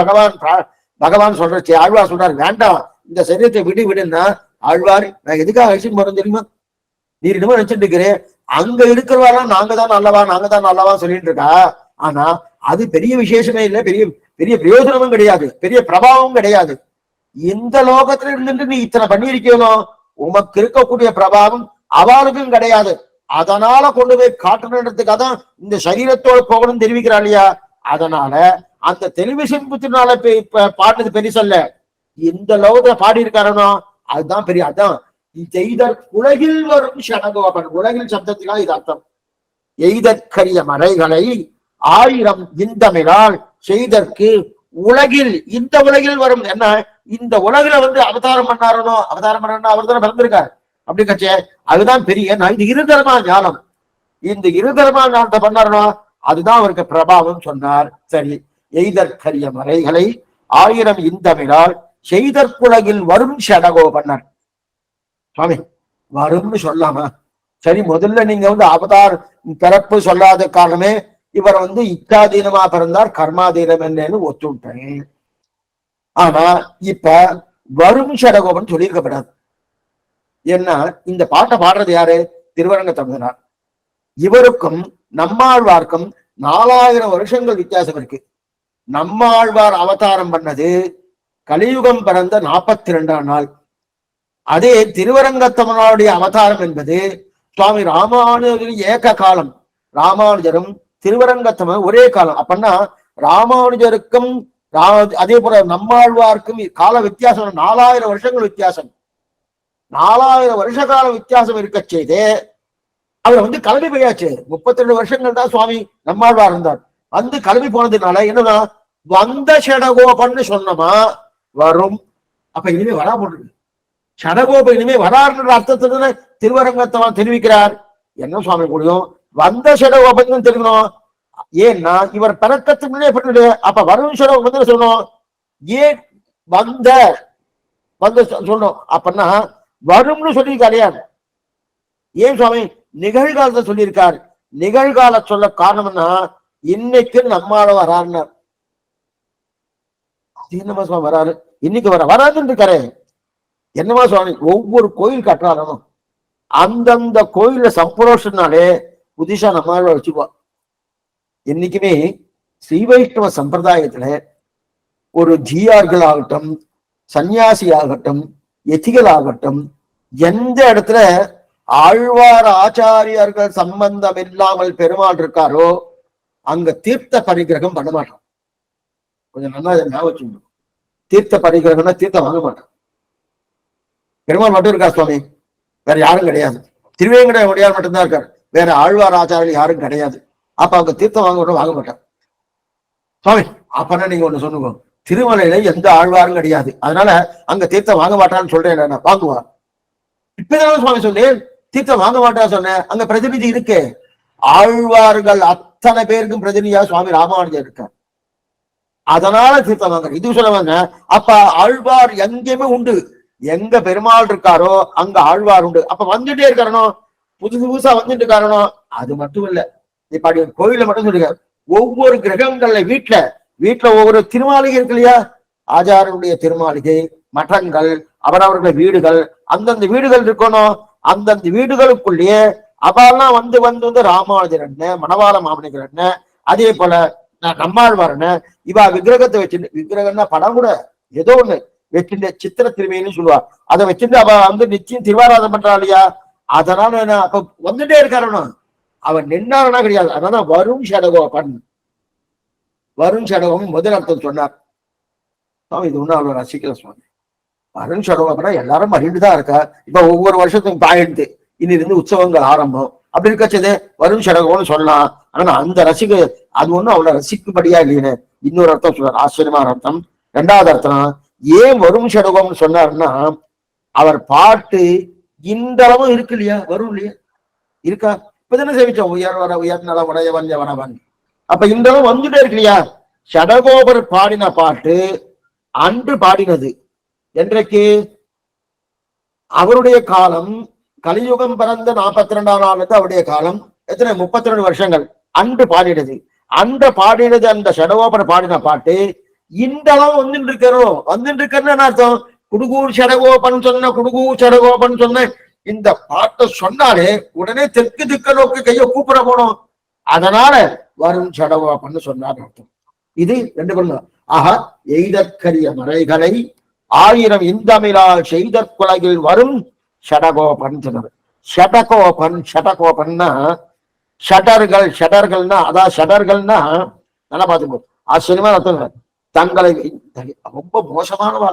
பகவான் சொல்றச்சு. ஆழ்வார் சொல்றாரு, வேண்டாம் இந்த சரீரத்தை விடு விடுன்னா, ஆழ்வார் நான் எதுக்காக அழிச்சுட்டு போறேன் தெரியுமா? நீ என்னமோ நினைச்சிட்டு இருக்கிறேன், அங்க இருக்கிறவாரெல்லாம் நாங்க தான் நல்லவா நாங்க தான் நல்லவா சொல்லிட்டு இருக்கா. ஆனா அது பெரிய விசேஷமே இல்லை, பெரிய பெரிய பிரயோஜனமும் கிடையாது, பெரிய பிரபாவமும் கிடையாது. இந்த லோகத்துல இருந்துட்டு நீ இத்தனை பண்ணியிருக்கணும், உமக்கு இருக்கக்கூடிய பிரபாவம் அவளுக்கும் கிடையாது. அதனால கொண்டு போய் காட்டணுன்றதுக்காக தான் இந்த சரீரத்தோடு போகணும்னு தெரிவிக்கிறா இல்லையா. அதனால அந்த டெலிவிஷன் புத்தினால பாடுறது பெருசல்ல, இந்த லோகத்துல பாடி இருக்காரனோ அதுதான் பெரிய. அதான் எய்தற் உலகில் வரும் சடகோபன், உலகில் சப்தத்தினால் இது அர்த்தம். எய்தற்கரிய மறைகளை 1000 இந்தமிழால் செய்தற்கு உலகில், இந்த உலகில் வரும். என்ன இந்த உலகில வந்து அவதாரம் பண்ணாரனோ, அவதாரம் பண்ணா அவர் தானே பிறந்திருக்காரு அப்படி கட்சே, அதுதான் பெரிய. இது இருதர்மா ஞானம், இந்த இருதர்மா ஞானத்தை பண்ணாரனோ அதுதான் அவருக்கு பிரபாவம் சொன்னார். சரி, எய்தற்கரிய மறைகளை 1000 இந்தமிழால் செய்தற்குலகில் வரும் ஷடகோபன்னர். சுவாமி வரும்னு சொல்லாமா? சரி, முதல்ல நீங்க வந்து அவதார் பிறப்பு சொல்லாத காரணமே இவர் வந்து இச்சாதீனமா பிறந்தார், கர்மாதீனம் என்னன்னு ஒத்துட்டேன். ஆனா இப்ப வரும் ஷடகோபன் சொல்லியிருக்கப்படாது. ஏன்னா இந்த பாட்டை பாடுறது யாரு? திருவரங்க தம்பினார். இவருக்கும் நம்மாழ்வார்க்கும் 4000 வருஷங்கள் வித்தியாசம் இருக்கு. நம்மாழ்வார் அவதாரம் பண்ணது கலியுகம் பிறந்த 42ஆம் நாள். அதே திருவரங்கத்தமனுடைய அவதாரம் என்பது சுவாமி ராமானுஜரின் ஏக காலம். ராமானுஜரும் திருவரங்கத்தமன் ஒரே காலம். அப்படின்னா ராமானுஜருக்கும் அதே போல நம்மாழ்வார்க்கும் கால வித்தியாசம் 4000 வருஷங்கள் வித்தியாசம். 4000 வருஷ கால வித்தியாசம் இருக்க செய்து அவர் வந்து கிளம்பி போயாச்சு. 32 வருஷங்கள் தான் சுவாமி நம்மாழ்வார் இருந்தார். வந்து கிளம்பி போனதுனால என்னன்னா வந்த ஷடகோபன்னு சொன்னமா வரும். அப்ப இனிமே வரா போட்டு ஷடகோப இனிமே வராருன்ற அர்த்தத்துல திருவரங்கத்தவன் தெரிவிக்கிறார். என்ன சுவாமி முடியும்? வந்த ஷடகோபன் தெரிவிக்கணும். ஏன்னா இவர் பிறக்கத்துக்கு முன்னே பண்ணிடு. அப்ப வரும் ஷடகோபன் சொல்லணும். ஏன் வந்த வந்து சொல்லணும்? அப்படின்னா வரும்னு சொல்லியிருக்காரு. ஏன் சுவாமி நிகழ்காலத்தை சொல்லியிருக்கார்? நிகழ்கால சொல்ல காரணம்னா இன்னைக்கு நம்மால வராருன்னு. என்னமா சுவாமி வராரு? இன்னைக்கு வராதுன்னு இருக்காரு. என்னமா சுவாமி? ஒவ்வொரு கோயில் கட்டுறாலும் அந்தந்த கோயில சம்பரோஷனாலே புதுசா நம்மளால வச்சுக்குவா. என்னைக்குமே ஸ்ரீ வைஷ்ணவ சம்பிரதாயத்துல ஒரு ஜிஆர்கள் ஆகட்டும், சன்னியாசி ஆகட்டும், எதிகள் ஆகட்டும், எந்த இடத்துல ஆழ்வார் ஆச்சாரியர்கள் சம்பந்தம் இல்லாமல் பெருமாள் இருக்காரோ அங்க தீர்த்த பரிகிரகம் பண்ண மாட்டான். கொஞ்சம் நல்லா ஞாபகம் வச்சுக்கணும். தீர்த்த பரிகிரகம்னா தீர்த்தம் வாங்க மாட்டான். பெருமாள் மட்டும் இருக்கா சுவாமி, வேற யாரும் கிடையாது. திருவேங்கட உடையார் மட்டும்தான் இருக்காரு, வேற ஆழ்வார் ஆச்சாரியர்கள் யாரும் கிடையாது. அப்ப அவங்க தீர்த்தம் வாங்க மாட்டான் சுவாமி. அப்பனா நீங்க ஒண்ணு சொல்லுங்க, திருமலையில எந்த ஆழ்வாரும் கிடையாது, அதனால அங்க தீர்த்தம் வாங்க மாட்டான்னு சொல்றேன். வாங்குவா. இப்பதான் சுவாமி சொன்னேன் தீர்த்தம் வாங்க மாட்டா சொன்னேன். அங்க பிரதிநிதி இருக்கு, ஆழ்வார்கள் அத்தனை பேருக்கும் பிரதிநிதியா சுவாமி ராமானுஜர் இருக்கார். அதனால தீர்த்தம் வாங்க இது சொல்லுவாங்க. அப்ப ஆழ்வார் எங்கேயுமே உண்டு, எங்க பெருமாள் இருக்காரோ அங்க ஆழ்வார் உண்டு. அப்ப வந்துட்டே இருக்கணும், புதுசு புதுசா வந்துட்டு இருக்காரணும். அது மட்டும் இல்ல, இப்ப கோயில மட்டும் சொல்லுங்க, ஒவ்வொரு கிரகங்கள்ல வீட்டுல ஒவ்வொரு திருமாளிகை இருக்கு இல்லையா, ஆச்சாரனுடைய திருமாளிகை, மட்டங்கள், அவரவர்களுடைய வீடுகள், அந்தந்த வீடுகள் இருக்கணும். அந்தந்த வீடுகளுக்குள்ளேயே அவெல்லாம் வந்து ராமானுஜர் என்ன, மணவாள மாமனிகர் என்ன, அதே போல நம்மாழ்வார் என்ன, இவா விக்கிரகத்தை வச்சுட்டு, விக்கிரகம்னா படம் கூட ஏதோ ஒண்ணு வச்சுட்டு, சித்திர திருமைன்னு சொல்லுவா, அதை வச்சுட்டு அவ நிச்சயம் திருவாராதம் பண்றா இல்லையா. அதனால என்ன, அப்ப வந்துட்டே இருக்காருன்னு அவன் நின்னாருன்னா கிடையாது. அதனால வரும் ஷடகோபன், வருண் ஷடகோபன் முதல் அர்த்தம் சொன்னார். இது ஒண்ணு அவ்வளவு ரசிக்கல சுவாமி. வருண் ஷடகோபனா எல்லாரும் அறிந்துதான் இருக்கா. இப்ப ஒவ்வொரு வருஷத்துக்கும் பாயிண்ட் இருந்து உற்சவங்கள் ஆரம்பம் அப்படி இருக்கச்சது வருண் ஷடகோபம்னு சொல்லலாம். ஆனா அந்த அது ஒண்ணும் அவ்வளவு ரசிக்கும்படியா இல்லைன்னு இன்னொரு அர்த்தம் சொல்றார், ஆச்சரியமான அர்த்தம். ரெண்டாவது அர்த்தம், ஏன் வருண் ஷடகோபம்னு சொன்னாருன்னா, அவர் பாட்டு இன்றளவும் இருக்கு இல்லையா, வரும் இல்லையா, இருக்கா. இப்பதானே சேவிச்சோம், உயர் நல உடையவன் எவனவன். அப்ப இன்றளவும் வந்துட்டே இருக்கு இல்லையா. ஷடகோபர் பாடின பாட்டு அன்று பாடினது என்றைக்கு, அவருடைய காலம் கலியுகம் பிறந்த 42ஆம் நாளுக்கு அவருடைய காலம் எத்தனை, 32 வருஷங்கள். அன்று பாடினது, பாடினது அந்த ஷடகோபர் பாடின பாட்டு இன்றளவும் வந்துட்டு இருக்கிறோம் அர்த்தம். குடுகூர் ஷடகோபன் சொன்ன இந்த பாட்டை சொன்னாலே உடனே தெற்கு திக்க நோக்கு கைய கூப்பிட போனோம். அதனால வரும் ஷடகோபன் சொன்னார் அர்த்தம். இது ரெண்டு பண்ணும். ஆக எய்தற்கரிய மறைகளை 1000 இந்தமிழால் செய்தற்குலகில் வரும் ஷடகோபன் சொன்னார். ஷடகோபன்னா ஷடர்கள்னா அதான் ஷடர்கள்னா நல்லா பார்த்துக்கோ, ஆச்சரியமா அர்த்தம். தங்களை ரொம்ப மோசமானவா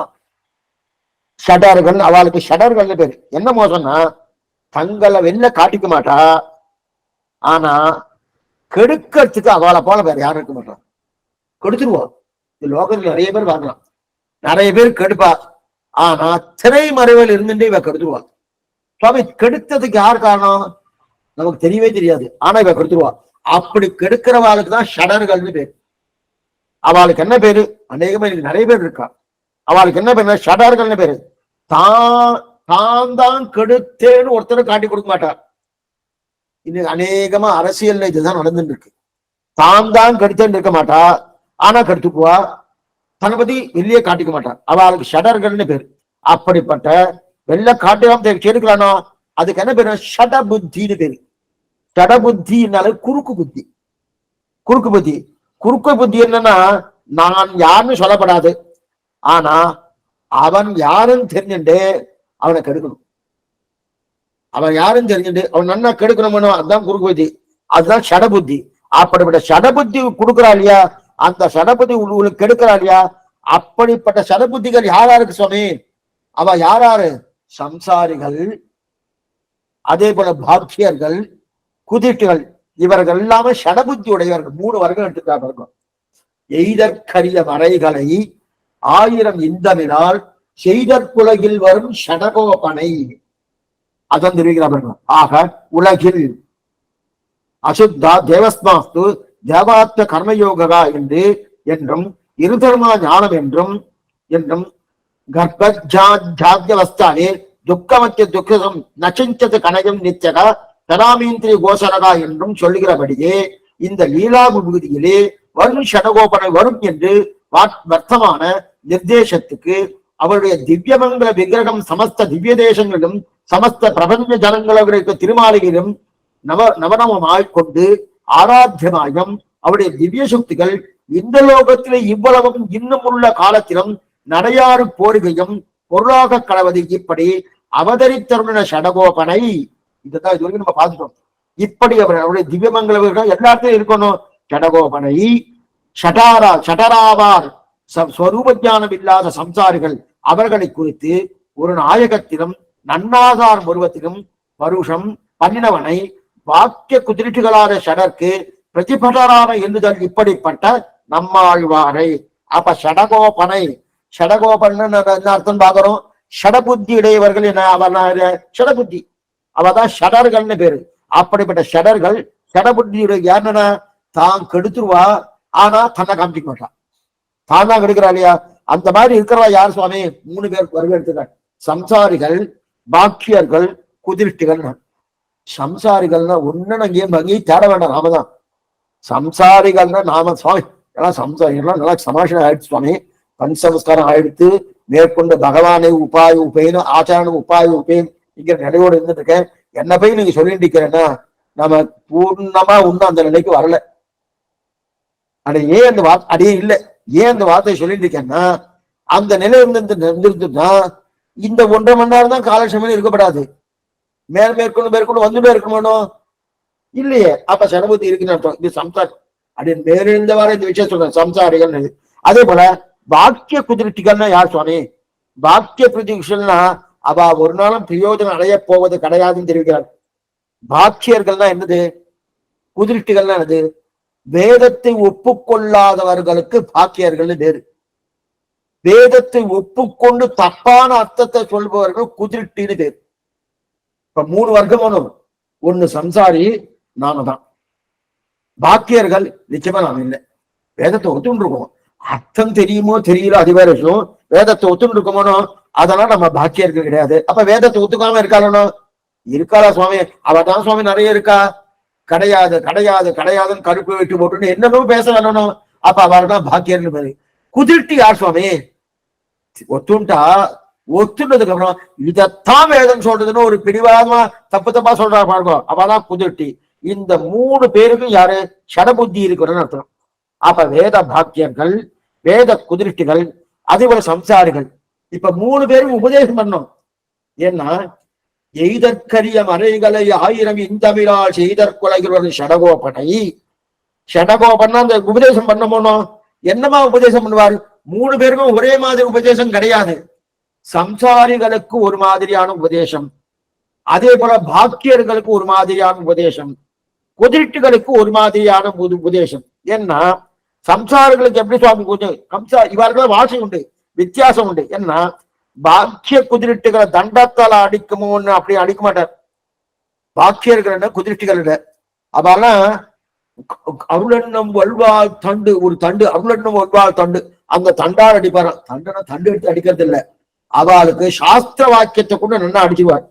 ஷடர்கள், அவளுக்கு ஷடர்கள் பேரு. என்ன மோசம்னா, தங்களை வெளில காட்டிக்க மாட்டா, ஆனா கெடுக்கிறதுக்கு அவளை போல வேற யாரும் இருக்க மாட்டான். கெடுத்துருவோம். இந்த லோகத்துல நிறைய பேர் பார்க்கலாம், நிறைய பேர் கெடுப்பா, ஆனா திரைமறைவில் இருந்துட்டு இவ கெடுத்துருவா. சுவாமி கெடுத்ததுக்கு யார் காரணம் நமக்கு தெரியவே தெரியாது, ஆனா இவ கெடுத்துருவா. அப்படி கெடுக்கிறவாளுக்கு தான் ஷடர்கள்னு பேரு. அவளுக்கு என்ன பேரு, அநேகமா நிறைய பேர் இருக்கா, அவளுக்கு என்ன பேரு, ஷடர்கள்னு பேரு. தான் கெடுத்தேன்னு ஒருத்தர் காட்டி கொடுக்க மாட்டார். இன்னைக்கு அநேகமா அரசியல்ல இதுதான் நடந்துட்டு இருக்கு. தான் கெடுத்தேன்னு இருக்க மாட்டா, ஆனா கெடுத்துக்குவா. தளபதி வெளியே காட்டிக்க மாட்டார், அவளுக்கு ஷடர்கள்னு பேரு. அப்படிப்பட்ட வெளில காட்டிலாம் கெடுக்கலானோ அதுக்கு என்ன பேரு, ஷட புத்தின்னு பேரு. ஷட புத்தினால குறுக்கு புத்தி. குறுக்கு புத்தி என்னன்னா, நான் யாருன்னு சொல்லப்படாது, ஆனா அவன் யாருன்னு தெரிஞ்சுட்டு அவனை கெடுக்கணும். அவன் யாருன்னு தெரிஞ்சுட்டு அவன் நன்னா கெடுக்கணும்னு, அதுதான் குறுக்கு புத்தி, அதுதான் ஷடபுத்தி. அப்படிப்பட்ட ஷடபுத்தி கொடுக்குறா இல்லையா, அந்த ஷடபுத்தி உங்களுக்கு கெடுக்கிறா இல்லையா, அப்படிப்பட்ட ஷடபுத்திகள் யாராருக்கு சுவாமி, அவ யாராரு, சம்சாரிகள், அதே போல பாக்கியர்கள், குதிட்டுகள், இவர்கள் எல்லாமே ஷடபுத்தி உடையவர்கள். 3 வர்க்கம் எடுத்துக்காக. எய்தற்கரிய மறைகளை 1000 இந்தமிழால் செய்தற்குலகில் வரும் ஷடகோபனை அதன் தெரிவிக்கிறார்கள். ஆக உலகில் அசுத்தா தேவஸ்மாஸ்து தேவாத்த கர்மயோகா என்றும் இருதர்மா ஞானம் என்றும் கர்ப்பஜாத்யவஸ்தானே துக்கமத்திய துக்கம் நச்சிஞ்சது கனகம் நிச்சக தராமீந்திரி கோசரகா என்றும் சொல்லுகிறபடியே இந்த லீலா விபூதியிலே வரும் ஷடகோபனை வரும் என்று வர்த்தமான நிர்தேசத்துக்கு அவருடைய திவ்யமங்கல விக்கிரகம் சமஸ்த திவ்ய தேசங்களிலும் சமஸ்த பிரபஞ்ச ஜனங்களுக்கு திருமாளிகையிலும் நவநவமாய் கொண்டு ஆராத்தியமாயும் அவருடைய திவ்ய சக்திகள் இந்த லோகத்திலே இவ்வளவும் இன்னும் உள்ள காலத்திலும் நடையாறு போரிகையும் பொருளாக கலவது இப்படி அவதரித்தருளின ஷடகோபனை. இதுதான் இது வரைக்கும் நம்ம பார்த்துட்டோம். இப்படி அவருடைய திவ்யமங்கல எல்லாத்தையும் இருக்கணும். ஷடகோபனை ஷடராவார் ஸ்வரூப ஞானம் இல்லாத சம்சாரிகள் அவர்களை குறித்து ஒரு நாயகத்திலும் நன்னாதார் உருவத்திலும் பருஷம் பண்ணினவனை வாக்கிய குதிரிட்டுகளான ஷடர்க்கு பிரதிபடரான எண்ணுதல் இப்படிப்பட்ட நம்மாழ்வாரை. அப்ப ஷடகோபனை, ஷடகோபன் என்ன அர்த்தம் பாக்குறோம்? ஷடபுத்தி உடையவர்கள் என்ன? அவன் ஷடபுத்தி, அவதான் ஷடர்கள்னு பேரு. அப்படிப்பட்ட ஷடர்கள் ஷடபுத்தியுடைய யாருன்னா தான் கெடுத்துருவா, ஆனா தன்னை காமிக்க மாட்டான். தான் தான் கெடுக்கிறா இல்லையா? அந்த மாதிரி இருக்கிறவா யார் சுவாமி? 3 பேர் வருகிறார். சம்சாரிகள், பாக்கியர்கள், குதிர்ஷ்டிகள். சம்சாரிகள்னா ஒன்னு அங்கேயும் தேட வேண்டாம், நாம தான் சம்சாரிகள்னா நாம. சுவாமி எல்லாம் சம்சாரிகள்லாம் நல்லா சமாஷனம் ஆயிடுச்சு சுவாமி, பஞ்சசம்ஸ்காரம் ஆயிடுத்து, மேற்கொண்டு பகவானை உபாய உபேன்னு ஆச்சாரண உபாய உபேன் இங்கிற நிலையோடு இருந்துட்டு இருக்கேன். என்ன போய் நீங்க சொல்லிட்டு இருக்கிறேன்னா நம்ம பூர்ணமா இன்னும் அந்த நிலைக்கு வரல. அட ஏன் அந்த வார்த்தை அடையே இல்லை, ஏன் அந்த வார்த்தையை சொல்லிட்டு இருக்கேன்னா அந்த நிலை இருந்துட்டுன்னா இந்த 1.5 மணி நேரம் தான் காலட்சேபம் இருக்கப்படாது. மேற்கொண்டு வந்துட்டே இருக்கணும் இல்லையே. அப்ப சடபுத்தி இருக்குன்னு அர்த்தம். இது சம்சாரி அப்படின்னு வேறு இருந்தவாறு இந்த விஷயம் சொல்றேன், சம்சாரிகள். அதே போல பாக்கிய குதிர்ச்சிகள்னா யார் சுவாமி? பாக்கிய பிரதிஷ்டல்னா அவ ஒரு நாளும் பிரயோஜனம் அடைய போவது கிடையாதுன்னு தெரிவிக்கிறார். பாக்கியர்கள்னா என்னது? குதிர்ச்சிகள்னா என்னது? வேதத்தை ஒப்புக்கொள்ளாதவர்களுக்கு பாக்கியர்கள் வேறு. வேதத்தை ஒப்புக்கொண்டு தப்பான அர்த்தத்தை சொல்பவர்கள் குதிர்ட்டின்னு பேர். இப்ப 3 வர்க்கம் வேணும். ஒண்ணு சம்சாரி, நாம தான். பாக்கியர்கள் நிச்சயமா நாம இல்லை. வேதத்தை ஒத்துண்டு இருக்கோம், அர்த்தம் தெரியுமோ தெரியல அது வேற விஷயம். வேதத்தை ஒத்துண்டு இருக்கோமோ, அதெல்லாம் நம்ம பாக்கியர்கள் கிடையாது. அப்ப வேதத்தை ஒத்துக்காம இருக்காளோ? இருக்காளா சுவாமி? அவதான் சுவாமி நிறைய இருக்கா? கிடையாது கிடையாது கிடையாதுன்னு கருப்பு வெட்டி போட்டுன்னு என்னமோ பேச வேணும். அப்ப அவர்தான் பாக்கியர்னு பேரு. குதிர்ட்டி யார் சுவாமி? ஒத்துண்டா ஒத்துனதுக்கு அப்புறம் இதத்தான் வேதம் சொல்றதுன்னு ஒரு பிடிவாதமா தப்பா சொல்றா பாருங்க, அவதான் குதிர்ட்டி. இந்த 3 பேருக்கும் யாரு? ஷடபுத்தி இருக்கிறன்னு அர்த்தம். அப்ப வேத பாக்கியர்கள், வேத குதிர்ட்டிகள், அதே போல சம்சாரிகள். இப்ப 3 பேரும் உபதேசம் பண்ணோம். ஏன்னா எய்தற்கரிய மறைகளை 1000 இந்தமிழால் செய்தற்கொலைகள் ஷடகோபனை. ஷடகோபன்னா அந்த உபதேசம் பண்ண போனோம். என்னமா உபதேசம் பண்ணுவார்? 3 பேருக்கும் ஒரே மாதிரி உபதேசம் கிடையாது. சம்சாரிகளுக்கு ஒரு மாதிரியான உபதேசம், அதே போல பாக்கியர்களுக்கு ஒரு மாதிரியான உபதேசம், குதிர்ட்டுகளுக்கு ஒரு மாதிரியான உபதேசம். ஏன்னா சம்சாரிகளுக்கு எப்படி சுவாமி இவர்கள் வாசி உண்டு, வித்தியாசம் உண்டு. ஏன்னா பாக்கிய குதிர்ட்டுகளை தண்டத்தால அடிக்குமோன்னு அப்படி அடிக்க மாட்டார். பாக்கியர்கள் குதிர்ட்டிகள். அவெல்லாம் அருளெண்ணம் வல்வாள் தண்டு, ஒரு தண்டு அருளெண்ணம் வல்வாள் தண்டு, அந்த தண்டால் அடிப்பாராம். தண்டனை தண்டு எடுத்து அடிக்கிறது இல்லை, அவளுக்கு சாஸ்திர வாக்கியத்தை கூட நல்லா அடிச்சுவார்.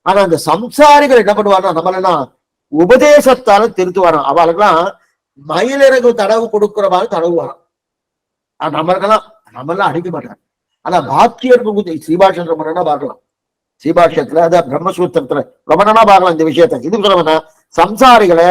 ஆனா அந்த சம்சாரிகள் என்ன பண்ணுவார்னா நம்மளா உபதேசத்தால திருத்துவாராம். அவளுக்கெல்லாம் மயிலிறகு தடவு கொடுக்கிற மாதிரி தடவுவாராம். நம்மளாம் அடிக்க மாட்டாங்க. ஆனா பாக்கியருக்கு ஸ்ரீபாஷன் ரொம்ப நல்லா பார்க்கலாம். ஸ்ரீபாஷ்யத்துல அத பிரம்மசூத்திரத்துல ரொம்ப நல்லா பார்க்கலாம் இந்த விஷயத்த. இது சொல்லுவேன்னா சம்சாரிகளை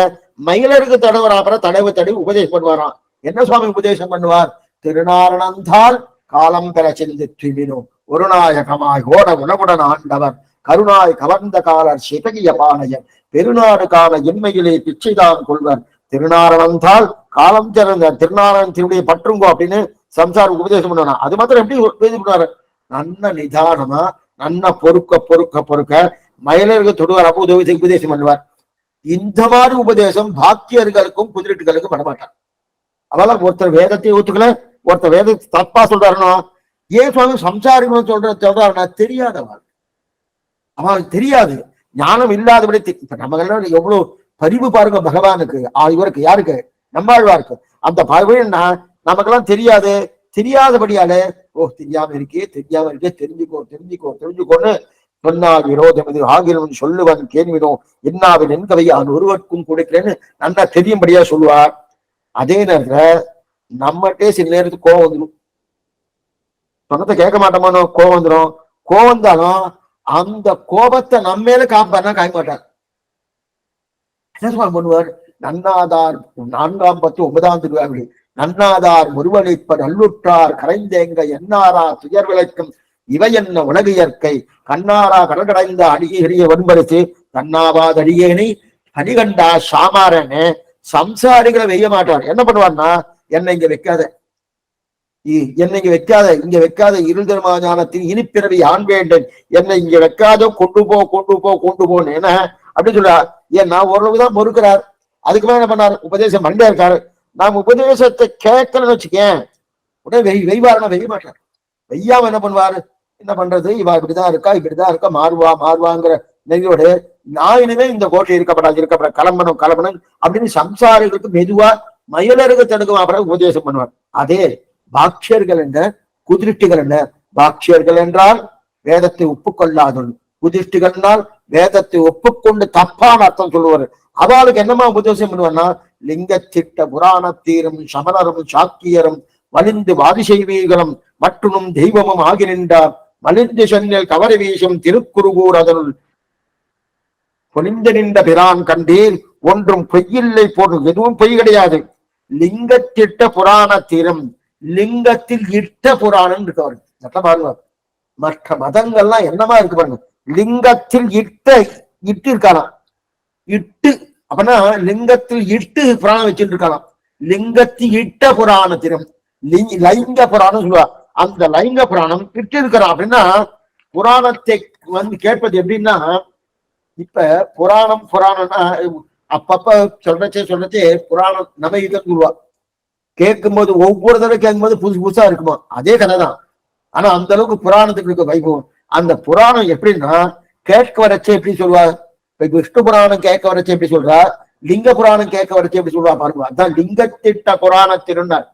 மயிலருக்கு தடவுறாப்புற தடவி உபதேசம் பண்ணுவாராம். என்ன சுவாமி உபதேசம் பண்ணுவார்? திருநாரணந்தால் காலம் பெற சிந்தினோ ஒரு நாயகமாய் ஓட உணவுடன் ஆண்டவர் கருணாய் கவர்ந்த காலர் சிதகிய பானையர் பெருநாடு கால என்மையிலே பிச்சைதான் கொள்வர் திருநாரணந்தால் காலம் திறந்த திருநாரணன் திருடைய பற்றுங்கோ அப்படின்னு சம்சார உபதேசம் பண்ணுவானா. அது மாத்திரம் எப்படி உபதேசம் பண்ணுவாரு? நன்ன நிதானமா நன்ன பொறுக்க மயிலருக்கு தொடுவார். அப்போ உபதேசம் பண்ணுவார். இந்த மாதிரி உபதேசம் பாக்கியர்களுக்கும் குதிரட்டுகளுக்கும் பண்ணமாட்டார். அவெல்லாம் ஒருத்தர் வேதத்தை ஒத்துக்கல, ஒருத்தர் வேதத்தை தப்பா சொல்றாருன்னா ஏன் சுவாமி சம்சாரிகள் சொல்றாருன்னா தெரியாதவள், அவளுக்கு தெரியாது, ஞானம் இல்லாதபடி. இப்ப நம்ம எல்லாம் எவ்வளவு பரிவு பாருங்க பகவானுக்கு, இவருக்கு யாருக்கு? நம்மாழ்வாருக்கு. அந்த பரிவுன்னா நமக்கெல்லாம் தெரியாது. தெரியாதபடியாலே தெரியாம இருக்கே தெரிஞ்சுக்கோன்னு சொன்னால் விரோதம் இது ஆகிரும் சொல்லுவன் கேள்வினோம் என்னாவின் என்கவை அவன் ஒருவருக்கும் கொடுக்கிறேன்னு நல்லா தெரியும்படியா சொல்லுவார். அதே நேரத்துல நம்மகிட்டே சில நேரத்துக்கு கோவம் வந்துடும். சொன்னதை கேட்க மாட்டோமோ கோவம் வந்துடும். கோவம் வந்தாலும் அந்த கோபத்தை நம்ம மேல காப்பாருனா காய மாட்டார். என்ன பண்ணுவார்? நன்னாதார் 4ஆம் 10 9ஆம் திருவாரூர் நன்னாதார் முருவளிப்பர் நல்லுற்றார் கரைந்தேங்க என்னாரா துயர் விளைக்கும் இவை என்ன உலக இயற்கை கண்ணாரா கடற்கடைந்த அடியெறிய வன்பரிசு தன்னாவாத அடியேனை அடிகண்டா சாமாரன்னு சம்சாரிகளை வெய்ய மாட்டார். என்ன பண்ணுவார்னா, என்னை இங்க வைக்காத, என்னை இங்க வைக்காத, இங்க வைக்காத இருள் தர்மாஞானத்தின் இனிப்பிறவி ஆண் வேண்டும், என்னை இங்க வைக்காத, கொண்டு போ கொண்டு போ கொண்டு போன்னு என்ன அப்படின்னு சொல்றார். ஏன்னா ஓரளவுதான் பொறுக்கிறார். அதுக்கு மேல என்ன பண்ணார், உபதேசம் மண்டே இருக்காரு. நாம் உபதேசத்தை கேட்கலன்னு வச்சுக்கேன், உடனே வெய்வாருன்னா வெய்ய மாட்டார். வெய்யாம என்ன பண்ணுவாரு, என்ன பண்றது, இவா இப்படிதான் இருக்கா இப்படிதான் இருக்கா, மாறுவாங்கிற நெறியோட நான் இனிமே இந்த கோட்டை இருக்கப்படாது கிளம்பணும் அப்படின்னு சம்சாரிகளுக்கு மெதுவா மயிலருக்கு தடுக்கும் அப்புறம் உபதேசம் பண்ணுவார். அதே பாக்ஷர்கள் என்ன, குதிருஷ்டிகள் என்ன. பாக்ஷர்கள் என்றால் வேதத்தை ஒப்புக்கொள்ளாதவன், குதிருஷ்டிகள் என்றால் வேதத்தை ஒப்புக்கொண்டு தப்பான அர்த்தம் சொல்லுவார். அவளுக்கு என்னமா உபதேசம் பண்ணுவார்னா, லிங்கத்திட்ட புராண தீரும் சமணரும் சாக்கியரும் வலிந்து வாதிசைவீகளும் மற்றும் தெய்வமும் ஆகி நின்றார் மலிந்து சென்னில் கவரி வீசும் திருக்குறுகூர் அதனுள் பொலிந்து நின்ற பிரான் கண்டீர் ஒன்றும் பொய்யில்லை போன்று, எதுவும் பொய் கிடையாது. லிங்கத்திட்ட புராண தீரம், லிங்கத்தில் இட்ட புராணம் இருக்கு பாருங்க. மற்ற மதங்கள்லாம் என்னமா இருக்கு பாருங்க, லிங்கத்தில் இட்டு இருக்கலாம், இட்டு அப்படின்னா லிங்கத்தில் இட்டு புராணம் வச்சுட்டு இருக்கலாம். லிங்கத்தில் இட்ட புராண திறம் லைங்க புராணம் சொல்லுவா. அந்த லைங்க புராணம் இட்டு இருக்கிறான் அப்படின்னா, புராணத்தை கேட்பது எப்படின்னா, இப்ப புராணம்னா அப்பப்ப சொல்றச்சே புராணம் நம்ம இதை சொல்லுவா. கேட்கும்போது ஒவ்வொரு தடவை கேட்கும்போது புதுசா இருக்குமா, அதே கதைதான். ஆனா அந்த அளவுக்கு புராணத்துக்கு இருக்க வைபவம். அந்த புராணம் எப்படின்னா, கேட்க வரச்சே எப்படி சொல்லுவா, விஷ்ணு புராணம் கேட்க வரச்சே எப்படி சொல்றா, லிங்க புராணம் கேட்க வரச்சே எப்படி சொல்லுவா பாருங்க. அதான் லிங்கத்திட்ட புராணத்திருந்தார்.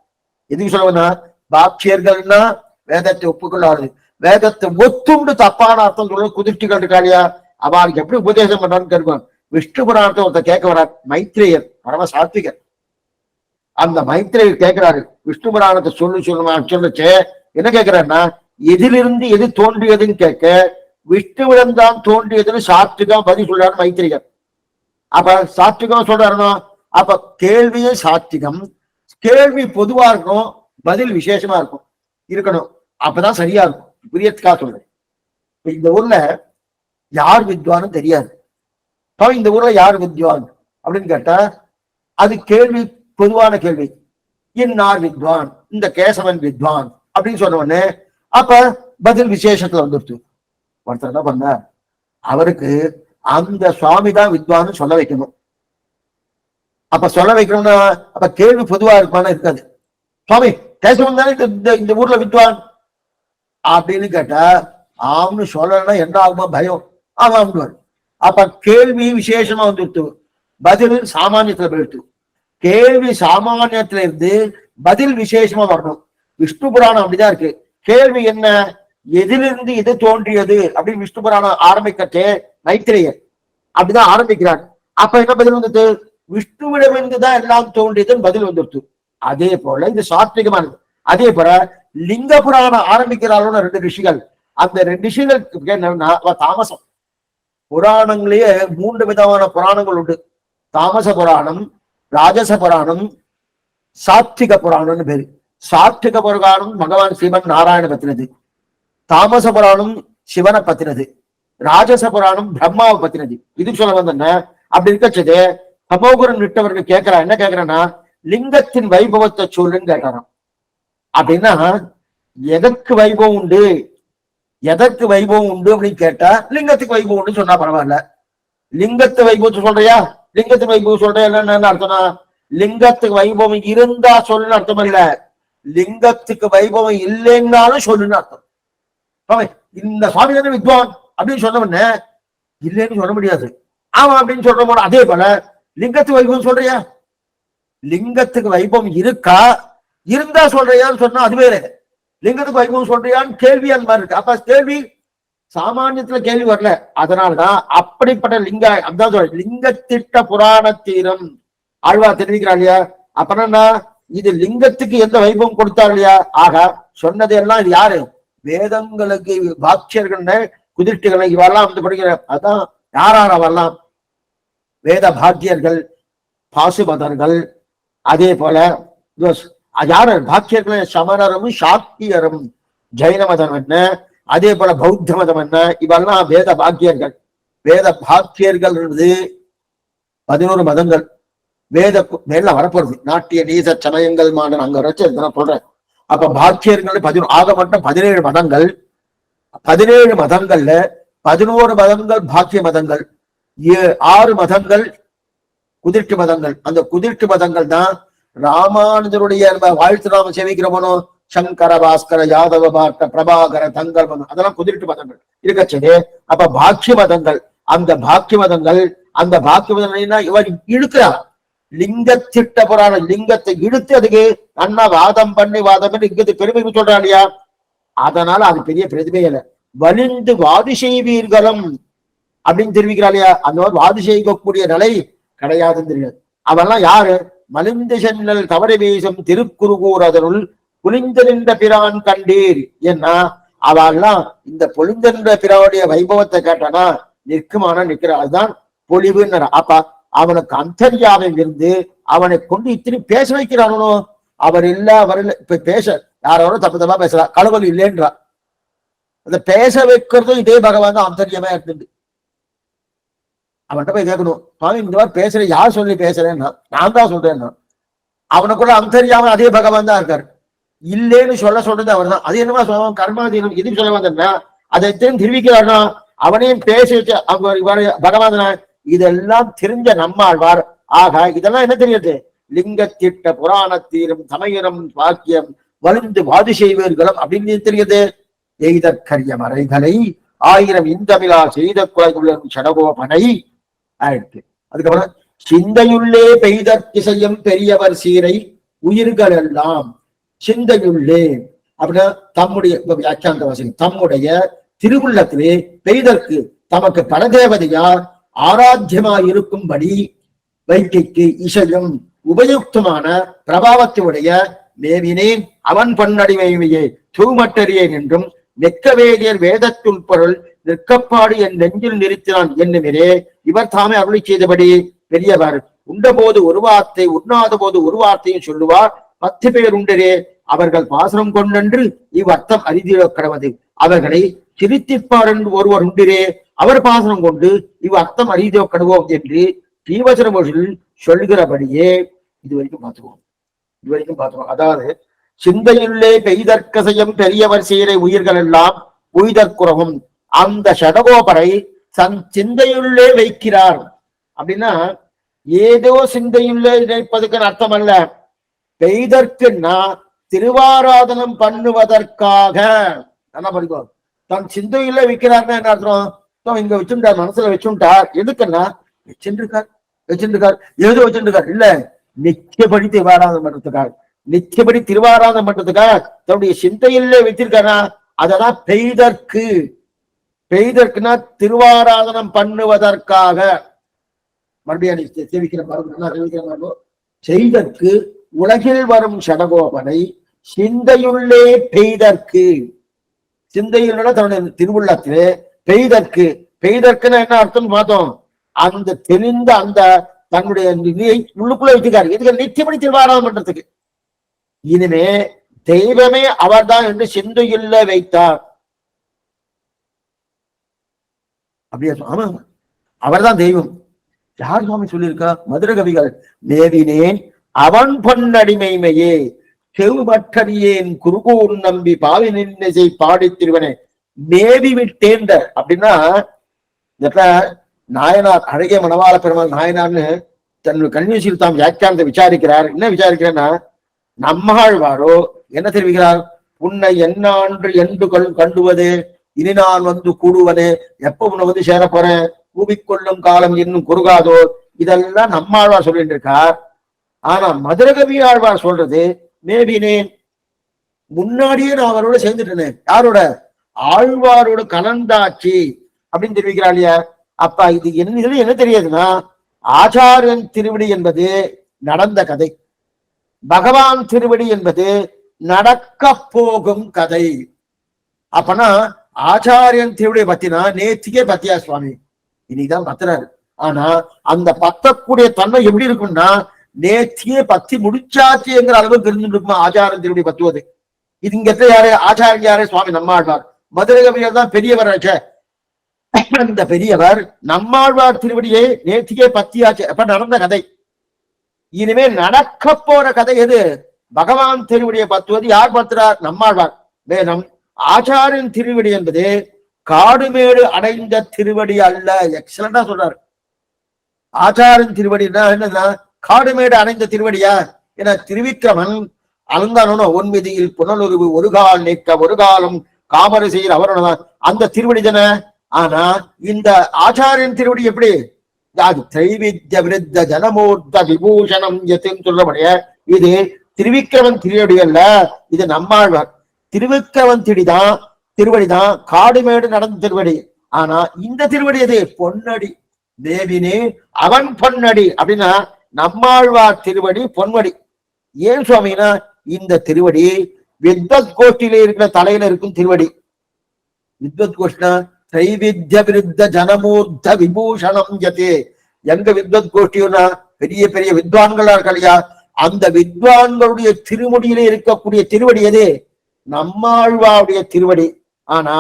எதுக்கு சொல்லுவா, பாக்கியர்கள்னா வேதத்தை ஒப்புக்கொள்ளாது, வேதத்தை ஒத்துண்டு தப்பான அர்த்தம் சொல்ல குதிர்ச்சிகள் இருக்காளியா, அவளுக்கு எப்படி உபதேசம் பண்றான்னு கேட்கும். விஷ்ணு புராணத்தை ஒருத்தர் கேட்க வரார், மைத்ரேயர் பரம சாத்விகர். அந்த மைத்ரேயர் கேட்கிறாரு, விஷ்ணு புராணத்தை சொல்லுச்சு என்ன கேட்கிறாருன்னா, எதிலிருந்து எது தோன்றியதுன்னு கேட்க, விஷ்ணுவிடம் தான் தோன்றியதுன்னு சாத்விகா பதில் சொல்றாரு மைத்ரேயர். அப்ப சாத்விகம் சொல்றாருன்னா, அப்ப கேள்வியே சாத்விகம், கேள்வி பொதுவா இருக்கணும், பதில் விசேஷமா இருக்கணும், அப்பதான் சரியா இருக்கும். புரியத்துக்காக சொல்றேன். இந்த ஊர்ல யார் வித்வான்னு தெரியாது. இந்த ஊர்ல யார் வித்வான் அப்படின்னு கேட்டா, அது கேள்வி பொதுவான கேள்வி. இன்னார் வித்வான், இந்த கேசவன் வித்வான் அப்படின்னு சொன்ன உடனே அப்ப பதில் விசேஷத்துல வந்துருச்சு. ஒருத்தர் என்ன பண்ண, அவருக்கு அந்த சுவாமி தான் வித்வான்னு சொல்ல வைக்கணும். அப்ப சொல்ல வைக்கணும்னா அப்ப கேள்வி பொதுவா இருப்பான இருக்காது. சுவாமி கேசவன் தானே இந்த ஊர்ல வித்வான் அப்படின்னு கேட்டா, ஆம்னு சொல்லணும்னா என்ன ஆகுமா, பயம். ஆமாம். அப்ப கேள்வி விசேஷமா வந்துருத்து, பதில் சாமானியத்துல போயிடுத்து. கேள்வி சாமானியத்துல இருந்து பதில் விசேஷமா வரணும். விஷ்ணு புராணம் அப்படிதான் இருக்கு. கேள்வி என்ன, எதிலிருந்து எது தோன்றியது அப்படின்னு விஷ்ணு புராணம் ஆரம்பிக்கட்டே மைத்திரேயர் அப்படிதான் ஆரம்பிக்கிறார். அப்ப என்ன பதில் வந்துட்டு, விஷ்ணுவிடமிருந்துதான் எல்லாம் தோன்றியதுன்னு பதில் வந்துருத்து. அதே போல இது சாத்விகமானது. அதே போல லிங்க புராணம் ஆரம்பிக்கிறாரோன்னு 2 ரிஷிகள். அந்த 2 ரிஷிகளுக்கு என்னன்னா தாமசம். புராணங்களே 3 விதமான புராணங்கள் உண்டு. தாமச புராணம், ராஜச புராணம், சாத்விக புராணம்னு பேரு. சாத்விக புராணம் பகவான் சிவன் நாராயண பத்தினது, தாமச புராணம் சிவனை பத்தினது, ராஜச புராணம் பிரம்மாவை பத்தினது. இது சொல்ல வந்தேன்னா, அப்படி இருக்கச்சது தமோகுரன் விட்டவர்கள் கேட்கிறா, என்ன கேட்கிறேன்னா, லிங்கத்தின் வைபவத்தை சொல்லுன்னு கேட்கறான். அப்படின்னா எதற்கு வைபவம் உண்டு, எதற்கு வைபவம் உண்டு அப்படின்னு கேட்டா, லிங்கத்துக்கு வைபவம் உண்டு சொன்னா பரவாயில்ல. லிங்கத்து வைபவத்தை சொல்றியா, லிங்கத்து வைபவம் சொல்றியா, என்ன அர்த்தம்னா, லிங்கத்துக்கு வைபவம் இருந்தா சொல்லுன்னு அர்த்தம் இல்ல, லிங்கத்துக்கு வைபவம் இல்லைன்னாலும் சொல்லுன்னு அர்த்தம். இந்த சுவாமி தானே வித்வான் அப்படின்னு சொன்ன உடனே இல்லைன்னு சொல்ல முடியாது. ஆமா அப்படின்னு சொல்ற போது, அதே போல லிங்கத்துக்கு வைபவம் சொல்றியா, லிங்கத்துக்கு வைபவம் இருக்கா, இருந்தா சொல்றியான்னு சொன்னா அது வேற. லிங்கத்துக்கு வைபவம் சொல்றியான்னு கேள்வி அந்த மாதிரி இருக்கு. அப்ப கேள்வி சாமானியத்துல கேள்வி வரல. அதனாலதான் அப்படிப்பட்ட லிங்க அதான் சொல்ற லிங்கத்திட்ட புராண தீரம் ஆழ்வா தெரிவிக்கிறாள் இல்லையா. அப்புறம் இது லிங்கத்துக்கு எந்த வைபவம் கொடுத்தாரு இல்லையா. ஆக சொன்னது எல்லாம் இது யாரு, வேதங்களுக்கு பாக்கியர்கள் குதிர்ச்சிகளை இவெல்லாம் வந்து படிக்கிற. அதான் யாரார வரலாம், வேத பாக்கியர்கள், பாசுபதர்கள், அதே போல யாரு பாக்கியர்கள்? சமணரும் சாக்கியரும். ஜைன மதம் என்ன, அதே போல பௌத்த மதம் என்ன, இவெல்லாம் வேத பாக்கியர்கள். வேத பாக்கியர்கள் 11 மதங்கள் வேத மேல வரப்போறது. நாட்டிய நீச சமயங்கள் மாடன் அங்க வச்சு சொல்றேன். அப்ப பாக்கியர்கள் ஆக மட்டும் 17 மதங்கள். 17 மதங்கள்ல 11 மதங்கள் பாக்கிய மதங்கள், 6 மதங்கள் குதிர்ச்சி மதங்கள். அந்த குதிர்ச்சி மதங்கள் தான் ராமானுஜருடைய வாழ்த்து நாம சேவிக்கிறோமோ, சங்கர பாஸ்கர யாதவ பாட்ட பிரபாகர தங்கள் மதம், அதெல்லாம் குதிர்ச்சி மதங்கள் இருக்கச்சே. அப்ப பாக்கிய மதங்கள், அந்த பாக்கிய மதங்கள், அந்த பாக்கிய மதங்கள் இவர் இழுக்கிறார். லிங்கத்திட்ட புராண லிங்கத்தை இழுத்து அதுக்கு அண்ணா வாதம் பண்ணி இங்கு பெருமை சொல்றா இல்லையா? அதனால அது பெரிய பிரதிமை இல்லை. வலிந்து வாதி செய்வீர்களும் அப்படின்னு தெரிவிக்கிறா இல்லையா? அந்த மாதிரி வாதி செய்யக்கூடிய நிலை கிடையாதுன்னு தெரியாது. அவெல்லாம் யாரு? மலிந்து சென்னல் தவறு வீசும் திருக்குறுகூர் அதனுள் புலிந்து நின்ற பிரான் கண்டீர். ஏன்னா அவெல்லாம் இந்த பொலிந்து நின்ற பிரானுடைய வைபவத்தை கேட்டானா நிற்குமான நிற்கிற, அதுதான் பொலிவுன்னு. அப்ப அவனுக்கு அந்தர்யாவை இருந்து அவனை கொண்டு இத்தனை பேச வைக்கிறானோ. அவர் இல்ல அவர் இல்ல. இப்ப பேச யாரோட தப்பு தப்பா பேசுறா, கடவுள் இல்லைன்றா. அந்த பேச வைக்கிறதும் இதே பகவான் தான் அந்தர்யமா இருந்துட்டு. அவன்கிட்ட போய் கேட்கணும், சுவாமி இந்த மாதிரி பேசுற யார் சொல்லி பேசுறேன்னா, நான் தான் சொல்றேன்னா. அவனுக்குள்ள அந்தர்யாம அதே பகவான் தான் இருக்காரு. இல்லேன்னு சொல்றது அவர் தான். அது என்னமா சொல்லுவான்? கர்மாதீனம் எதுக்கு சொல்ல வந்தா அதை தெரிவிக்கிறானா? அவனையும் பேச வச்சு அவங்க பகவான் இதெல்லாம் தெரிஞ்ச நம்மாழ்வார். ஆக இதெல்லாம் என்ன தெரியுது? லிங்கத்திட்ட புராணத்தீரும் சமயரம் வாக்கியம் வலிந்து வாதி செய்வர்களும் அப்படின்னு தெரியுது. எய்தற்கரிய மறைகளை 1000 இந்தமிழா செய்த குலைகளும் சடகோபனை ஆயிடுச்சு. அதுக்கப்புறம் சிந்தையுள்ளே பெய்தற்கு செய்யும் பெரியவர் சீரை உயிர்கள் எல்லாம் சிந்தையுள்ளே அப்படின்னா தம்முடைய வியாக்கியாந்த வாசி தம்முடைய திருவுள்ளத்திலே பெய்தற்கு தமக்கு பரதேவதையார் ஆராத்தியமாய் இருக்கும்படி வைக்கைக்கு இசையும் உபயுக்தமான பிரபாவத்தையுடைய மேவினேன் அவன் பன்னடிமையே தூமட்டறியேன் என்றும் நெக்க வேதியர் வேதத்துள் பொருள் நிற்கப்பாடு என் நெஞ்சில் நிறுத்தினான் என்னுமிரே இவர் தாமே அருளி செய்தபடி பெரியவர். உண்டபோது ஒரு வார்த்தை, உண்ணாத போது ஒரு வார்த்தையும் சொல்லுவார். 10 பேர் உண்டரே அவர்கள் பாசனம் கொண்டென்று இவ்வர்த்தம் அறிதியோ கடவது. அவர்களை சிரித்திப்பார் என்று ஒருவர் உண்டிரே அவர் பாசனம் கொண்டு இவ்வர்த்தம் அறிதியோ கடுவோம் என்று தீவசன மொழியில் சொல்கிறபடியே இதுவரைக்கும் பார்த்துவோம். அதாவது சிந்தையுள்ளே பெய்தற்கசையும் பெரியவர் சீரை உயிர்கள் எல்லாம் உய்தற்குறவும் அந்த ஷடகோபரை சிந்தையுள்ளே வைக்கிறார். அப்படின்னா ஏதோ சிந்தையுள்ளே நினைப்பதுக்கு அர்த்தம் அல்ல. பெய்தற்குன்னா திருவாராதனம் பண்ணுவதற்காக என்ன படிக்கும். தன் சிந்தையுள்ளே வைக்கிறார்னா என்ன அர்த்தம்? இங்க வச்சுட்டார், மனசுல வச்சுட்டார். எதுக்குன்னா வச்சிருக்கார் ஏதோ வச்சிருக்கார் இல்ல, நிச்சயப்படி திருவாராதனம் பண்றதுக்காக, நிச்சயப்படி திருவாராதனம் பண்றதுக்காக தன்னுடைய சிந்தையிலே வைத்திருக்காரா. அதெல்லாம் பெய்தற்குனா திருவாராதனம் பண்ணுவதற்காக. மறுபடியும் சேவிக்கிற செய்தற்கு உலகில் வரும் சடகோபனை சிந்தையுள்ளே பெய்தற்கு, சிந்தையுள்ள தன்னுடைய திருவுள்ளத்திலே பெய்தற்குன்னா என்ன அர்த்தம் பார்த்தோம். அந்த தெரிந்த அந்த தன்னுடைய நிதியை உள்ளுக்குள்ள வச்சுக்காரு. இதுக்கு நிச்சயப்படி திருவாராதனம் பண்றதுக்கு. இனிமே தெய்வமே அவர்தான் என்று சிந்தையுள்ள வைத்தார். அப்படியே ஆமா, அவர்தான் தெய்வம். யார் சுவாமி சொல்லியிருக்கா? மதுர கவிகள். மேவினேன் அவன் பொன்னடிமைமையே செவுமற்றறியேன் குருகூர் நம்பி பாவி நின்னை பாடி திருவனே மேவி விட்டேன். அப்படின்னா நாயனார் அழகிய மணவாள பெருமாள் நாயனார்னு தன்னுடைய கன்னியூசியில் தாம் வியாக்கியானத்தை விசாரிக்கிறார். என்ன விசாரிக்கிறேன்னா, நம்மாழ்வாரோ என்ன தெரிவிக்கிறார்? உன்னை என்னான்று என்று கண்டுவது இனி நான் வந்து கூடுவது, எப்ப உன்னை வந்து சேர போறேன், கூவிக்கொள்ளும் காலம் இன்னும் குறுகாதோ, இதெல்லாம் நம்மாழ்வார் சொல்லிட்டு இருக்கார். ஆனா மதுரகவி ஆழ்வார் சொல்றது மேபினேன், முன்னாடியே நான் அவரோட சேர்ந்துட்டேன். யாரோட? ஆழ்வாரோட கலந்தாச்சு அப்படின்னு தெரிவிக்கிறாள் இல்லையா? அப்ப இது என்ன தெரியாதுன்னா, ஆச்சாரியன் திருவடி என்பது நடந்த கதை, பகவான் திருவடி என்பது நடக்க போகும் கதை. அப்பனா ஆச்சாரியன் திருவடியை பத்தினா நேத்திக்கே பத்தியா சுவாமி, இன்னைக்குதான் பத்துறாரு. ஆனா அந்த பத்தக்கூடிய தன்மை எப்படி இருக்கும்னா, நேத்தியே பத்தி முடிச்சாச்சுங்கிற அளவுக்கு இருந்துருக்குமா ஆச்சாரம் திருவடி பத்துவது. இது இங்க யாரு ஆச்சாரியர் யாரு? சுவாமி நம்மாழ்வார். மதுரை கவிஞர் தான் பெரியவர். இந்த பெரியவர் நம்மாழ்வார் திருவடியை நேத்தியே பத்தியாச்சு. அப்ப நடந்த கதை. இனிமே நடக்க போற கதை எது? பகவான் திருவடியை பத்துவது யார் பத்துறார்? நம்மாழ்வார். வேதம் ஆச்சாரியின் திருவடி என்பது காடுமேடு அடைந்த திருவடி அல்ல. எக்ஸலண்டா சொல்றாரு. ஆச்சாரின் திருவடினா என்னன்னா காடுமேடு அடைந்த திருவடியா? என திருவிக்கிரமன் அலங்கானோ ஒன்மிதியில் புனலுருவு ஒரு கால் நீக்க ஒரு காலம் காமரசியில் அவரோட அந்த திருவடி தான. ஆனா இந்த ஆச்சாரியன் திருவடி எப்படி? அது திரைவித்ய விருத்த ஜனமூர்த்த விபூஷணம் எத்துன்னு சொல்றபடிய இது திருவிக்கிரமன் திருவடி அல்ல, இது நம்மாழ்வார். திருவிக்கிரமன் திருவடிதான் காடுமேடு நடந்த திருவடி. ஆனா இந்த திருவடி எது? பொன்னடி. தேவினே அவன் பொன்னடி அப்படின்னா நம்மாழ்வார் திருவடி பொன்வடி. ஏன் சுவாமினா இந்த திருவடி வித்வத் கோஷ்டியில இருக்கிற தலையில இருக்கும் திருவடி. வித்வத் கோஷ்டினா திரைவித்ய விருத்த ஜனமூர்த்த விபூஷணம் யதே. எங்க வித்வத் கோஷ்டினா பெரிய பெரிய வித்வான்களா இருக்கலையா, அந்த வித்வான்களுடைய திருமுடியிலே இருக்கக்கூடிய திருவடி எது? நம்மாழ்வாருடைய திருவடி. ஆனா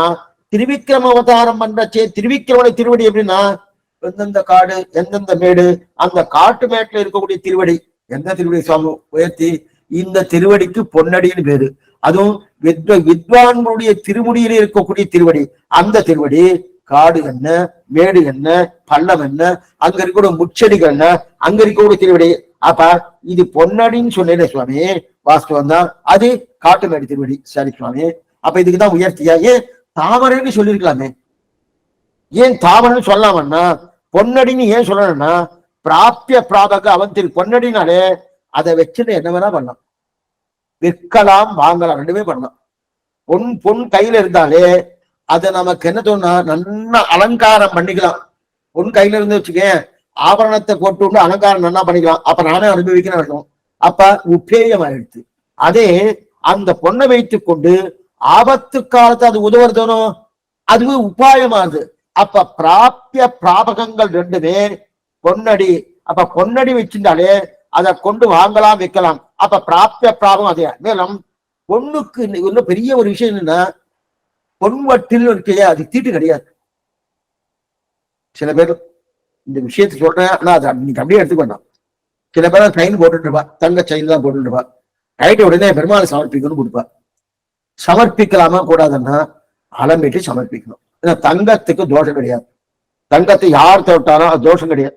திருவிக்கிரம அவதாரம் பண்றச்சே திருவிக்கிரமனை திருவடி எப்படின்னா எந்தெந்த காடு எந்தெந்த மேடு அந்த காட்டு மேட்டுல இருக்கக்கூடிய திருவடி. எந்த திருவடி சுவாமி உயர்த்தி இந்த திருவடிக்கு பொன்னடின்னு பேரு. அதுவும் வித்வான்களுடைய திருமுடியிலே இருக்கக்கூடிய திருவடி. அந்த திருவடி காடு என்ன, மேடு என்ன, பள்ளம் என்ன, அங்க இருக்கக்கூடிய முச்செடிகள் என்ன, அங்க இருக்கக்கூடிய திருவடி. அப்ப இது பொன்னடின்னு சொன்னேன் சுவாமி, வாஸ்தவம் தான். அது காட்டு மேடு திருவடி. சரி சுவாமி, அப்ப இதுக்குதான் உயர்த்தியா? ஏன் தாமரைன்னு சொல்லியிருக்கலாமே, ஏன் தாமரைன்னு சொல்லாமன்னா பொன்னடின்னு ஏன் சொல்லணும்னா பிராபிய பிராபக அவன் பொன்னடினாலே அதை வச்சுட்டு என்ன வேணா பண்ணலாம், விற்கலாம் வாங்கலாம், ரெண்டுமே பண்ணலாம். பொன் கையில இருந்தாலே அதை நமக்கு என்ன தோணுனா நல்லா அலங்காரம் பண்ணிக்கலாம். பொன் கையில இருந்து வச்சுக்கேன், ஆபரணத்தை போட்டு அலங்காரம் நல்லா பண்ணிக்கலாம். அப்ப நானே அனுபவிக்கிறேன். அப்ப உபேயம் ஆயிடுச்சு. அதே அந்த பொண்ணை வைத்துக் கொண்டு ஆபத்து காலத்தை அது உதவுறதோனோ அதுவே உபாயமாகுது. அப்ப பிராபிய பிராபகங்கள் ரெண்டுமே பொன்னடி. அப்ப பொன்னடி வச்சிருந்தாலே அதை கொண்டு வாங்கலாம் வைக்கலாம். அப்ப பிராபிய பிராபகம் அதே. மேலும் பொண்ணுக்கு இன்னும் பெரிய ஒரு விஷயம் என்னன்னா பொன்வட்டில் இருக்கையா அது தீட்டு கிடையாது. சில பேர் இந்த விஷயத்தை சொல்றேன், ஆனா அது நீங்க அப்படியே எடுத்துக்க வேண்டாம். சில பேர் செயின் போட்டுட்டு இருப்பா, தங்க செயின் தான் போட்டுட்டு இருப்பா, கைட்டு உடனே பெருமாளை சமர்ப்பிக்கணும்னு கொடுப்பா. சமர்ப்பிக்கலாமா கூடாதுன்னா அலம்பிட்டு சமர்ப்பிக்கணும். ஏன்னா தங்கத்துக்கு தோஷம் கிடையாது. தங்கத்தை யார் தொட்டாலும் அது தோஷம் கிடையாது.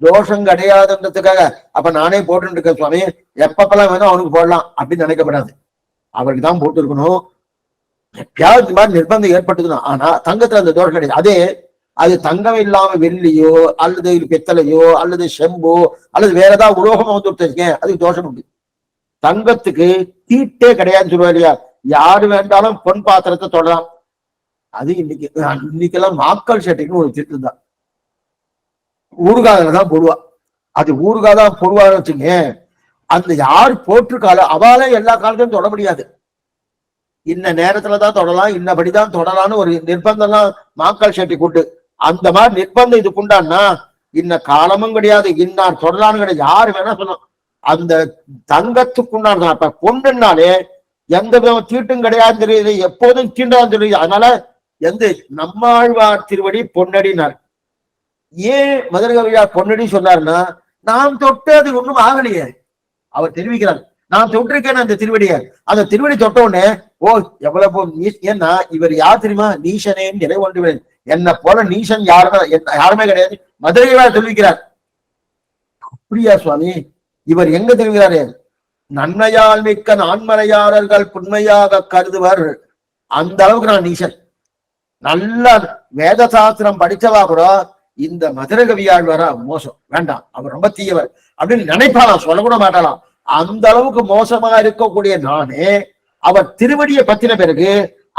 தோஷம் கிடையாதுன்றதுக்காக அப்ப நானே போட்டு இருக்கேன் சுவாமி, எப்பப்பெல்லாம் வேணும் அவனுக்கு போடலாம் அப்படின்னு நினைக்கப்படாது. அவருக்கு தான் போட்டு இருக்கணும். எப்பயாவது இந்த மாதிரி நிர்பந்தம் ஏற்பட்டுக்கணும். ஆனா தங்கத்துல அந்த தோஷம் கிடையாது. அதே அது தங்கம் இல்லாம வெள்ளியோ அல்லது பித்தளையோ அல்லது செம்போ அல்லது வேற ஏதாவது உலோகம் வந்து வச்சிருக்கேன், அதுக்கு தோஷம் உண்டு. தங்கத்துக்கு தீட்டே கிடையாதுன்னு சொல்லுவா இல்லையா? யாரு வேண்டாலும் பொன் பாத்திரத்தை தொடலாம். அது இன்னைக்கெல்லாம் மாக்கல் சேட்டைன்னு ஒரு திட்டம் தான். ஊறுகாய் தான் போடுவா. அது ஊறுகாய் தான் போடுவான்னு வச்சுங்க. அந்த யார் போட்டிருக்காளோ அவளே எல்லா காலத்தையும் தொட முடியாது. இன்ன நேரத்துலதான் தொடலாம், இன்னபடிதான் தொடலாம்னு ஒரு நிர்பந்தம்லாம் மாக்கல் சேட்டை கொண்டு. அந்த மாதிரி நிர்பந்தம் இதுக்கு உண்டான்னா இன்ன காலமும் கிடையாது, இன்னார் தொடலான்னு கிடையாது. யாரு வேணா சொல்லணும். அந்த தங்கத்துக்குண்டான அப்ப பொண்ணுனாலே எந்த விதம் தீட்டும் கிடையாது தெரியுது, எப்போதும் தீண்டான்னு தெரியுது. அதனால எந்த நம்மாழ்வார் திருவடி பொன்னடினார். ஏன் மதுரை கவியார் பொன்னடி சொன்னார்னா நாம் தொட்டு அது ஒண்ணும் ஆகலையே. அவர் தெரிவிக்கிறார், நான் தொட்டிருக்கேன் அந்த திருவடியை. அந்த திருவடி தொட்ட உடனே ஓ எவ்வளவு. ஏன்னா இவர் யார் தெரியுமா? நீசனேன் நிலை ஒன்றுவேன். என்ன போல நீசன் யாருமே கிடையாது. மதுரையார் தெரிவிக்கிறார். அப்படியா சுவாமி? இவர் எங்க தெரிவிக்கிறாரு? நன்மையால் மிக்க நான்மறையாளர்கள் புண்மையாக கருதுவர். அந்த அளவுக்கு நான் நீசன். நல்ல வேத சாஸ்திரம் படிச்சவா கூட இந்த மதுரை கவியாழ்வாரா மோசம், வேண்டாம், அவர் ரொம்ப தீயவர் அப்படின்னு நினைப்பாலாம், சொல்லக்கூட மாட்டாலாம். அந்த அளவுக்கு மோசமா இருக்கக்கூடிய நானே அவர் திருவடியை பத்தின பிறகு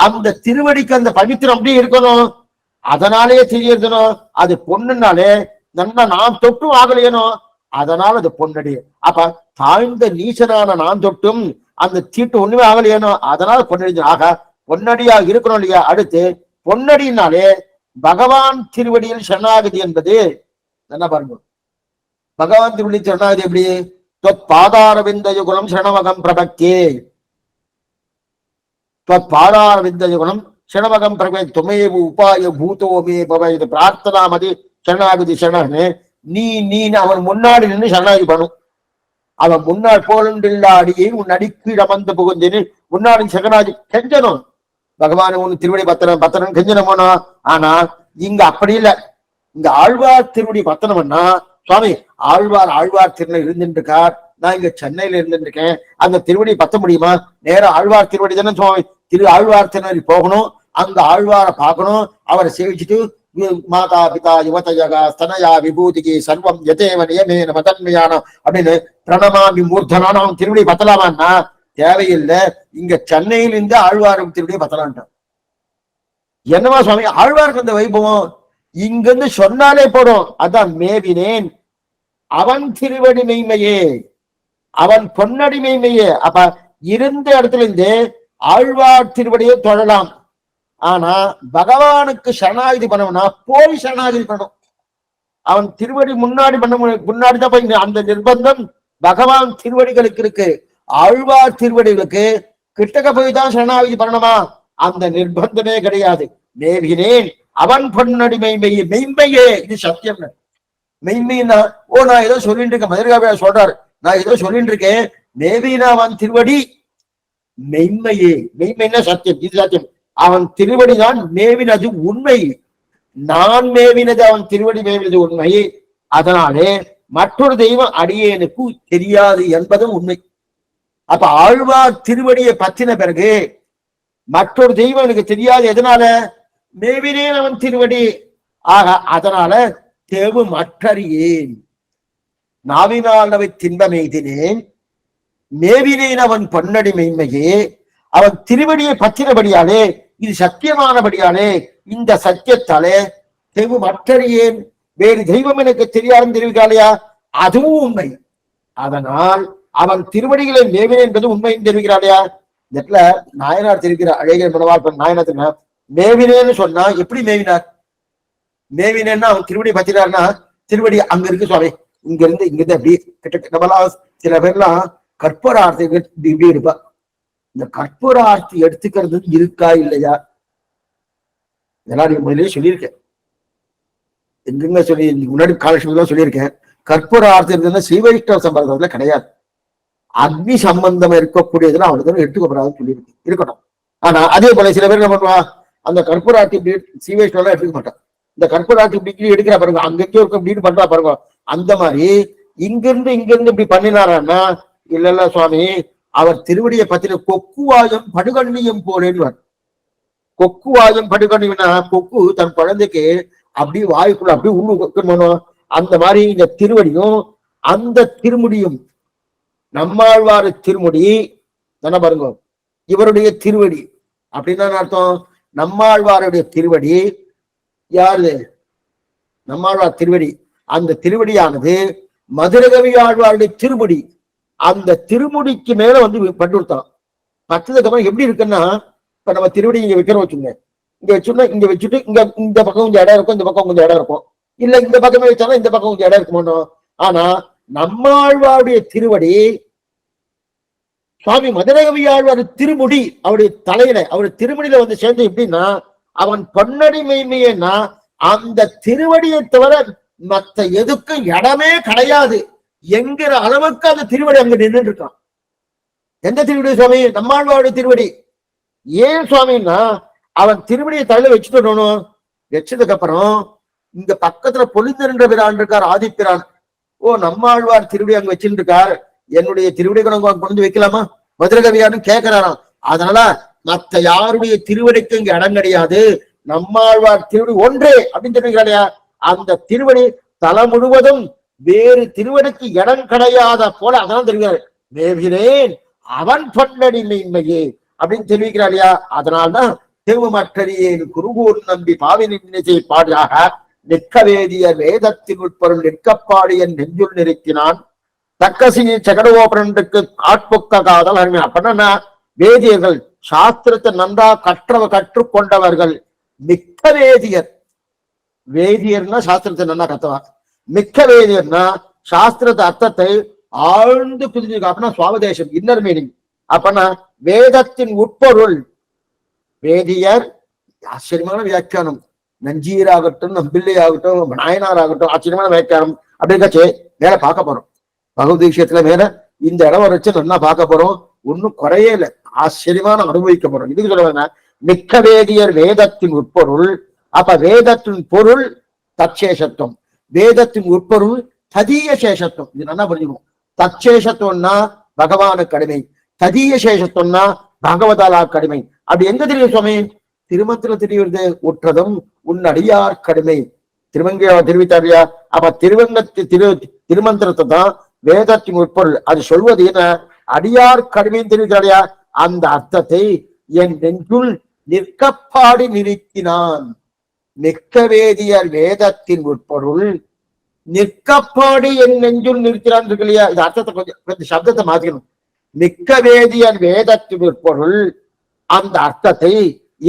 அந்த திருவடிக்கு அந்த பவித்திரம் அப்படியே இருக்கணும். அதனாலேயே தெரியறதுனோ அது பொண்ணுனாலே நல்லா நான் தொட்டும் ஆகலையனோ, அதனால அது பொன்னடி. அப்ப தாழ்ந்த நீசனான நான் தொட்டும் அந்த தீட்டு ஒண்ணுமே ஆகலையனோ, அதனால பொன்னடி. ஆக பொன்னடியா இருக்கணும் இல்லையா? அடுத்து பொன்னடினாலே பகவான் திருவடியில் சரணாகதி என்பது என்ன பாருங்க. பகவான் திருவடி சரணாகதி எப்படி? பாதாரவிந்தயுகுலம் சரணமகம் பிரபக்தியே பாதாரவிந்தயுகுலம் சரணமகம் பிரபக்தி துமேவ உபாய பூதோமே பவ. இது பிரார்த்தனா மதி சரணாகதி சரணன்னு நீ அவன் முன்னாடி நின்று சரணாகி பண்ணும். அவன் முன்னாள் போலண்டில்லாடியே உன் அடிக்கீழ் அமர்ந்து புகுந்தேன்னு முன்னாடி சரணாகி கெஞ்சனும். பகவான் உன் திருவடி பத்திரன் கெஞ்சனம் போனா. ஆனா இங்க அப்படி இல்லை. இங்க ஆழ்வார் திருவடி பத்தனம்னா சுவாமி ஆழ்வார் திருநெல் இருந்துட்டு இருக்கார், நான் இங்க சென்னையில இருந்துட்டு இருக்கேன், அந்த திருவடி பத்த முடியுமா? நேரம் ஆழ்வார் திருவடி தானே சுவாமி, ஆழ்வார் திருநெல் போகணும், அங்க ஆழ்வாரை பார்க்கணும், அவரை சேவிச்சுட்டு மாதா பிதா யுவதயகா ஸ்தனயா விபூதிகி சர்வம் யதேவ நியமேன மதன்மையான அப்படின்னு பிரணமாமி மூர்த்தனான அவன் திருவடி பத்தலாமான்னா தேவையில்லை. இங்க சென்னையிலிருந்து ஆழ்வாரும் திருவடியை பத்தலான்ட்டான். என்னவா சுவாமி ஆழ்வாருக்கு அந்த வைபவம் இங்கிருந்து சொன்னாலே போடும். அதான் மேவினேன் அவன் திருவடி மெய்மையே, அவன் பொன்னடி மெய்மையே. அப்ப இருந்த இடத்துல இருந்து ஆழ்வார் திருவடியை தொழலாம். ஆனா பகவானுக்கு சரணாகதி பண்ணணும்னா போய் சரணாகதி பண்ணணும். அவன் திருவடி முன்னாடிதான் போய் அந்த நிர்பந்தம் பகவான் திருவடிகளுக்கு இருக்கு. ஆழ்வார் திருவடிகளுக்கு கிட்டக்க போய் தான் சரணாகதி பண்ணணுமா? அந்த நிர்பந்தமே கிடையாது. மேவினேன் அவன் பொன்னடி மெய்மையே. மெய்மையே இது சத்தியம். மெய்மைன்னா நான் ஏதோ சொல்லிட்டு இருக்கேன். மதுரகாவியா சொல்றாரு, நான் ஏதோ சொல்லிட்டு இருக்கேன். மேவினா அவன் திருவடி மெய்மையே. மெய்மைன்னா சத்தியம், இது சத்தியம். அவன் திருவடிதான் மேவினது உண்மை. நான் மேவினது அவன் திருவடி மேவினது உண்மை. அதனாலே மற்றொரு தெய்வம் அடியேனுக்கு தெரியாது என்பதும் உண்மை. அப்ப ஆழ்வார் திருவடியை பற்றின பிறகு மற்றொரு தெய்வம் எனக்கு தெரியாது. எதனால? மேவினேன் அவன் திருவடி. ஆக அதனால தேவு மற்றறியேன், நாவினால் அவை தின்பமெய்தினேன், மேவினேன் அவன் பொன்னடி மெய்மையே. அவன் திருவடியை பற்றினபடியாலே, இது சத்தியமானபடியாலே, இந்த சத்தியத்தாலே தேவு மற்றறியேன், வேறு தெய்வம் எனக்கு தெரியாதுன்னு தெரிவிக்காலையா? அதுவும் உண்மை. அதனால் அவன் திருவடிகளை மேவினேன் என்பது உண்மைன்னு தெரிவிக்கிறாளையா? இந்த இடத்துல நாயனார் தெரிவிக்கிறார். அழகிய மனவாழ்பன் நாயனார் தெரிவிக்கிறார். மேவினேன்னு சொன்னா எப்படி மேவினார்? மேவினேன்னா அவன் திருவடி பத்தினார்னா திருவடி அங்க இருக்கு சுவாமி, இங்க இருந்து அப்படி கிட்ட நம்மளாம் சில பேர்லாம் கற்பூர ஆர்த்தி இப்படி இருப்பா. இந்த கற்பூர ஆர்த்தி எடுத்துக்கிறது இருக்கா இல்லையா? இதெல்லாம் நீங்க முதலே சொல்லியிருக்கேன். எங்கெங்க சொல்லி முன்னாடி காலட்சேபம் சொல்லியிருக்கேன். கற்பூர ஆர்த்தி இருந்ததுன்னா ஸ்ரீ வைஷ்ணவ சம்பிரதாயத்துல கிடையாது. அக்னி சம்பந்தம் இருக்கக்கூடியதுல அவனுக்கு எடுத்துக்கப்படாதுன்னு சொல்லியிருக்கு. இருக்கட்டும். ஆனா அதே போல சில பேர் என்ன பண்ணுவா, அந்த கற்பூர ஆர்த்தி இப்படி ஸ்ரீ வைஷ்ணவெல்லாம் எடுத்துக்க மாட்டான். இந்த கற்பூர ஆர்த்தி இப்படி எடுக்கிறா பாருங்க, அங்கேயும் இருக்கும் இப்படின்னு பண்றா பாருங்க. அந்த மாதிரி இங்கிருந்து இப்படி பண்ணினாரான்னா, இல்ல சுவாமி அவர் திருவடியை பத்தின கொக்குவாயம் படுகண்ணியும் போலேன்னு. கொக்குவாயம் படுகண்ணினா கொக்கு தன் குழந்தைக்கு அப்படி வாய்க்குள்ள அப்படி உள்ளு. அந்த மாதிரி இந்த திருவடியும் அந்த திருமுடியும் நம்மாழ்வாரு திருமுடி தானே பாருங்க, இவருடைய திருவடி அப்படின்னா அர்த்தம். நம்மாழ்வாருடைய திருவடி யாரு? நம்மாழ்வார் திருவடி. அந்த திருவடியானது மதுரகவி ஆழ்வாருடைய திருமுடி. அந்த திருமுடிக்கு மேல வந்து பட்டுடுத்தான். பட்டதுக்கு அப்புறம் எப்படி இருக்குன்னா, இப்ப நம்ம திருவடி இங்க வைக்கிறோம் வச்சுங்க, இங்க வச்சோம்னா இங்க வச்சுட்டு இங்க இந்த பக்கம் கொஞ்சம் இடம் இருக்கும், இந்த பக்கம் கொஞ்சம் இடம் இருக்கும். இல்ல இந்த பக்கமே வச்சாலும் இந்த பக்கம் கொஞ்சம் இடம் இருக்குமோ. ஆனா நம்மாழ்வாருடைய திருவடி சுவாமி மதுரகவி ஆழ்வார் திருமுடி அவருடைய தலையில அவருடைய திருமுடியில வந்து சேர்ந்து எப்படின்னா, அவன் பொன்னடி மெய்மையன்னா அந்த திருவடியை தவிர மற்ற எதுக்கும் இடமே கிடையாது என்கிற அளவுக்கு அந்த திருவடி அங்க நின்று இருக்கான். எந்த திருவடி சுவாமி? நம்மாழ்வாருடைய திருவடி. ஏன் சுவாமின்னா அவன் திருவடியை தலையில வச்சுட்டு வச்சதுக்கு அப்புறம் இங்க பக்கத்துல பொலிந்திருந்த பிரான் இருக்கார், ஆதிப்பிரான். நம்மாழ்வார் திருவடி அங்க வச்சுட்டு இருக்கார், என்னுடைய திருவடி கொண்டு வைக்கலாமா மதுரகவியான்னு கேட்கிறாராம். அதனால மற்ற யாருடைய திருவடிக்கு இங்க இடம் கிடையாது, நம்மாழ்வார் திருவடி ஒன்றே அப்படின்னு சொல்லிக்கிறாரையா. அந்த திருவடி தலை முழுவதும் வேறு திருவடிக்கு இடம் கிடையாத போல அதான் தெரிவிக்கிறார். மேவினேன் அவன் பொன்னடி மெய்மையே அப்படின்னு தெரிவிக்கிறாரியா. அதனால்தான் தேவு மற்றறியேன் குருகூர் நம்பி பாவினிசை பாடாக நிற்க வேதியர் வேதத்தின் உட்பொருள் நிற்கப்பாடியன் நெஞ்சுள் நிறுத்தினான் தக்கசி சகடோபரனுக்கு ஆட்பொக்க காதல் அருமை. அப்படின்னா வேதியர்கள் சாஸ்திரத்தை நன்றா கற்றுக்கொண்டவர்கள் மிக்க வேதியர். வேதியர்னா சாஸ்திரத்தை நன்னா கத்துவாங்க. மிக்க வேதியர்னா சாஸ்திரத்தை அர்த்தத்தை ஆழ்ந்து புரிஞ்சுக்க. அப்படின்னா சுவாவதேசம், இன்னர் மீனிங். அப்பனா வேதத்தின் உட்பொருள். வேதியர் ஆச்சரியமான வியாக்கியானம். நஞ்சீராகட்டும், நம்பிள்ளை ஆகட்டும், நாயனார் ஆகட்டும், ஆச்சரியமான வியாக்கியானம். அப்படிங்காச்சு மேல பார்க்க போறோம். பகவத் விஷயத்துல மேல இந்த இடம் வச்சு நல்லா பார்க்க போறோம். ஒன்னும் குறையே இல்லை, ஆச்சரியமான அனுபவிக்க போறோம். இதுக்கு சொல்ல மிக்க வேதியர் வேதத்தின் உட்பொருள். அப்ப வேதத்தின் பொருள் தற்சேஷத்துவம், வேதத்தின் உட்பொருள் ததீய சேஷத்துவம். இது நல்லா புரிஞ்சுக்கணும். தற்சேஷத்துவம்னா பகவானுக்கு அடிமை, ததீய சேஷத்துவம்னா பகவதாலா கடிமை. அப்படி எங்க தெரியும் சுவாமி? திருமணத்துல தெரியுது, உற்றதும் உன் அடியார் கடுமை. திருவங்கையாவ தெரிவித்தாரியா? அப்ப திருமந்திரத்தை தான் வேதத்தின் உட்பொருள். அது சொல்வது என்ன? அடியார் கடுமைன்னு தெரிவித்தாரியா? அந்த அர்த்தத்தை என் நெஞ்சுள் நிற்கப்பாடி நிறுத்தினான். மிக்க வேதியர் வேதத்தின் உட்பொருள் நிற்கப்பாடி என் நெஞ்சுள் நிறுத்தினான் இருக்கு இல்லையா? இந்த அர்த்தத்தை கொஞ்சம் சப்தத்தை மாத்திக்கணும். மிக்க வேதியர் வேதத்தின் உட்பொருள், அந்த அர்த்தத்தை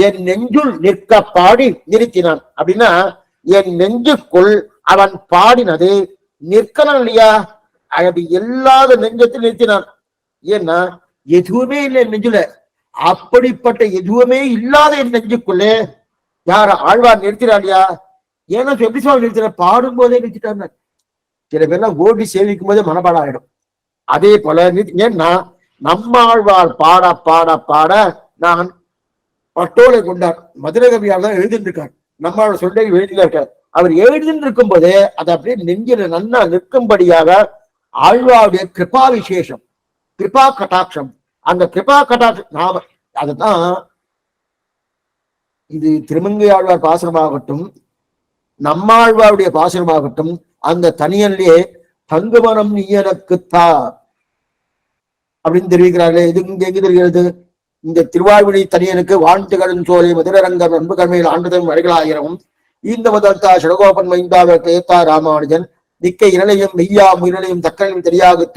என் நெஞ்சுள் நிற்க பாடி நிறுத்தினான். அப்படின்னா என் நெஞ்சுக்குள் அவன் பாடினது நிற்கணும் இல்லையா? அது எல்லாத நெஞ்சத்தில் நிறுத்தினான். ஏன்னா எதுவுமே இல்லை என் நெஞ்சுல. அப்படிப்பட்ட எதுவுமே இல்லாத என் நெஞ்சுக்குள்ளே யார ஆழ்வார் நிறுத்தினான் இல்லையா? ஏன்னா எப்படி சொல்ல நிறுத்தின? பாடும் போதே நிறுத்திட்டாங்க. சில பேர்லாம் ஓடி சேவிக்கும் போதே மனப்பாடம் ஆயிடும். அதே போல ஏன்னா நம்ம ஆழ்வார் பாட பாட பாட நான் பட்டோலை கொண்டார். மதுரை கவியால் தான் எழுதிருக்கார். நம்மளோட சொல்லை எழுதில இருக்கார். அவர் எழுதிட்டு இருக்கும் போதே அதை அப்படியே நெஞ்சில நன்னா நிற்கும்படியாக ஆழ்வாருடைய கிருபா விசேஷம், கிருபா கட்டாட்சம். அந்த கிருபா கட்டாட்சம் நாம அதுதான். இது திருமங்கை ஆழ்வார் பாசனமாகட்டும், நம்மாழ்வாருடைய பாசனமாகட்டும், அந்த தனியல்லே தங்குமனம் நீ எனக்குத்தா அப்படின்னு தெரிவிக்கிறார்களே. இது இங்க எங்க தெரிகிறது? இந்த திருவாழ்விழி தனியனுக்கு வாழ்த்துகளும் சோலை மதுரரங்கம் அன்பு கண்மையில் ஆண்டுதம் வரைகளாயிரமும் இந்த முதல்தா ஷடகோபன் மைந்தாவை கேத்தா ராமானுஜன் நிக்க இரளையும் மெய்யா முயலையும் தக்கனையும் தெரியாக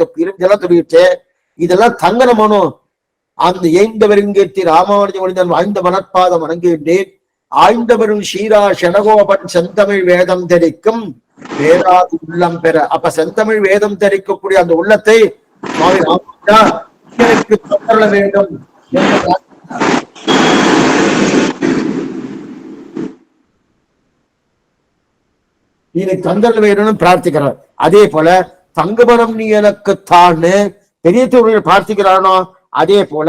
ஜலம் துடிச்சே. இதெல்லாம் தங்கனமனோ அந்த ஏய்ந்தவருங்கேத்தி ராமானுஜ மனிதன் வாய்ந்த மனப்பாதம் வணங்குகின்றேன். ஆய்ந்தவரும் ஷீரா ஷடகோபன் செந்தமிழ் வேதம் தெரிக்கும் வேதாதி உள்ளம் பெற. அப்ப செந்தமிழ் வேதம் தெரிக்கக்கூடிய அந்த உள்ளத்தை சுவாமி ராமானுஜா எனக்கு தொடர வேண்டும். நீ தந்தல் வேணும்னு பிரார்த்திக்கிறார். அதே போல தங்குமரம் நீ எனக்கு தான்னு பெரிய தூரில் பிரார்த்திக்கிறானோ, அதே போல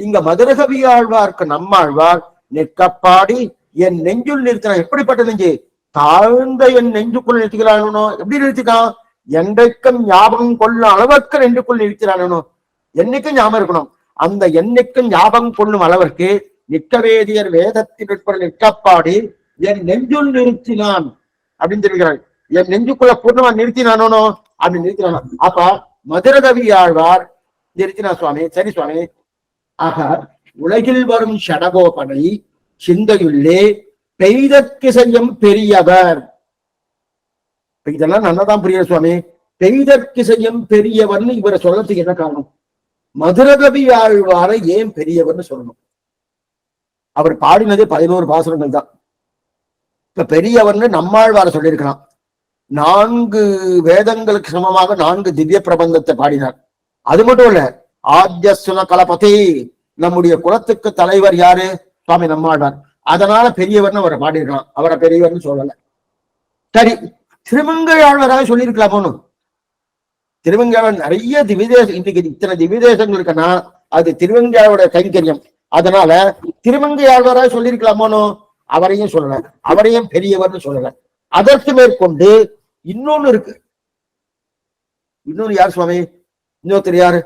இங்க மதுரகவி ஆழ்வார்க்கு நம்மாழ்வார் நிற்கப்பாடி என் நெஞ்சுள் நிறுத்தினான். எப்படிப்பட்ட நெஞ்சு? தாழ்ந்த என் நெஞ்சுக்குள் நிறுத்துகிறானோ. எப்படி நிறுத்தினான்? என்றைக்கும் ஞாபகம் கொள்ளும் அளவுக்கு நெஞ்சுக்குள் நிறுத்தினானோ. என்னைக்கும் ஞாபகம் இருக்கணும். அந்த என்னைக்கும் ஞாபகம் கொள்ளும் அளவிற்கு நிற்க வேதியர் வேதத்தின் நிற்கப்பாடி என் நெஞ்சுள் நிறுத்தினான் அப்படின்னு தெரிவிக்கிறார். என் நெஞ்சுக்குள்ள பூர்ணமா நிறுத்தினானோ அப்படின்னு நிறுத்தினானோ. அப்ப மதுரகவி ஆழ்வார் நிறுத்தினா சுவாமி. சரி சுவாமி. ஆக உலகில் வரும் ஷடகோபனை சிந்தையுள்ளே பெய்தற்கு செய்யும் பெரியவர். இதெல்லாம் நன்னதான் புரியுது சுவாமி. பெய்தற்கு செய்யும் பெரியவர்னு இவரை சொல்றதுக்கு என்ன காரணம்? மதுரகவி ஆழ்வாரை ஏன் பெரியவர்னு சொல்லணும்? அவர் பாடினது 11 பாசுரங்கள் தான். இப்ப பெரியவர்னு நம்மாழ்வார சொல்லியிருக்கலாம். 4 வேதங்களுக்கு சமமாக 4 திவ்ய பிரபந்தத்தை பாடினார். அது மட்டும் இல்ல, ஆத்ய சுன கலபதி, நம்முடைய குலத்துக்கு தலைவர் யாரு? சுவாமி நம்மாழ்வார். அதனால பெரியவர்னு அவரை பாடியிருக்கலாம். அவரை பெரியவர்னு சொல்லல. சரி, திருமங்கை ஆழ்வாராக சொல்லியிருக்கலாம். போனும் திருவங்கையாளர் நிறைய திவ்யதேசம், இன்றைக்கு இத்தனை திவ்யதேசங்கள் இருக்குன்னா அது திருவங்கையாளோட கைங்கரியம். அதனால திருமங்கை ஆழ்வாராக சொல்லியிருக்கலாமோனோ, அவரையும் சொல்லல. அவரையும் பெரியவர்னு சொல்லல. அதற்கு மேற்கொண்டு இன்னொன்னு இருக்கு. இன்னொன்னு யார் சுவாமி? இன்னொருத்தர் யாரு?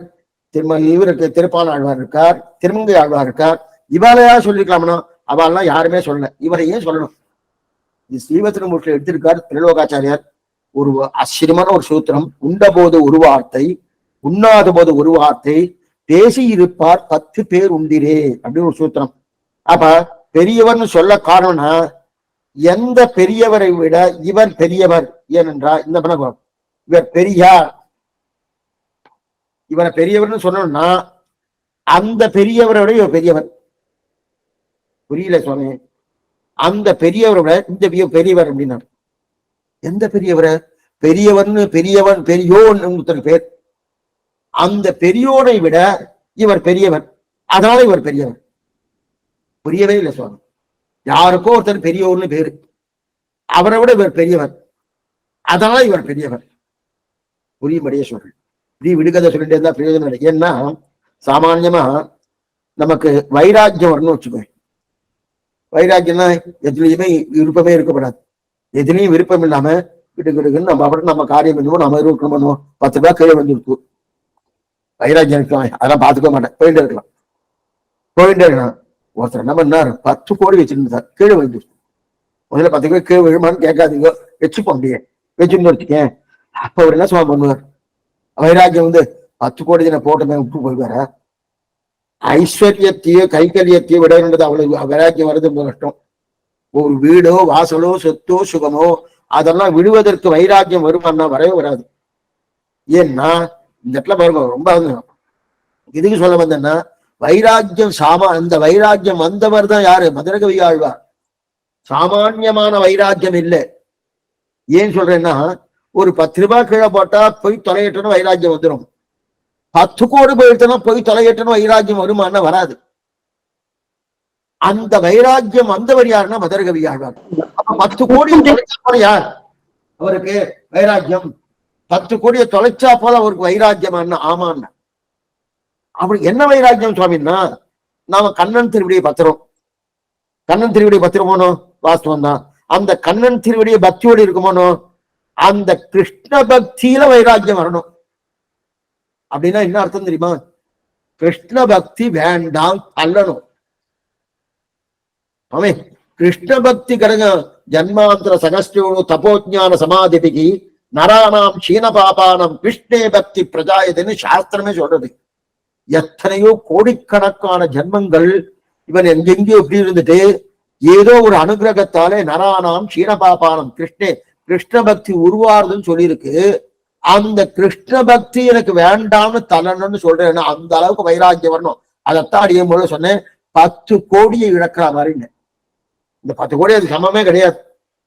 இவருக்கு திருப்பான ஆழ்வார் இருக்கார், திருமங்கை ஆழ்வார் இருக்கார். இவாளையா சொல்லிருக்கலாமோ? அவெல்லாம் யாருமே சொல்லல. இவரையே சொல்லணும். இது ஸ்ரீவத்சனமூர்த்தி எடுத்திருக்கார் திரிலோகாச்சாரியார். ஒரு ஆச்சரியமான ஒரு சூத்திரம். உண்ட போது ஒரு வார்த்தை, உண்ணாத போது ஒரு வார்த்தை, பேசி இருப்பார் 10 பேர் உண்டிரே அப்படின்னு ஒரு சூத்திரம். அப்ப பெரியவர்னு சொல்ல காரணம்னா, எந்த பெரியவரை விட இவர் பெரியவர். ஏனென்றால் இந்த பணம் இவர் பெரியார், இவரை பெரியவர்னு சொன்னோம்னா அந்த பெரியவரை விட இவர் பெரியவர். புரியல சுவாமி? அந்த பெரியவரை விட இந்த பெரியவர் அப்படின்னா எந்த பெரியவரை? பெரியவர்னு பெரியவன் பெரியோன்னு பேர். அந்த பெரியோரை விட இவர் பெரியவர், அதனால இவர் பெரியவர். புரியவே இல்லை சுவாமி. யாருக்கோ ஒருத்தர் பெரியவர்னு பேரு, அவரை விட இவர் பெரியவர், அதனால இவர் பெரியவர். புரியும்படியே சொல்றேன். இப்படி விடுகதை சொல்லிட்டே இருந்தா பிரயோஜனம் இல்லை. ஏன்னா சாமான்யமா நமக்கு வைராக்கியம் வரணும்னு வச்சுக்கோங்க. வைராக்கியம்னா எதுலையுமே விருப்பமே இருக்கப்படாது. எதுலையும் விருப்பம் இல்லாம கிட்டுக்கிட்டுக்குன்னு நம்ம அப்படி நம்ம காரியம் பண்ணுவோம், நம்ம இருக்கணும் பண்ணுவோம். 10 ரூபாய் கீழே வந்துருக்கு, வைராக்கியம் இருக்கலாம், அதெல்லாம் பார்த்துக்க மாட்டேன், போயிட்டே இருக்கலாம். ஒருத்தர் என்ன பண்ணார், 10 கோடி வச்சிருந்தார், கீழே வந்துருக்கு. முதல்ல 10 கோடி கீழே விழுமான்னு கேட்காதீங்க, வச்சுப்போம் அப்படியே வச்சுன்னு வச்சுக்கேன். அப்ப அவர் என்ன சும்மா பண்ணுவார், வைராக்கியம் 10 கோடி தின போட்டமே விட்டு போய்வார. ஐஸ்வர்யத்தையோ கைக்கல்யத்தையோ விடன்றது அவ்வளவு வைராக்கியம் வருது ரொம்ப கஷ்டம். ஒரு வீடோ வாசலோ சொத்தோ சுகமோ அதெல்லாம் விடுவதற்கு வைராக்கியம் வருமானா வரவே வராது. ஏன்னா இந்த இடத்துல பாருங்க, ரொம்ப இதுக்கு சொல்ல வந்தேன்னா வைராக்கியம் அந்த வைராக்கியம் வந்தவர் தான் யாரு, மதுரகவி ஆழ்வார். சாமான்யமான வைராக்கியம் இல்லை. ஏன் சொல்றேன்னா, ஒரு 10 ரூபாய் கீழே போட்டா போய் தொலையட்டணும் வைராக்கியம் வந்துடும். 10 கோடி போயிட்டோம்னா போய் தொலையட்டணும் வைராக்கியம் வருமானா வராது. அந்த வைராக்கியம் வந்தவர் யாருன்னா மதுரகவி ஆழ்வார். அப்ப 10 கோடியை தொலைச்சா போல யார் அவருக்கு வைராக்கியம்? 10 கோடியை தொலைச்சா போல அவருக்கு வைராக்கியம் ஆமான்னா. அப்படி என்ன வைராக்கியம் சுவாமின்னா, நாம கண்ணன் திருவடியை பத்திரம், கண்ணன் திருவடியை பத்திரமோனோ வாஸ்தவம் தான். அந்த கண்ணன் திருவடியை பக்தியோடு இருக்குமோனோ, அந்த கிருஷ்ண பக்தியில வைராக்கியம் வரணும். அப்படின்னா என்ன அர்த்தம் தெரியுமா? கிருஷ்ண பக்தி வேண்டாம் அல்லணும். ஆமே, கிருஷ்ண பக்தி கடங்க ஜன்மாந்திர சகஸ்யோனு தபோஜான சமாதிபிகி நரானாம் சீன பாபானம் கிருஷ்ணே பக்தி பிரஜாயதுன்னு சாஸ்திரமே சொல்றது. எத்தனையோ கோடிக்கணக்கான ஜன்மங்கள் இவன் எங்கெங்கயோ இப்படி இருந்துட்டு ஏதோ ஒரு அனுகிரகத்தாலே நரானாம் சீன பாபானம் கிருஷ்ண பக்தி உருவாருதுன்னு சொல்லியிருக்கு. அந்த கிருஷ்ண பக்தி எனக்கு வேண்டாம்னு தள்ளணும்னு சொல்றேன். அந்த அளவுக்கு வைராக்கியம் வரணும். அதைத்தான் அடியும் போது சொன்னேன், 10 கோடியை இழக்கிற மாதிரின்னு. இந்த 10 கோடி அது சமமே கிடையாது.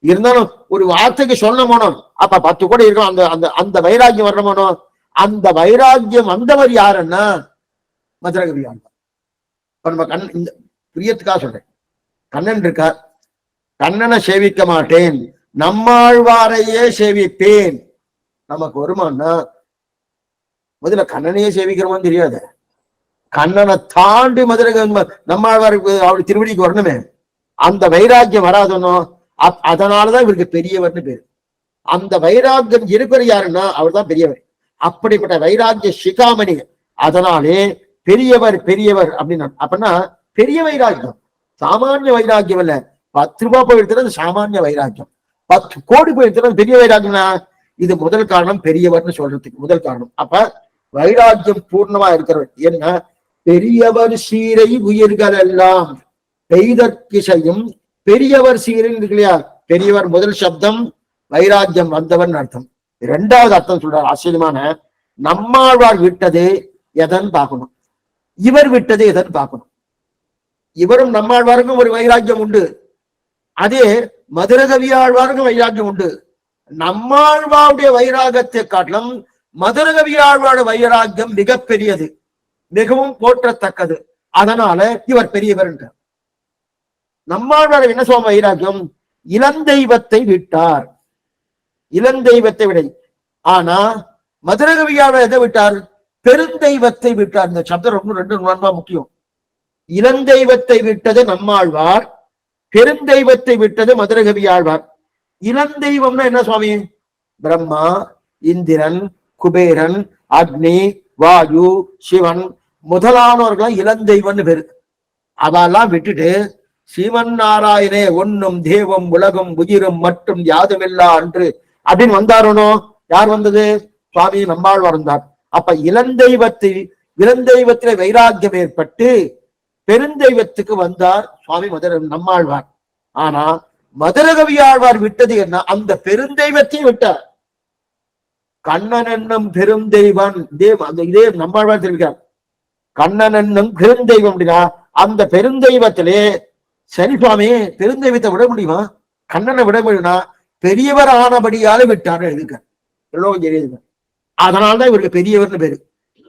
இருந்தாலும் ஒரு வார்த்தைக்கு சொல்லணுமோனோ, அப்ப 10 கோடி இருக்கும், அந்த அந்த அந்த வைராக்கியம் வரணுமோனோ. அந்த வைராக்கியம் வந்தவர் யாருன்னா மதுரகவி ஆழ்வார். இப்ப நம்ம இந்த பிரியத்துக்காக சொல்றேன், கண்ணன் இருக்கார், கண்ணனை சேவிக்க மாட்டேன், நம்மாழ்வாரையே சேவிப்பேன், நமக்கு வருமானா? முதல்ல கண்ணனையே சேவிக்கிறோமான்னு தெரியாது. கண்ணனை தாண்டி நம்மாழ்வாருக்கு அவருடைய திருவடிக்கு வரணுமே. அந்த வைராக்கியம் வராதனோ, அதனாலதான் இவருக்கு பெரியவர்னு பேரு. அந்த வைராக்கியம் இருக்கிற யாருன்னா அவர் தான் பெரியவர். அப்படிப்பட்ட வைராக்கிய சிகாமணி, அதனாலே பெரியவர் பெரியவர் அப்படின்னு. அப்படின்னா பெரிய வைராக்கியம், சாமானிய வைராக்கியம் இல்ல. 10 ரூபாய் போயிருக்கிறது சாமானிய வைராக்கியம், 10 கோடி போயிருக்கிறது பெரிய வைராக்கியம்னா இது முதல் காரணம் பெரியவர்னு சொல்றதுக்கு முதல் காரணம். அப்ப வைராக்கியம் பூர்ணமா இருக்கிறவர் என்ன? பெரியவர் சீரை உயிர்கள் எல்லாம் பெய்தற்கிசையும் பெரியவர் சீரில் இருக்கு இல்லையா? பெரியவர் முதல் சப்தம், வைராக்கியம் வந்தவன் அர்த்தம். 2வது அர்த்தம் சொல்றார் ஆச்சரியமான, நம்மாழ்வார் விட்டது எதன் பார்க்கணும், இவர் விட்டது எதன் பார்க்கணும். இவரும் நம்மாழ்வாருக்கும் ஒரு வைராக்கியம் உண்டு, அதே மதுரகவி ஆழ்வாருக்கும் வைராக்கியம் உண்டு. நம்மாழ்வாருடைய வைராகத்தை காட்டிலும் மதுரகவி ஆழ்வாருடைய வைராக்கியம் மிகப்பெரியது, மிகவும் போற்றத்தக்கது. அதனால இவர் பெரியவர். நம்மாழ்வார் என்ன சொல்ல வைராக்கியம்? இளந்தெய்வத்தை விட்டார், இளந்தெய்வத்தை விட. ஆனா மதுரகவியாளர் எதை விட்டார்? பெருந்தெய்வத்தை விட்டார். இந்த சப்தம் ரொம்ப முக்கியம். இளந்தெய்வத்தை விட்டது நம்மாழ்வார், பெருந்தெய்வத்தை விட்டது மதுரகவி ஆழ்வார். இளந்தெய்வம்னா என்ன சுவாமி? பிரம்மா, இந்திரன், குபேரன், அக்னி, வாயு, சிவன் முதலானவர்கள் இளந்தெய்வம்னு பேரு. அவெல்லாம் விட்டுட்டு சிவன் நாராயணே ஒன்னும் தேவம் உலகம் உயிரும் மற்றும் யாதுமில்லா அன்று அப்படின்னு வந்தாருனோ. யார் வந்தது? சுவாமி நம்மாழ்வார் வந்தார். அப்ப இளந்தெய்வத்தில வைராக்கியம் ஏற்பட்டு பெருந்தெய்வத்துக்கு வந்தார் சுவாமி நம்மாழ்வார். ஆனா மதுரகவி ஆழ்வார் விட்டது என்ன? அந்த பெருந்தெய்வத்தையும் விட்டார். கண்ணன் என்னும் பெருந்தெய்வன், இதே நம்மாழ்வார் தெரிவிக்கிறார். கண்ணன் என்னும் பெருந்தெய்வம் அப்படின்னா அந்த பெருந்தெய்வத்திலே சரி சுவாமி பெருந்தெய்வத்தை விட முடியுமா? கண்ணனை விட முடியும்னா பெரியவர் ஆனபடியால விட்டார் எழுதுங்க. அதனால்தான் இவருக்கு பெரியவர்னு பேரு.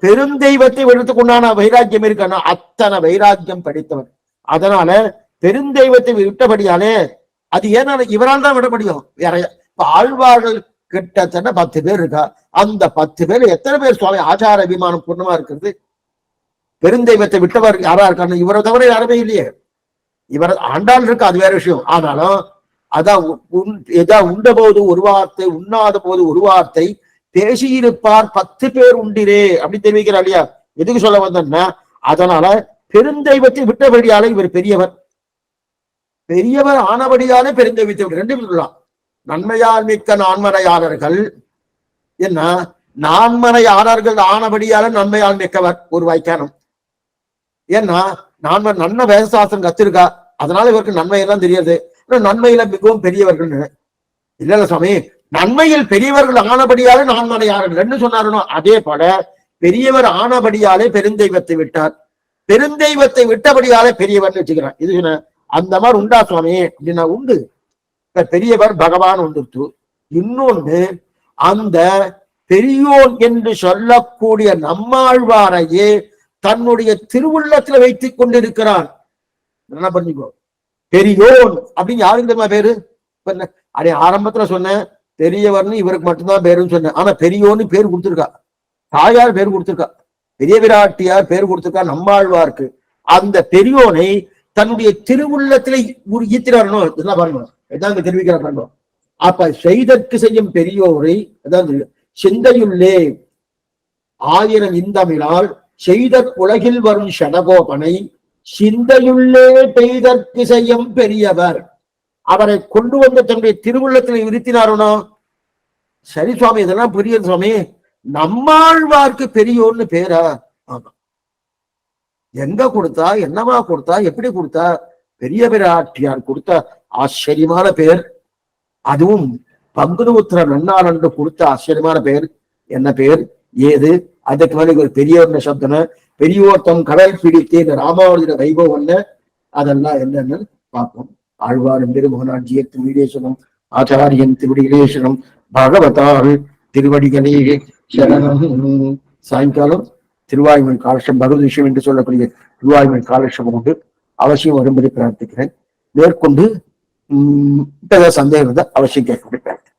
பெருந்தெய்வத்தை எடுத்துக்கொண்டான வைராக்கியம் இருக்கான அத்தனை வைராக்கியம் படித்தவர். அதனால பெருந்தெய்வத்தை விட்டபடியாலே அது ஏன்னா இவரால் தான் விட முடியும். வேற இப்ப ஆழ்வார்கள் கிட்டத்தட்ட 10 பேர் இருக்கா. அந்த 10 பேர் எத்தனை பேர் சுவாமி ஆச்சார அபிமானம் பூர்ணமா இருக்கிறது? பெருந்தெய்வத்தை விட்டவர் யாரா இருக்காரு? இவரை தவிர யாருமே இல்லையே. இவர் ஆண்டாள் இருக்கு, அது வேற விஷயம். ஆனாலும் அதான் உண்ட போது ஒரு வார்த்தை, உண்ணாத போது ஒரு வார்த்தை பேசியிருப்பார் 10 பேர் உண்டிரே அப்படின்னு தெரிவிக்கிறார் இல்லையா? எதுக்கு சொல்ல வந்தேன்னா, அதனால பெருந்தெய்வத்தை விட்டபடியாலே இவர் பெரியவர். பெரியவர் ஆனபடியாலே பெருந்தெய்வத்தை விட்டு ரெண்டு சொல்லலாம். நன்மையால் மிக்க நான்மறையாளர்கள் என்ன, நான்மறையாளர்கள் ஆனபடியால நன்மையால் மிக்கவர் ஒரு வாய்க்கானம். ஏன்னா நன்மை வேதசாஸ்திரம் கத்திருக்கா, அதனால இவருக்கு நன்மையெல்லாம் தெரியாது. நன்மையில மிகவும் பெரியவர்கள் இல்ல சுவாமி, நன்மையில் பெரியவர்கள் ஆனபடியாலே நான்மறையாளர்கள் சொன்னாரோ, அதே போல பெரியவர் ஆனபடியாலே பெருந்தெய்வத்தை விட்டார், பெருந்தெய்வத்தை விட்டபடியாலே பெரியவர்னு வச்சுக்கிறேன். இது அந்த மாதிரி உண்டா சுவாமி அப்படின்னா உண்டு. பெரியவர் பகவான் வந்துட்டு, இன்னொன்று அந்த பெரியோன் என்று சொல்லக்கூடிய நம்மாழ்வாரையே தன்னுடைய திருவுள்ளத்துல வைத்துக் கொண்டிருக்கிறார். என்ன பண்ணிக்கோ, பெரியோன் அப்படின்னு யாருக்கு தெரியுமா பேரு? அடைய ஆரம்பத்துல சொன்னேன் பெரியவர்னு இவருக்கு மட்டும்தான் பேருன்னு சொன்னேன். ஆனா பெரியோன்னு பேர் கொடுத்திருக்கா, தாயார் பேர் கொடுத்திருக்கா, பெரிய விராட்டியார் பேர் கொடுத்திருக்கா நம்மாழ்வாருக்கு. அந்த பெரியோனை தன்னுடைய திருவுள்ளத்திலே ஈத்திராரணும். இதெல்லாம் பாருங்க, இதான் தெரிவிக்கிறார் பாருங்க. அப்ப செய்தற்கு செய்யும் பெரியோரை அதாவது சிந்தையுள்ளே 1000 இந்தமிழால் செய்த உலகில் வரும் ஷடகோபனை சிந்தையுள்ளே பெய்தற்கு செய்யும் பெரியவர். அவரை கொண்டு வந்து தன்னுடைய திருவுள்ளத்தில் இருத்தினாரோனோ. சரி சுவாமி, இதெல்லாம் புரியுது சுவாமி, நம்மாழ்வார்க்கு பெரியோர்னு பேரா? ஆமா, எங்க கொடுத்தா, என்னவா கொடுத்தா, எப்படி கொடுத்தா? பெரிய விராட்டியார் கொடுத்த ஆச்சரியமான பேர். அதுவும் பங்குனி உத்திர நன்னாள் என்று கொடுத்த ஆச்சரியமான பேர். என்ன பேர், ஏது? அதுக்கு மேலே ஒரு பெரியவர் சப்தன பெரியோர்த்தம் கடல் பிடித்து இந்த ராமாவளியோட வைபவம் அதெல்லாம் என்னன்னு பார்ப்போம். ஆழ்வாரும் திருமகனாட்சிய திருவிடேசனம், ஆச்சாரியன் திருவிடேசனம், பகவதால் திருவடிகளே சரணம். சாயங்காலம் திருவாய்மொழி காலட்சம் பகவத் விஷயம் என்று சொல்லக்கூடிய திருவாய்மொழி காலட்சம் கொண்டு அவசியம் வரும்படி பிரார்த்திக்கிறேன். மேற்கொண்டு சந்தேகம் இருந்தால் அவசியம் கேட்கப்படி பிரார்த்திக்கிறேன்.